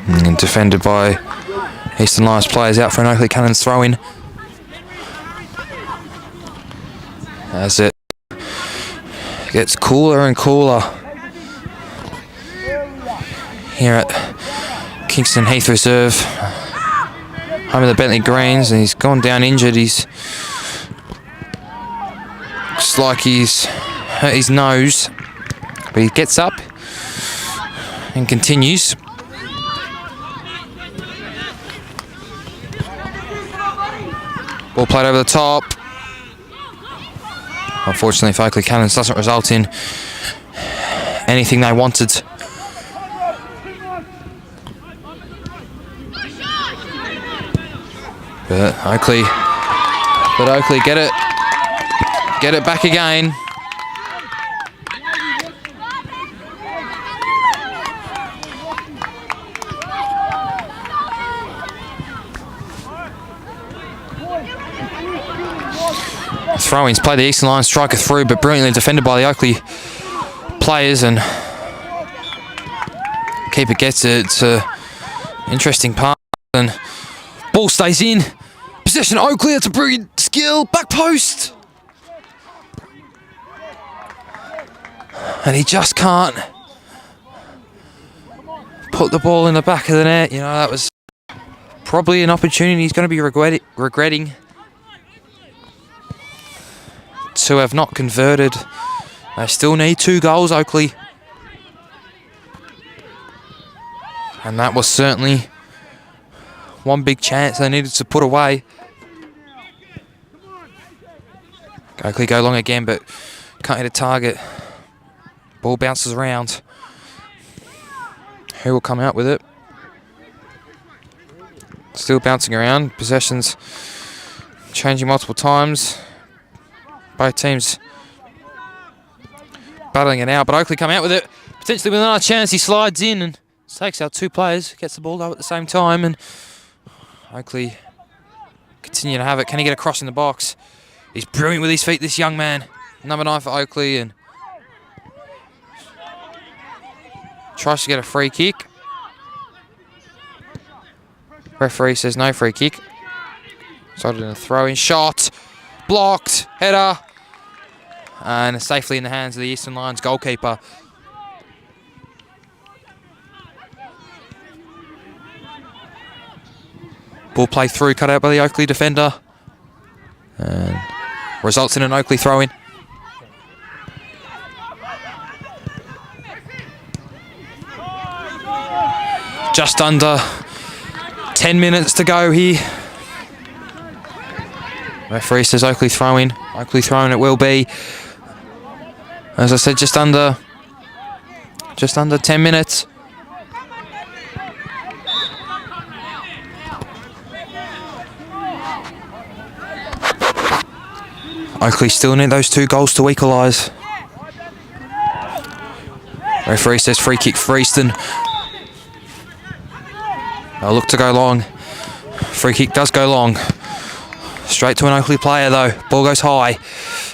And defended by Eastern Lions players out for an Oakley Cannons throw-in. As it gets cooler and cooler here at Kingston Heath Reserve, home of the Bentley Greens, and he's gone down injured. Looks like he's hurt his nose, but he gets up and continues. Ball played over the top. Unfortunately for Oakley Cannons, doesn't result in anything they wanted. But Oakley get it back again. Throw-ins play the Eastern Lions striker through, but brilliantly defended by the Oakley players, and keeper gets it. It's an interesting pass, and ball stays in. Possession Oakley, it's a brilliant skill, back post. And he just can't put the ball in the back of the net. You know, that was probably an opportunity he's going to be regretting. To have not converted. They still need 2 goals, Oakley. And that was certainly one big chance they needed to put away. Oakley go long again, but can't hit a target. Ball bounces around. Who will come out with it? Still bouncing around. Possessions changing multiple times. Both teams battling it out, but Oakley come out with it, potentially with another chance. He slides in and takes out 2 players, gets the ball though at the same time, and Oakley continue to have it. Can he get across in the box? He's brilliant with his feet, this young man. Number 9 for Oakley, and tries to get a free kick. Referee says no free kick. Started in a throw-in shot. Blocked, header, and safely in the hands of the Eastern Lions goalkeeper. Ball play through, cut out by the Oakley defender, and results in an Oakley throw-in. Just under 10 minutes to go here. Referee says Oakley throw-in. Oakley throw-in it will be. As I said, just under 10 minutes. Oakley still need those 2 goals to equalise. Referee says free kick for Easton. They'll look to go long. Free kick does go long. Straight to an Oakley player though. Ball goes high.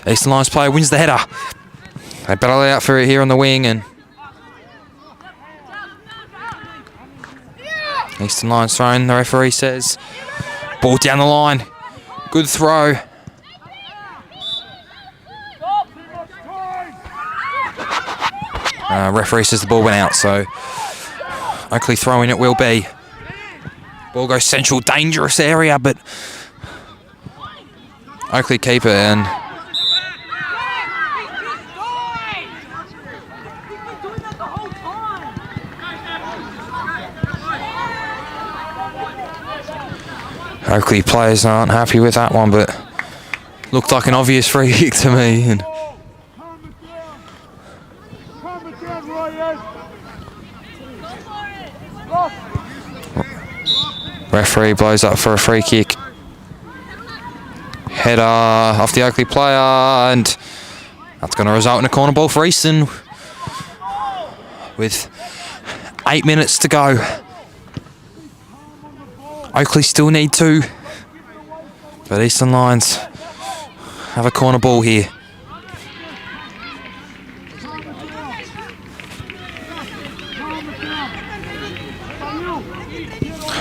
Eastern Lions player wins the header. They battle it out for it here on the wing, and Eastern Lions thrown. The referee says ball down the line. Good throw. Referee says the ball went out, so Oakley throwing it will be. Ball goes central, dangerous area, but Oakley keeper and Oakley players aren't happy with that one, but looked like an obvious free kick to me. And referee blows up for a free kick. Header off the Oakley player, and that's going to result in a corner ball for Easton with 8 minutes to go. Oakley still need 2, but Eastern Lions have a corner ball here.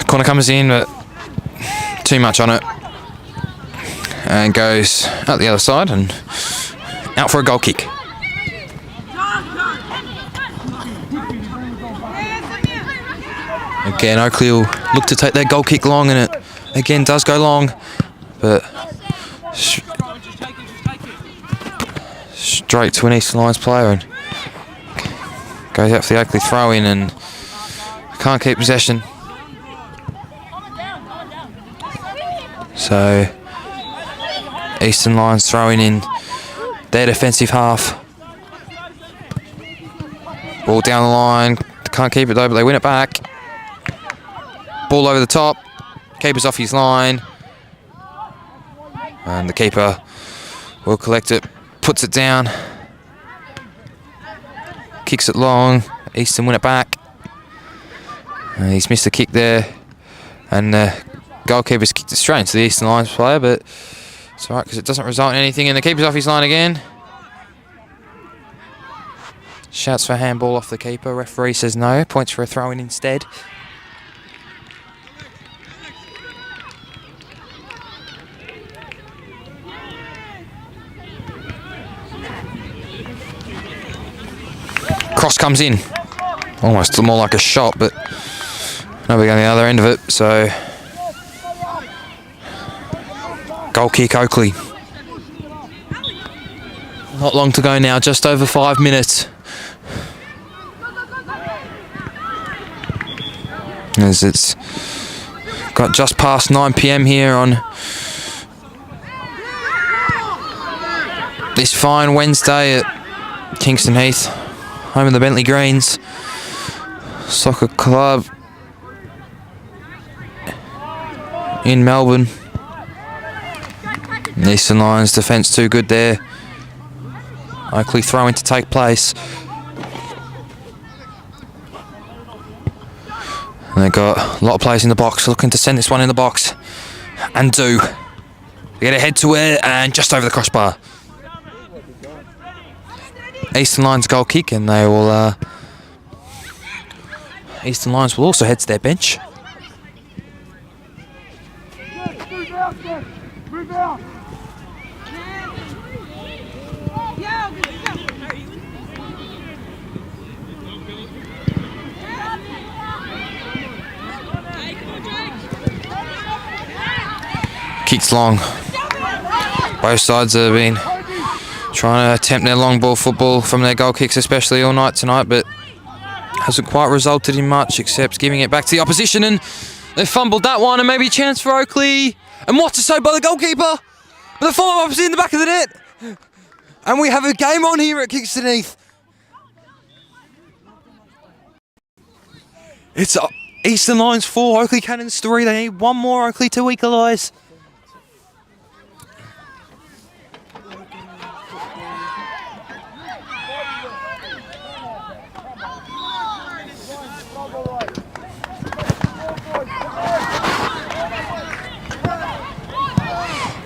Corner comes in, but too much on it, and goes out the other side and out for a goal kick. Again, Oakley will look to take their goal kick long, and it again does go long, but straight to an Eastern Lions player and goes out for the Oakley throw in and can't keep possession. So Eastern Lions throwing in their defensive half. Ball down the line, can't keep it though, but they win it back. Ball over the top, keeper's off his line, and the keeper will collect it, puts it down, kicks it long. Easton win it back. He's missed a kick there, and the goalkeeper's kicked it straight into the Eastern Lions player, but it's alright because it doesn't result in anything, and the keeper's off his line again. Shouts for handball off the keeper, referee says no, points for a throw-in instead. Cross comes in, almost more like a shot, but nobody on the other end of it, so goal kick Oakley. Not long to go now, just over 5 minutes. As it's got just past 9 PM here on this fine Wednesday at Kingston Heath, home of the Bentley Greens Soccer Club in Melbourne. Eastern Lions defence too good there. Oakley throwing to take place. And they've got a lot of players in the box, looking to send this one in the box. And do. They get a head to it and just over the crossbar. Eastern Lions goal kick, and they will. Eastern Lions will also head to their bench. Kicks long. Both sides have been trying to attempt their long ball football from their goal kicks, especially all night tonight, but hasn't quite resulted in much except giving it back to the opposition, and they fumbled that one, and maybe a chance for Oakley. And what to say by the goalkeeper? But the follow-up is in the back of the net. And we have a game on here at Kingston Heath. It's Eastern Lions 4, Oakley Cannons 3. They need one more Oakley to equalise.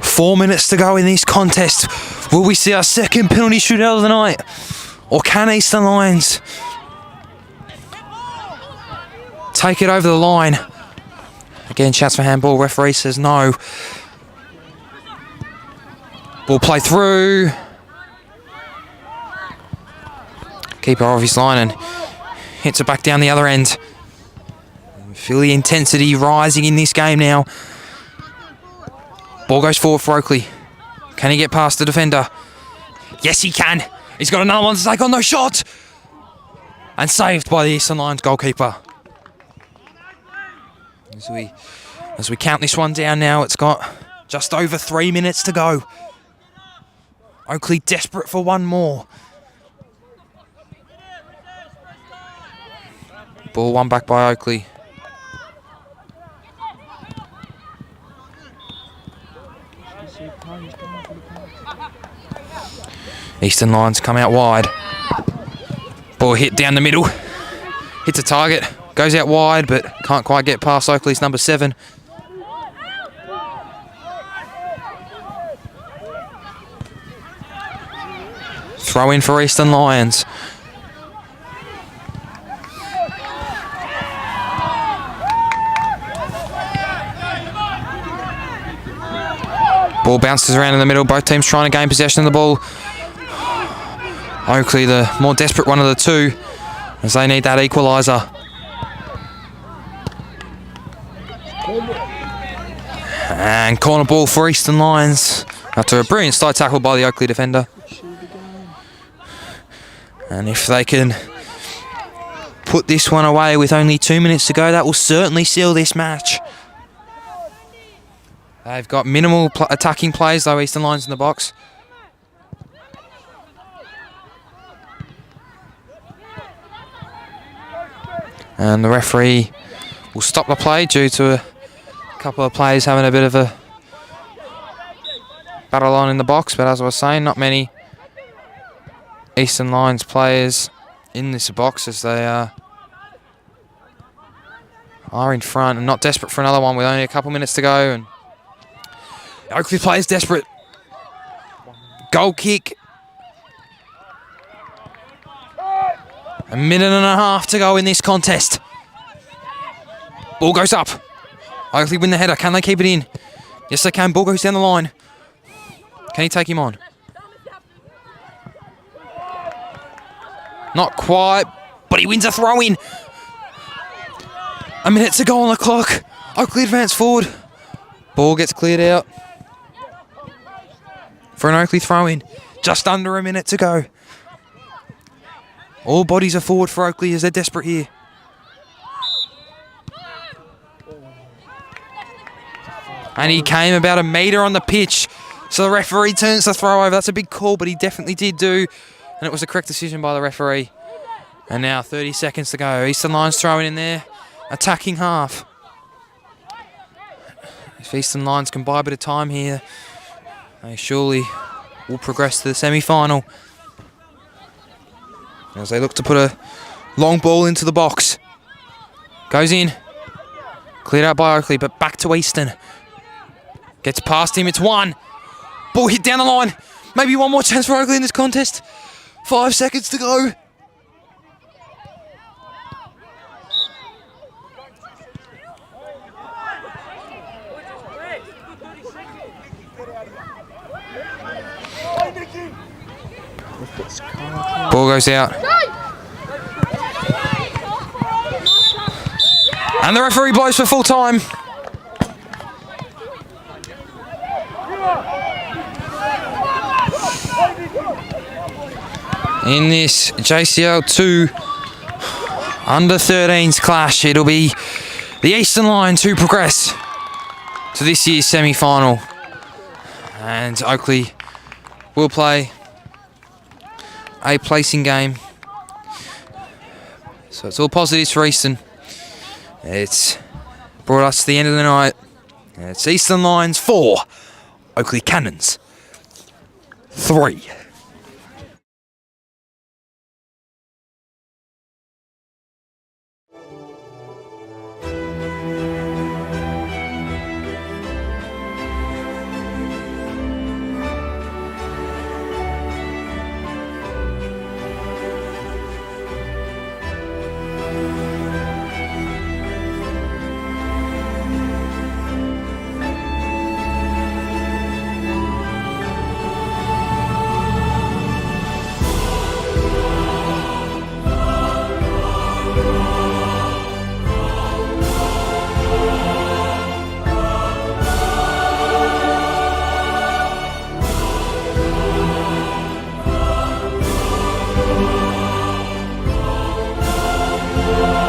Four minutes to go in this contest. Will we see our second penalty shootout of the night? Or can Eastern Lions take it over the line? Again, shouts for handball. Referee says no. Ball play through. Keeper off his line and hits it back down the other end. Feel the intensity rising in this game now. Ball goes forward for Oakley. Can he get past the defender? Yes, he can. He's got another one to take on, no shot. And saved by the Eastern Lions goalkeeper. As we count this one down now, it's got just over 3 minutes to go. Oakley desperate for one more. Ball won back by Oakley. Eastern Lions come out wide. Ball hit down the middle. Hits a target. Goes out wide, but can't quite get past Oakley's number 7. Throw in for Eastern Lions. Ball bounces around in the middle. Both teams trying to gain possession of the ball. Oakley, the more desperate one of the two, as they need that equaliser. And corner ball for Eastern Lions after a brilliant slide tackle by the Oakley defender. And if they can put this one away with only 2 minutes to go, that will certainly seal this match. They've got minimal attacking plays, though, Eastern Lions in the box. And the referee will stop the play due to a couple of players having a bit of a battle on in the box. But as I was saying, not many Eastern Lions players in this box, as they are in front and not desperate for another one with only a couple minutes to go. And Oakley players desperate. Goal kick. A minute and a half to go in this contest. Ball goes up. Oakley win the header. Can they keep it in? Yes, they can. Ball goes down the line. Can he take him on? Not quite, but he wins a throw-in. A minute to go on the clock. Oakley advance forward. Ball gets cleared out for an Oakley throw-in. Just under a minute to go. All bodies are forward for Oakley as they're desperate here. And he came about a metre on the pitch. So the referee turns the throw over. That's a big call, but he definitely did do. And it was the correct decision by the referee. And now 30 seconds to go. Eastern Lions throwing in there. Attacking half. If Eastern Lions can buy a bit of time here, they surely will progress to the semi-final. As they look to put a long ball into the box. Goes in. Cleared out by Oakley, but back to Eastern. Gets past him, it's one. Ball hit down the line. Maybe one more chance for Oakley in this contest. 5 seconds to go. Ball goes out. And the referee blows for full time. In this JCL 2 under-13s clash, it'll be the Eastern Lions who progress to this year's semi-final. And Oakley will play a placing game. So it's all positives for Eastern. It's brought us to the end of the night. It's Eastern Lions 4, Oakley Cannons 3. Manningham.